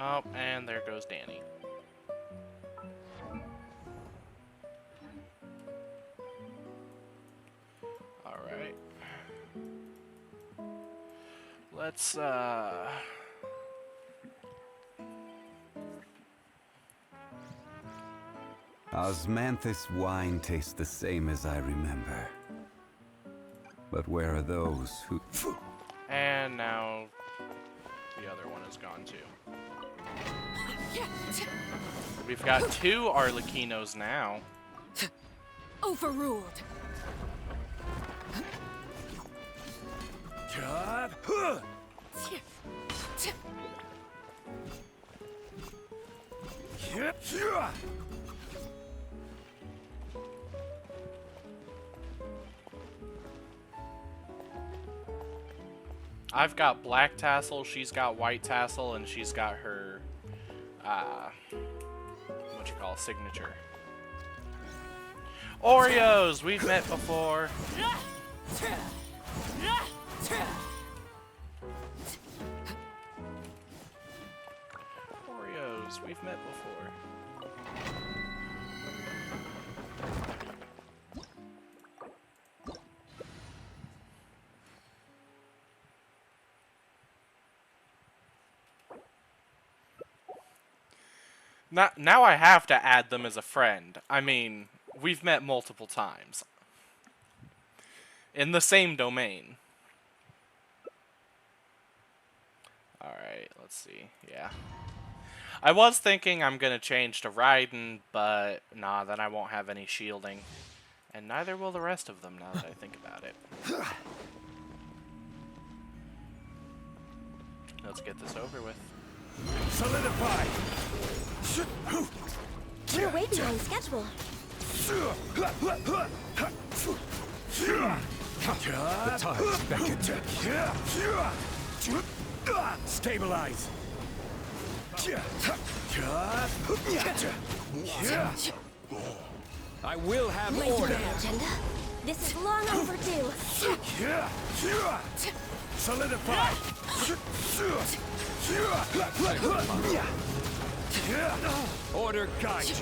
Oh, and there goes Danny. Alright. Let's Osmanthus wine tastes the same as I remember. But where are those who... And now the other one is gone too. We've got 2 Arlecchinos now. Overruled. I've got black tassel, she's got white tassel, and she's got her, what you call, signature. Oreos! We've met before. Oreos, we've met before. Now I have to add them as a friend. I mean, we've met multiple times. In the same domain. Alright, let's see. Yeah. I was thinking I'm gonna change to Raiden, but nah, then I won't have any shielding. And neither will the rest of them now that I think about it. Let's get this over with. Solidify! We're way behind schedule. The tides beckon. Stabilize! I will have Late order. my agenda. This is long overdue. Solidify! Order guide you.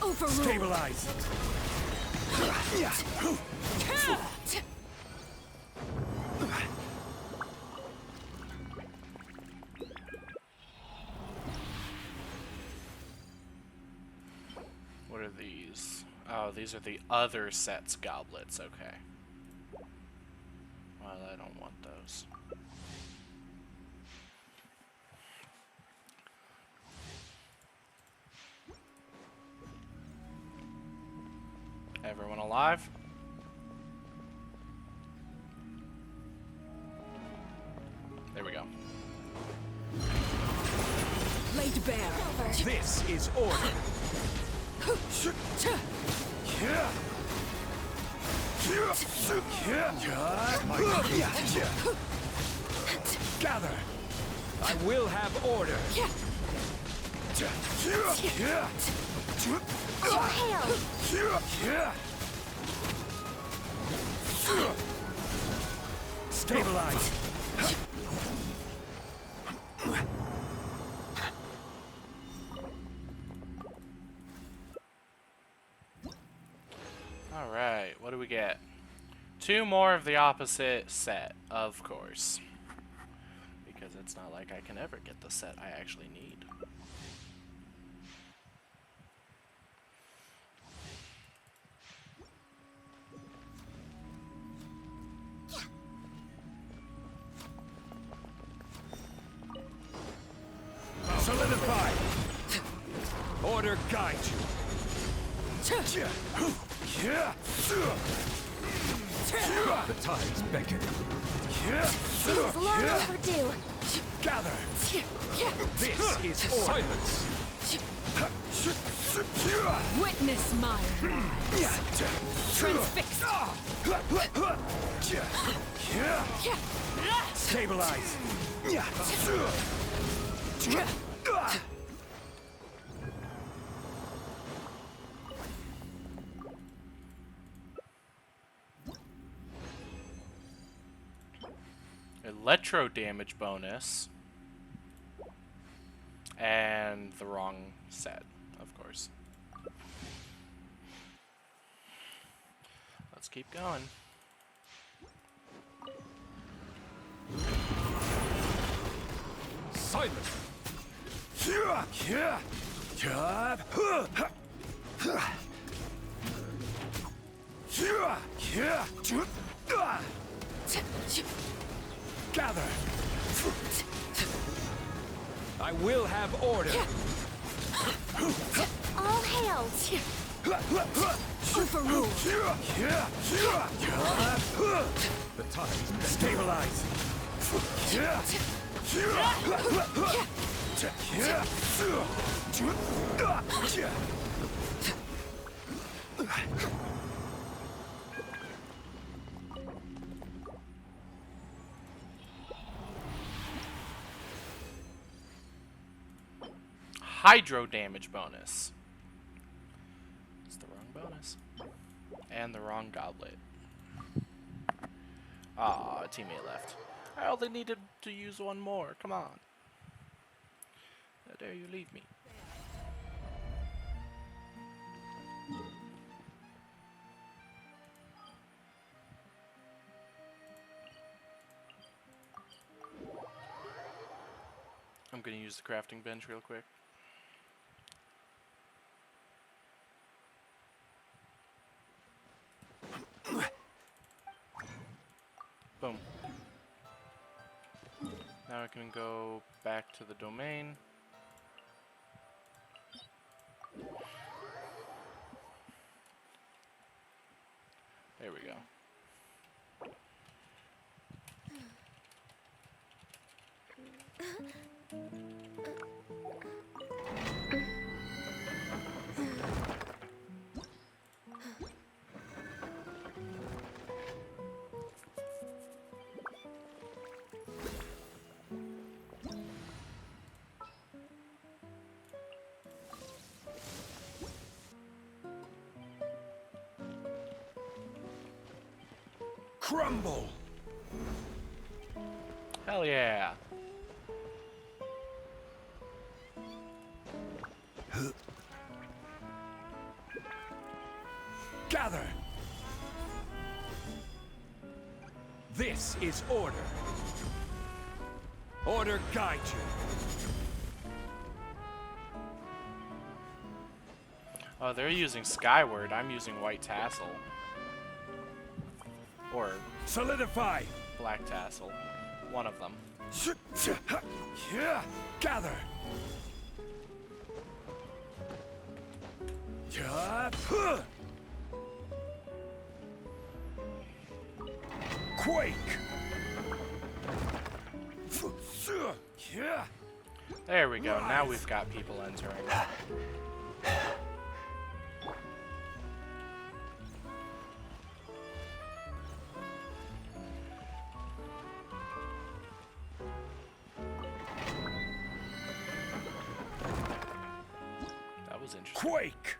Overruled. Stabilize. What are these? Oh, these are the other set's goblets. Okay. Well, I don't want those. Everyone alive? There we go. Laid bare. This is order. Gather. I will have order. All hail. Stabilize. Alright, what do we get? 2 more of the opposite set, of course. Because it's not like I can ever get the set I actually need. Solidify. Order guide you. The tides beckon. This is long overdue. Gather. This is silence. Witness my rise. Transfixed. Stabilize. Electro damage bonus. And the wrong set, of course. Let's keep going. Silence! Gather! I will have order! All hail! Overruled! The time stabilize! Hydro damage bonus. It's the wrong bonus. And the wrong goblet. Ah, a teammate left. I only needed to use one more. Come on. How dare you leave me? I'm gonna use the crafting bench real quick. Boom. Now I can go back to the domain. There we go. Crumble! Hell yeah. Gather! This is order. Order guide you. Oh, they're using Skyward. I'm using White Tassel. Or solidify. Black Tassel. One of them. Gather. Quake. There we go. Now we've got people entering. That was interesting. Quake.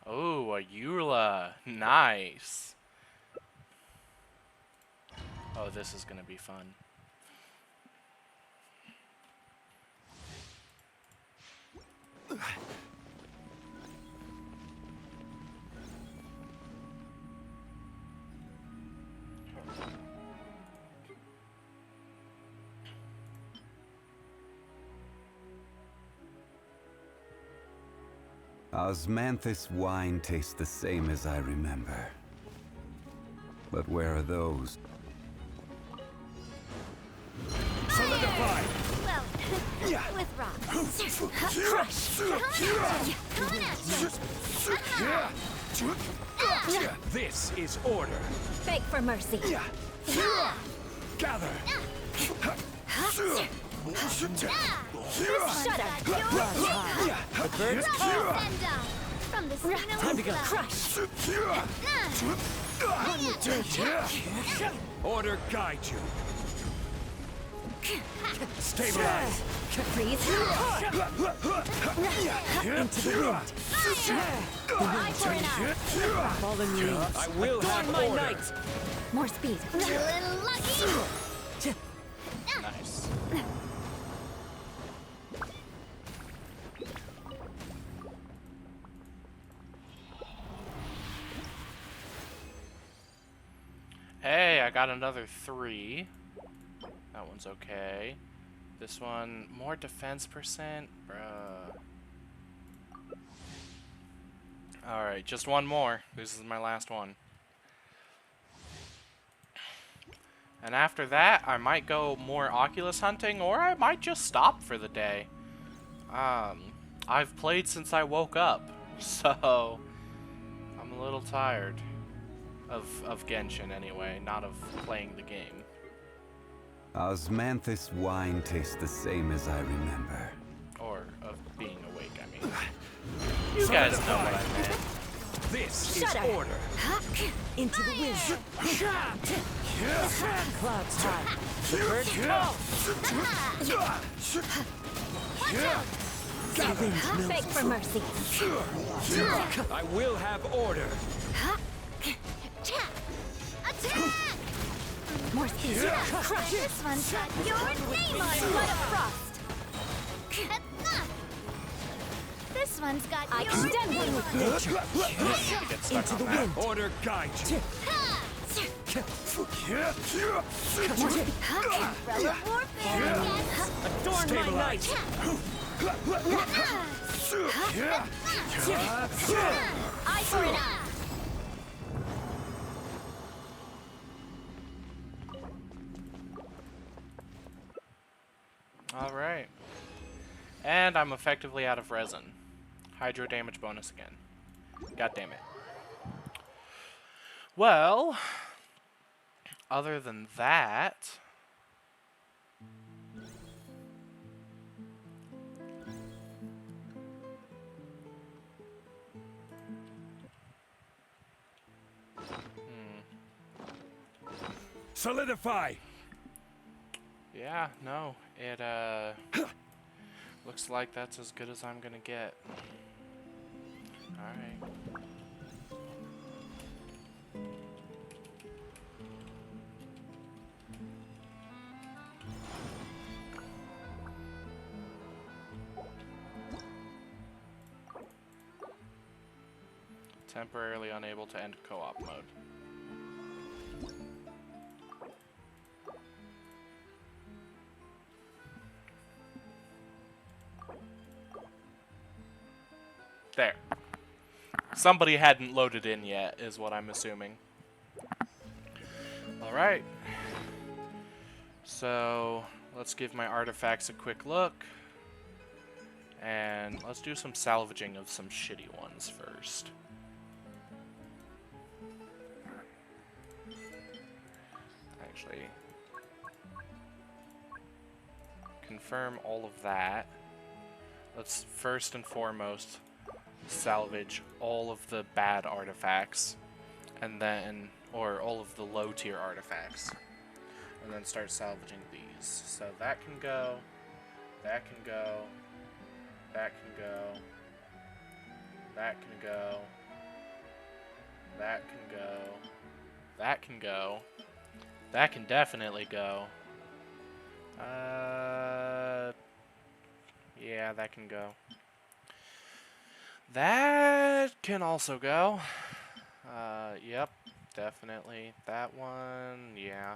Oh, a Eula. Nice. Oh, this is gonna be fun. Osmanthus wine tastes the same as I remember. But where are those? Solidify! Well, with rocks. Crush! This is order. Beg for mercy. Gather. Shut up! The birds call. From the Time to go. Crush! Order guide you. Stabilize. Freeze! Into the wind. Fallen leaves. I will have my order. night. More speed. A little lucky. Nice. I got another 3. That one's okay. This one, more defense percent? Bruh. Alright, just one more. This is my last one. And after that, I might go more Oculus hunting, or I might just stop for the day. I've played since I woke up, so I'm a little tired of Genshin anyway, not of playing the game. Osmanthus wine tastes the same as I remember. Or of being awake, I mean. You guys know what I meant. This is order. Into the wind. Clouds high. The birds fall. The wind knows. Beg for mercy. I will have order. Attack! More speed. Crush. This one's got your name on it. Blood of frost. This one's got I your condemn name one with on it. nature. Get stuck Into on the that. wind. Order guide you. Umbrella warfare, yes. Adorn my night. Eye for an eye. Alright. And I'm effectively out of resin. Hydro damage bonus again. God damn it. Well, other than that... Solidify. Yeah, no. It, looks like that's as good as I'm gonna get. Alright. Temporarily unable to enter co-op mode. There. Somebody hadn't loaded in yet, is what I'm assuming. Alright. So, let's give my artifacts a quick look. And let's do some salvaging of some shitty ones first. Actually, confirm all of that. Let's first and foremost salvage all of the bad artifacts, and then, or all of the low tier artifacts, and then start salvaging these. So that can go, that can go, that can go, that can go, that can go, that can go, that can definitely go. Yeah, that can go. That can also go. Yep, definitely. That one, yeah.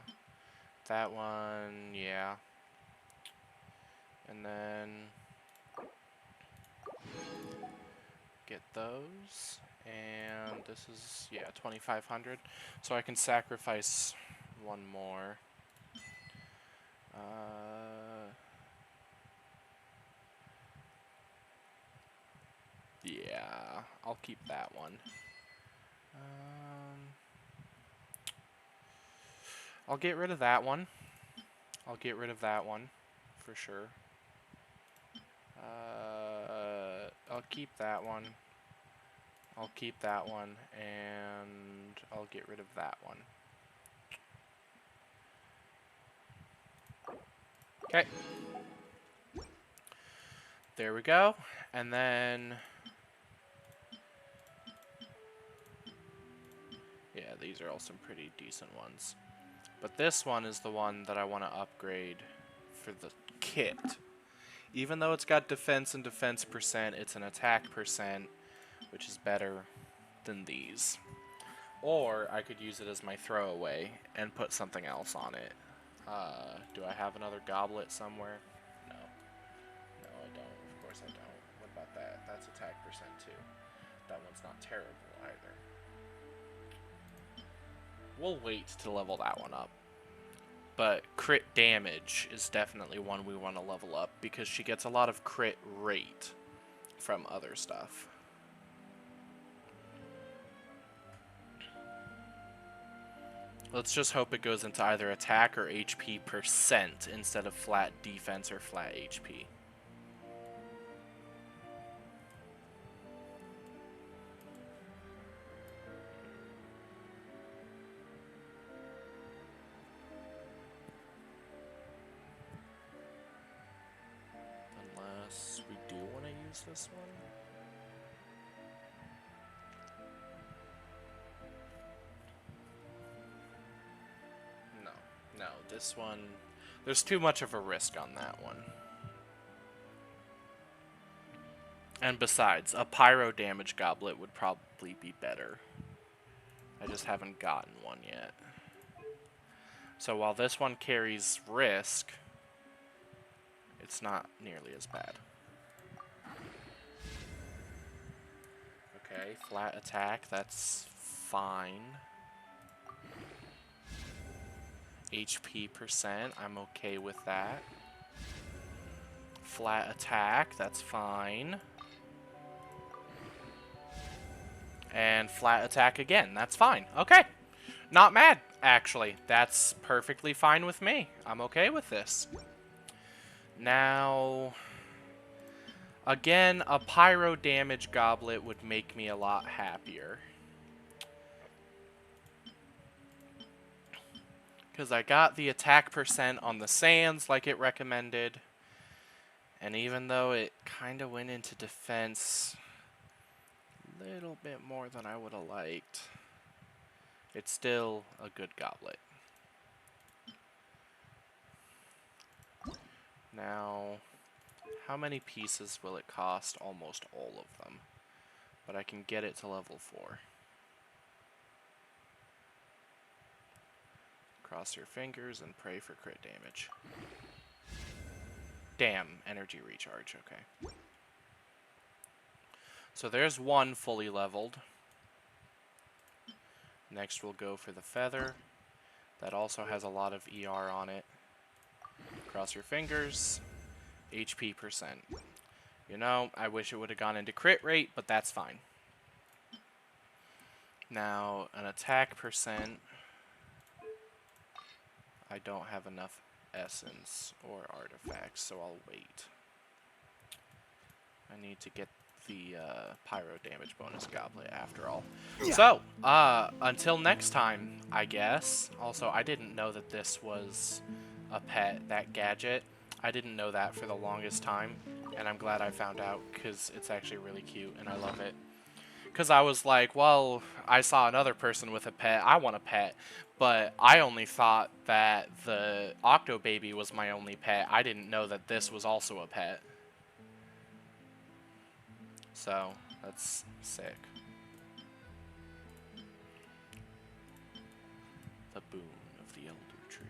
That one, yeah. And then get those. And this is, yeah, 2,500. So I can sacrifice one more. Yeah, I'll keep that one. I'll get rid of that one. I'll get rid of that one, for sure. I'll keep that one. I'll keep that one, and I'll get rid of that one. Okay. There we go. And then... yeah, these are all some pretty decent ones. But this one is the one that I want to upgrade for the kit. Even though it's got defense and defense percent, it's an attack percent, which is better than these. Or I could use it as my throwaway and put something else on it. Do I have another goblet somewhere? No. No, I don't. Of course I don't. What about that? That's attack percent too. That one's not terrible either. We'll wait to level that one up. But crit damage is definitely one we want to level up because she gets a lot of crit rate from other stuff. Let's just hope it goes into either attack or HP percent instead of flat defense or flat HP. Unless we do want to use this one. No, this one, there's too much of a risk on that one. And besides, a pyro damage goblet would probably be better. I just haven't gotten one yet. So while this one carries risk, it's not nearly as bad. Okay, flat attack, that's fine. HP percent, I'm okay with that. Flat attack, that's fine. And flat attack again, that's fine. Okay, not mad, actually. That's perfectly fine with me. I'm okay with this. Now, again, a pyro damage goblet would make me a lot happier. Because I got the attack percent on the sands like it recommended. And even though it kind of went into defense a little bit more than I would have liked, it's still a good goblet. Now, how many pieces will it cost? Almost all of them. But I can get it to level 4. Cross your fingers and pray for crit damage. Damn, energy recharge, okay. So there's one fully leveled. Next we'll go for the feather. That also has a lot of ER on it. Cross your fingers. HP percent. You know, I wish it would have gone into crit rate, but that's fine. Now, an attack percent. I don't have enough essence or artifacts, so I'll wait. I need to get the pyro damage bonus goblet after all. Yeah. So, until next time, I guess. Also, I didn't know that this was a pet, that gadget. I didn't know that for the longest time, and I'm glad I found out because it's actually really cute and I love it. Because I was like, well, I saw another person with a pet, I want a pet. But I only thought that the Octo Baby was my only pet. I didn't know that this was also a pet. So, that's sick. The boon of the Elder Tree.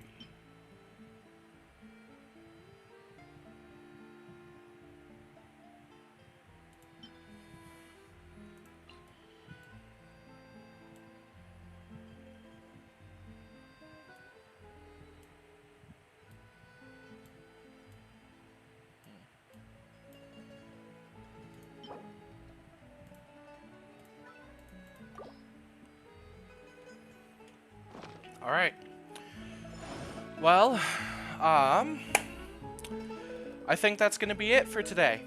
Alright. Well, I think that's going to be it for today.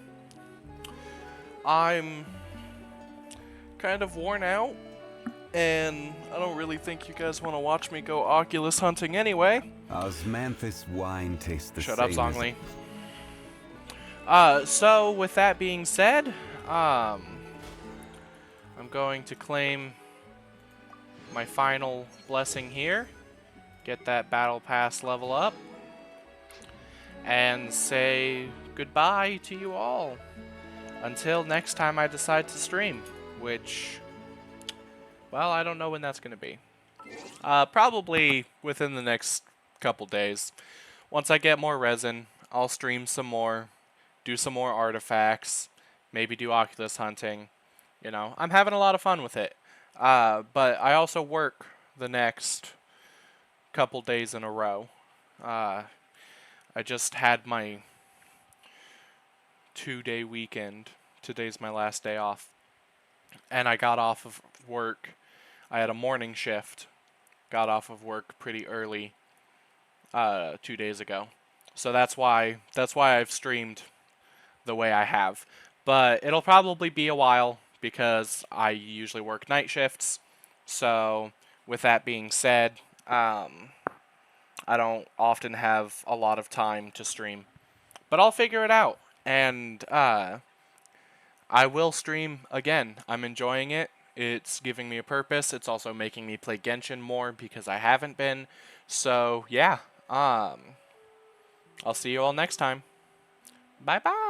I'm kind of worn out, and I don't really think you guys want to watch me go Oculus hunting anyway. Osmanthus wine tastes the Shut same up, Zhongli. So, with that being said, I'm going to claim my final blessing here, get that battle pass level up, and say goodbye to you all until next time I decide to stream, which Well, I don't know when that's going to be. Probably within the next couple days. Once I get more resin, I'll stream some more, do some more artifacts, maybe do Oculus hunting. You know, I'm having a lot of fun with it. But I also work the next couple days in a row. I just had my 2-day weekend. Today's my last day off. And I got off of work. I had a morning shift. Got off of work pretty early 2 days ago. So that's why I've streamed the way I have. But it'll probably be a while because I usually work night shifts. So with that being said, I don't often have a lot of time to stream. But I'll figure it out. And I will stream again. I'm enjoying it. It's giving me a purpose. It's also making me play Genshin more because I haven't been. So, yeah. I'll see you all next time. Bye-bye.